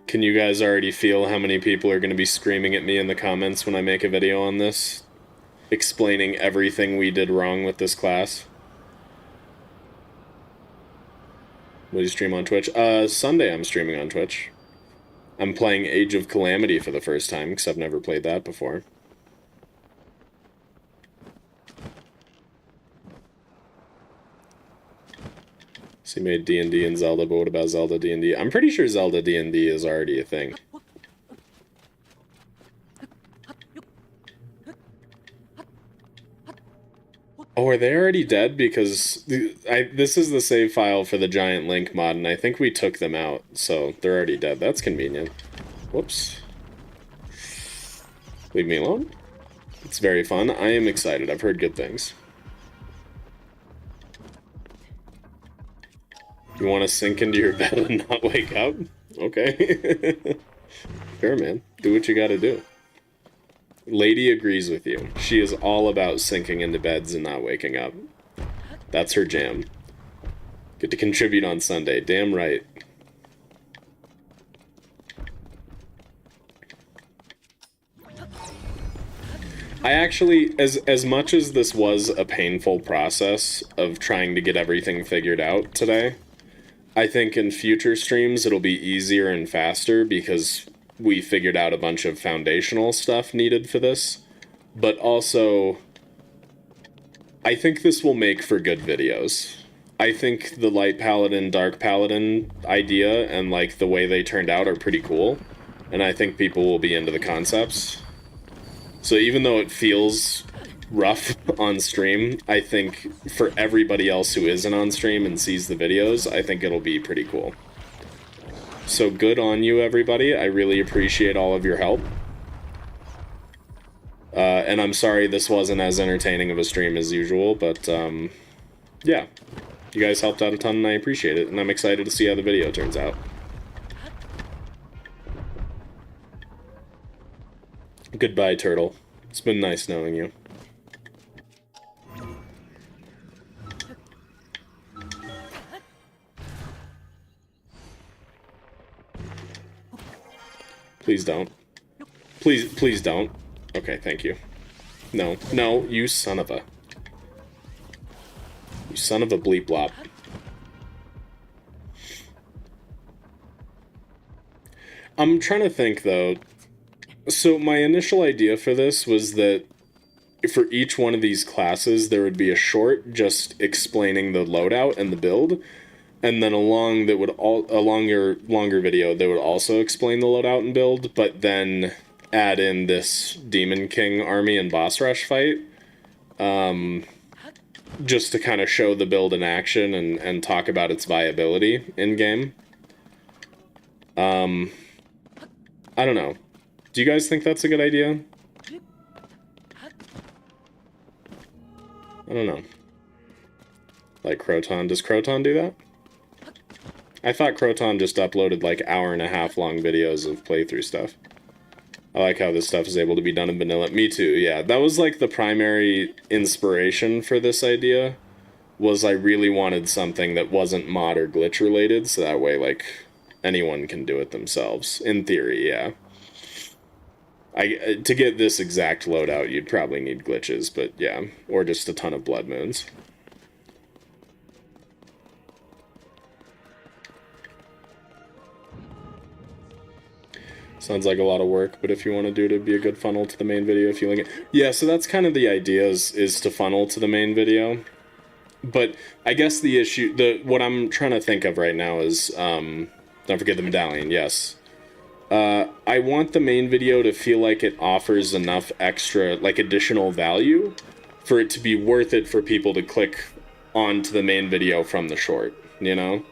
Can you guys already feel how many people are going to be screaming at me in the comments when I make a video on this? Explaining everything we did wrong with this class? Will you stream on Twitch? Sunday I'm streaming on Twitch. I'm playing Age of Calamity for the first time, because I've never played that before. So you made D&D and Zelda, but what about Zelda D&D? I'm pretty sure Zelda D&D is already a thing. Oh, are they already dead? Because this is the save file for the Giant Link mod, and I think we took them out, so they're already dead. That's convenient. Whoops. Leave me alone. It's very fun. I am excited. I've heard good things. You want to sink into your bed and not wake up? Okay. Sure, man. Do what you gotta do. Lady agrees with you. She is all about sinking into beds and not waking up. That's her jam. Get to contribute on Sunday. Damn right. I actually, as much as this was a painful process of trying to get everything figured out today, I think in future streams it'll be easier and faster because we figured out a bunch of foundational stuff needed for this. But also, I think this will make for good videos. I think the Light Paladin, Dark Paladin idea and like the way they turned out are pretty cool. And I think people will be into the concepts. So even though it feels rough on stream, I think for everybody else who isn't on stream and sees the videos, I think it'll be pretty cool. So good on you, everybody. I really appreciate all of your help. And I'm sorry this wasn't as entertaining of a stream as usual, but yeah. You guys helped out a ton and I appreciate it, and I'm excited to see how the video turns out. Goodbye, Turtle. It's been nice knowing you. Please don't. Please don't. Okay, thank you. No, you son of a... You son of a bleep blop. I'm trying to think, though. So my initial idea for this was that for each one of these classes, there would be a short just explaining the loadout and the build, and then along your longer video, they would also explain the loadout and build, but then add in this Demon King army and boss rush fight. just to kind of show the build in action and talk about its viability in game. I don't know. Do you guys think that's a good idea? I don't know. Like Croton. Does Croton do that? I thought Croton just uploaded like hour-and-a-half long videos of playthrough stuff. I like how this stuff is able to be done in vanilla. Me too, yeah. That was like the primary inspiration for this idea, was I really wanted something that wasn't mod or glitch related, so that way like anyone can do it themselves. In theory, yeah. To get this exact loadout, you'd probably need glitches, but yeah. Or just a ton of blood moons. Sounds like a lot of work, but if you want to do it, it'd be a good funnel to the main video if you link it. Yeah, so that's kind of the idea, is to funnel to the main video. But I guess the issue, what I'm trying to think of right now is, don't forget the medallion, yes. I want the main video to feel like it offers enough extra, like additional value for it to be worth it for people to click onto the main video from the short, you know?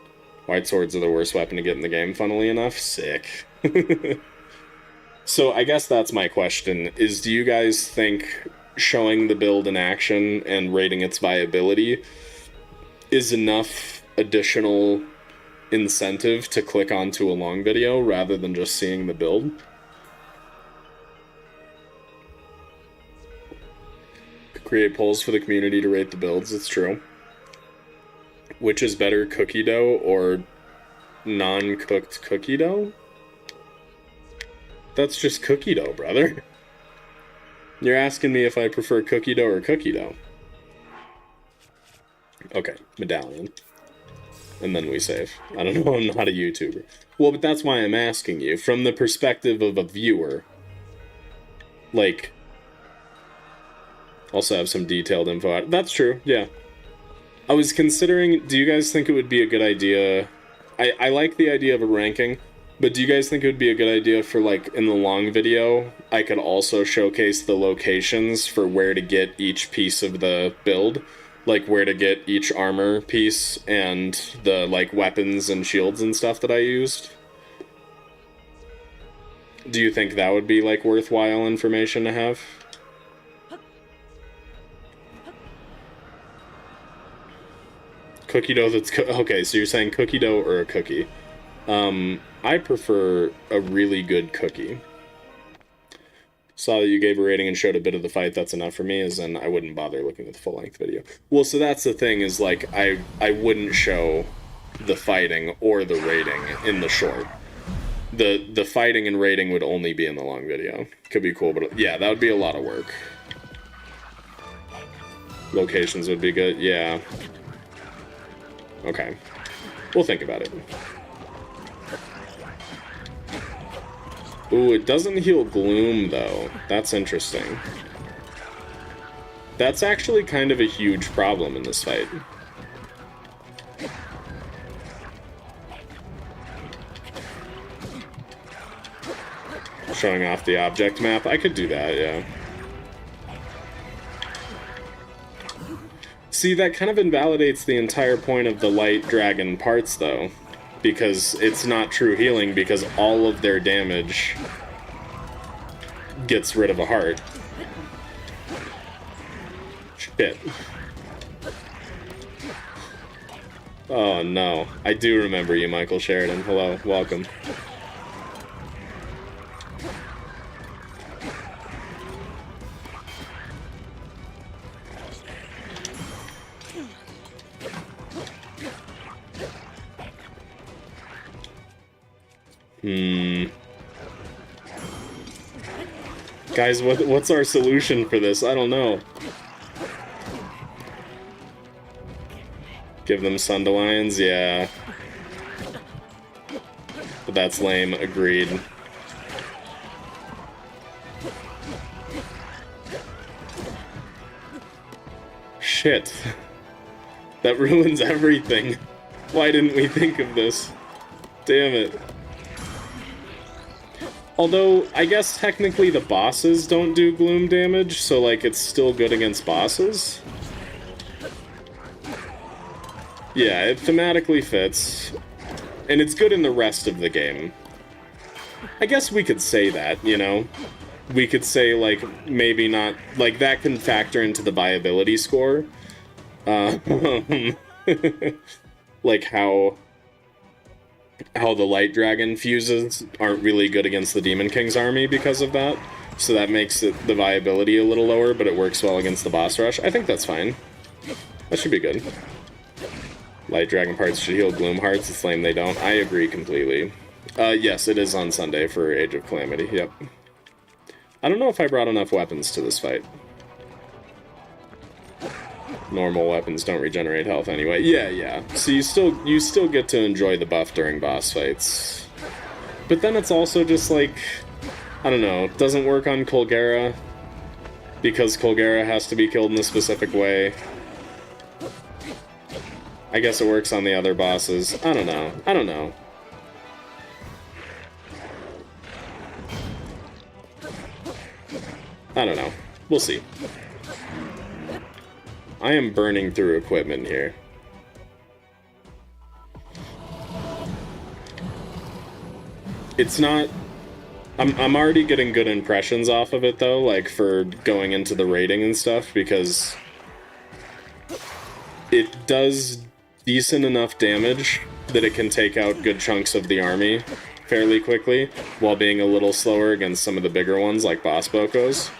White swords are the worst weapon to get in the game, funnily enough. Sick. So I guess that's my question, is do you guys think showing the build in action and rating its viability is enough additional incentive to click onto a long video rather than just seeing the build? Create polls for the community to rate the builds, it's true. Which is better, cookie dough or non-cooked cookie dough? That's just cookie dough, brother. You're asking me if I prefer cookie dough or cookie dough. Okay, medallion. And then we save. I don't know, I'm not a YouTuber. Well, but that's why I'm asking you. From the perspective of a viewer, like, also have some detailed info. That's true, yeah. I was considering, do you guys think it would be a good idea? I like the idea of a ranking, but do you guys think it would be a good idea for, like, in the long video, I could also showcase the locations for where to get each piece of the build? Like, where to get each armor piece and the, like, weapons and shields and stuff that I used? Do you think that would be, like, worthwhile information to have? Cookie dough that's... okay, so you're saying cookie dough or a cookie. I prefer a really good cookie. Saw that you gave a rating and showed a bit of the fight, that's enough for me, as in I wouldn't bother looking at the full-length video. Well, so that's the thing, is like, I wouldn't show the fighting or the rating in the short. The fighting and rating would only be in the long video. Could be cool, but yeah, that would be a lot of work. Locations would be good, yeah. Okay. We'll think about it. Ooh, it doesn't heal Gloom, though. That's interesting. That's actually kind of a huge problem in this fight. Showing off the object map. I could do that, yeah. See, that kind of invalidates the entire point of the light dragon parts, though. Because it's not true healing, because all of their damage gets rid of a heart. Shit. Oh no. I do remember you, Michael Sheridan. Hello, welcome. Guys, what's our solution for this? I don't know. Give them Sundelions? Yeah. But that's lame. Agreed. Shit. That ruins everything. Why didn't we think of this? Damn it. Although, I guess technically the bosses don't do gloom damage, so, like, it's still good against bosses. Yeah, it thematically fits, and it's good in the rest of the game. I guess we could say that, you know? We could say, like, maybe not... Like, that can factor into the viability score. Like, how the Light Dragon fuses aren't really good against the Demon King's army because of that. So that makes it the viability a little lower, but it works well against the boss rush. I think that's fine. That should be good. Light Dragon parts should heal Gloom Hearts. It's lame they don't. I agree completely. Yes, it is on Sunday for Age of Calamity. Yep. I don't know if I brought enough weapons to this fight. Normal weapons don't regenerate health anyway. Yeah. So you still get to enjoy the buff during boss fights. But then it's also just like, I don't know, it doesn't work on Colgera because Colgera has to be killed in a specific way. I guess it works on the other bosses. I don't know. We'll see. I am burning through equipment here. It's not... I'm already getting good impressions off of it, though, like, for going into the raiding and stuff, because it does decent enough damage that it can take out good chunks of the army fairly quickly, while being a little slower against some of the bigger ones, like boss Bokos.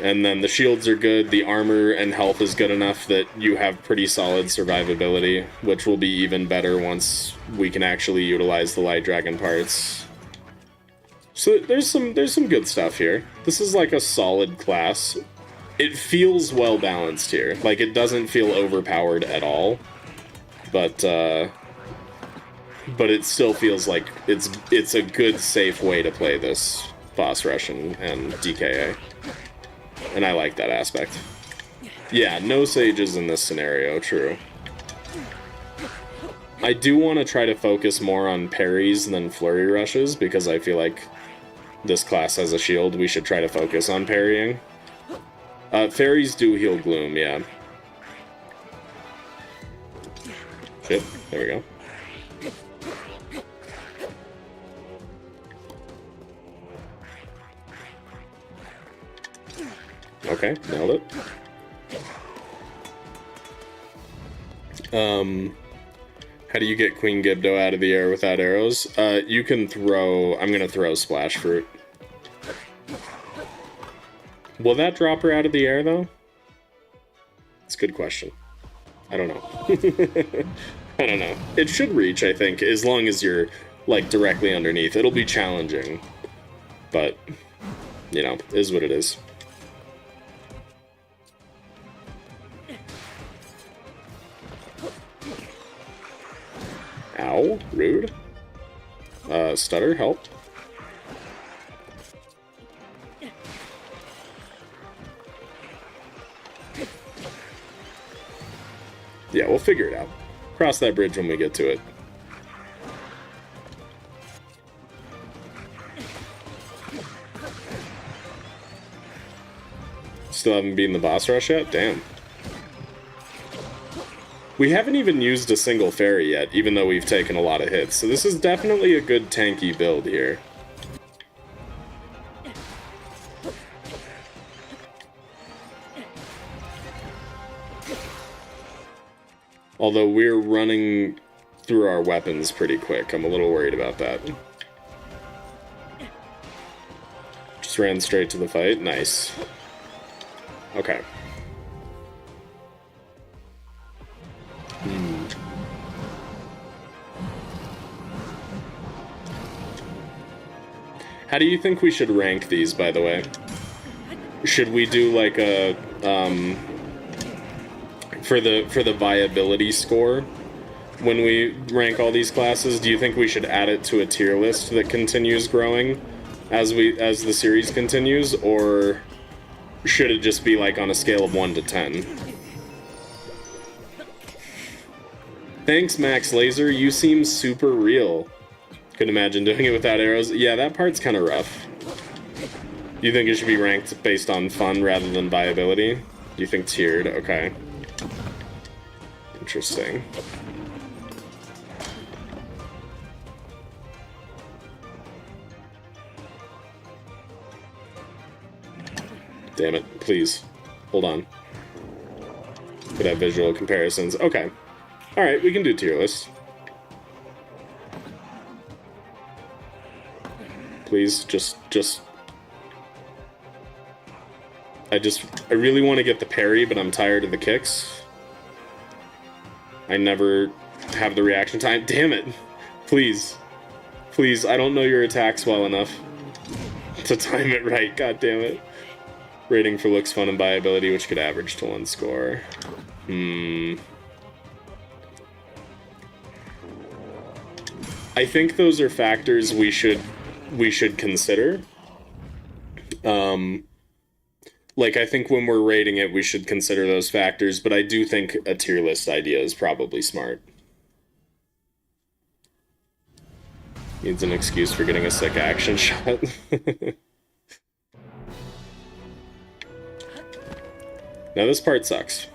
And then the shields are good, the armor and health is good enough that you have pretty solid survivability, which will be even better once we can actually utilize the Light Dragon parts. So there's some good stuff here. This is like a solid class. It feels well balanced here. Like, it doesn't feel overpowered at all. But it still feels like it's a good, safe way to play this boss rush and DKA. And I like that aspect. Yeah, no sages in this scenario, true. I do want to try to focus more on parries than flurry rushes, because I feel like this class has a shield. We should try to focus on parrying. Fairies do heal Gloom, yeah. Shit, there we go. Okay, nailed it. How do you get Queen Gibdo out of the air without arrows? You can throw... I'm gonna throw Splash Fruit. Will that drop her out of the air, though? It's a good question. I don't know. I don't know. It should reach, I think, as long as you're, like, directly underneath. It'll be challenging. But, you know, is what it is. Ow, rude. Stutter, help. Yeah, we'll figure it out. Cross that bridge when we get to it. Still haven't beaten the boss rush yet? Damn. We haven't even used a single fairy yet, even though we've taken a lot of hits, so this is definitely a good tanky build here. Although we're running through our weapons pretty quick, I'm a little worried about that. Just ran straight to the fight, nice. Okay. How do you think we should rank these, by the way? Should we do like a for the viability score when we rank all these classes? Do you think we should add it to a tier list that continues growing as the series continues, or should it just be like on a scale of 1 to 10? Thanks, Max Laser. You seem super real. Could imagine doing it without arrows. Yeah, that part's kind of rough. You think it should be ranked based on fun rather than viability? You think tiered? Okay. Interesting. Damn it. Please. Hold on. Could have visual comparisons. Okay. Alright, we can do tier list. Please, just... I really want to get the parry, but I'm tired of the kicks. I never have the reaction time. Damn it! Please. Please, I don't know your attacks well enough to time it right. God damn it. Rating for looks, fun, and buyability, which could average to 1 score. I think those are factors we should consider. Like, I think when we're rating it, we should consider those factors, but I do think a tier list idea is probably smart. Needs an excuse for getting a sick action shot. Now this part sucks.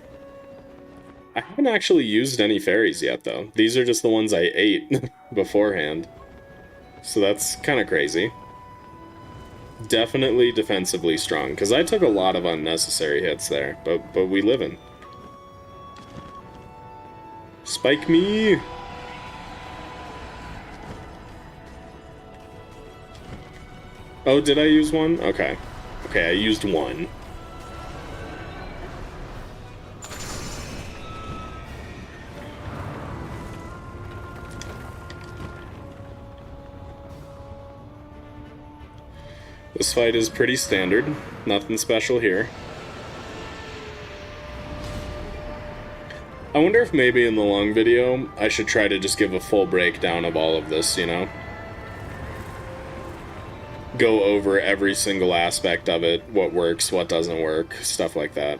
I haven't actually used any fairies yet, though. These are just the ones I ate beforehand. So that's kind of crazy. Definitely defensively strong, because I took a lot of unnecessary hits there, but we live in. Spike me! Oh, did I use one? Okay. Okay, I used one. This fight is pretty standard. Nothing special here. I wonder if maybe in the long video, I should try to just give a full breakdown of all of this, you know? Go over every single aspect of it, what works, what doesn't work, stuff like that.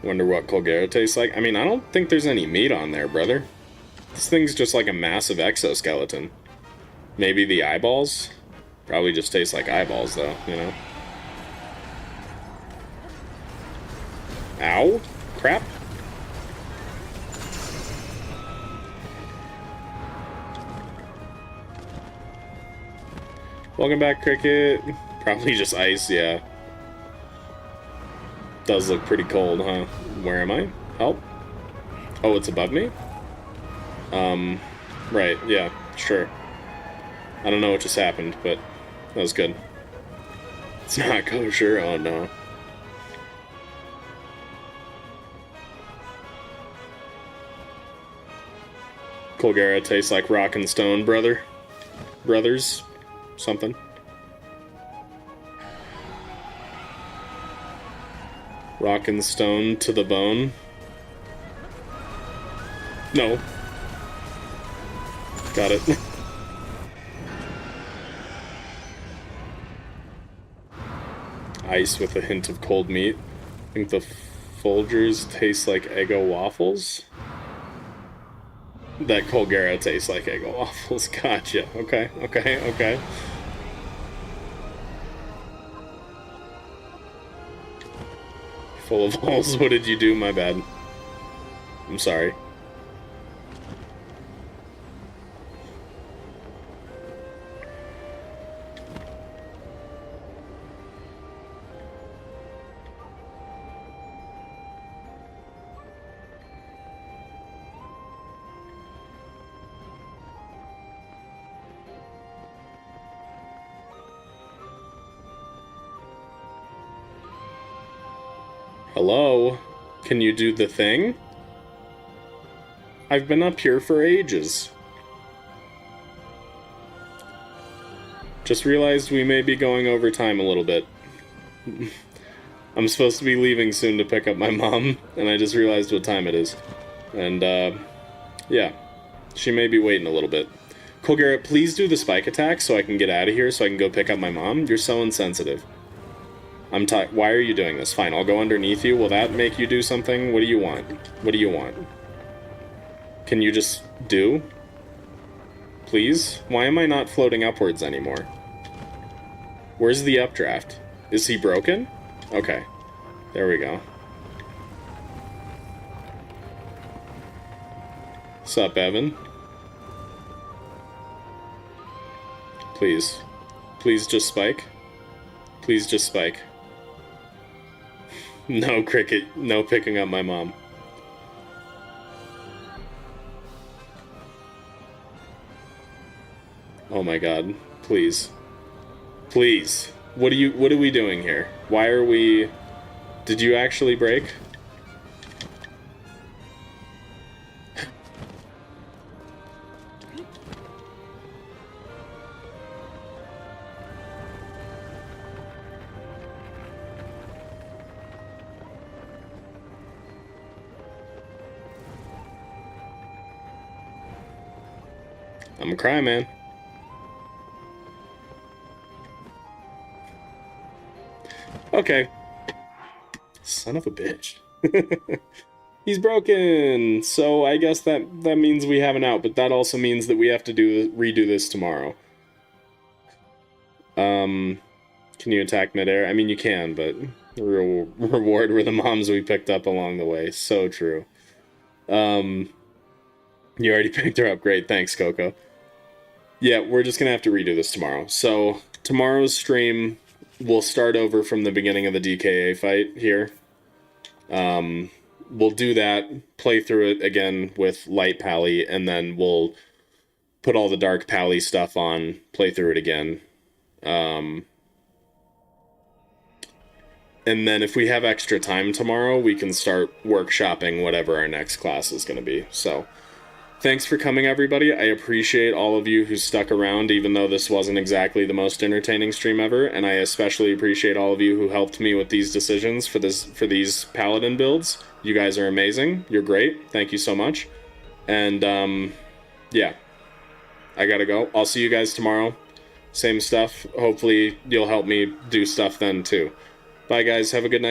Wonder what Colgera tastes like. I mean, I don't think there's any meat on there, brother. This thing's just like a massive exoskeleton. Maybe the eyeballs? Probably just tastes like eyeballs, though, you know? Ow! Crap! Welcome back, Cricket. Probably just ice, yeah. Does look pretty cold, huh? Where am I? Help? Oh, it's above me? Right, yeah, sure. I don't know what just happened, but that was good. It's not kosher, oh no. Colgera tastes like rock and stone, brother. Brothers. Something. Rock and stone to the bone. No. Got it. Ice with a hint of cold meat. I think the Folgers taste like Eggo waffles. That Colgera tastes like Eggo waffles. Gotcha. Okay, okay, okay. Full of holes. What did you do? My bad. I'm sorry. Hello? Can you do the thing? I've been up here for ages. Just realized we may be going over time a little bit. I'm supposed to be leaving soon to pick up my mom, and I just realized what time it is. And, yeah. She may be waiting a little bit. Colgera, please do the spike attack so I can get out of here so I can go pick up my mom. You're so insensitive. I'm tired. Why are you doing this? Fine, I'll go underneath you. Will that make you do something? What do you want? What do you want? Can you just do? Please? Why am I not floating upwards anymore? Where's the updraft? Is he broken? Okay. There we go. Sup, Evan? Please. Please just spike. Please just spike. No cricket, no picking up my mom. Oh my god, please. Please. What are we doing here? Why are we... Did you actually break? I'm a cry, man. Okay. Son of a bitch. He's broken. So I guess that means we have an out, but that also means that we have to redo this tomorrow. Can you attack midair? I mean, you can, but reward were the moms we picked up along the way. So true. You already picked her up. Great. Thanks, Coco. Yeah, we're just gonna have to redo this tomorrow. So tomorrow's stream, we'll start over from the beginning of the DKA fight here. We'll do that, play through it again with light Pally, and then we'll put all the dark Pally stuff on, play through it again. And then if we have extra time tomorrow, we can start workshopping whatever our next class is going to be. So thanks for coming, everybody. I appreciate all of you who stuck around, even though this wasn't exactly the most entertaining stream ever, and I especially appreciate all of you who helped me with these decisions for these Paladin builds. You guys are amazing. You're great. Thank you so much. And, yeah. I gotta go. I'll see you guys tomorrow. Same stuff. Hopefully you'll help me do stuff then, too. Bye, guys. Have a good night.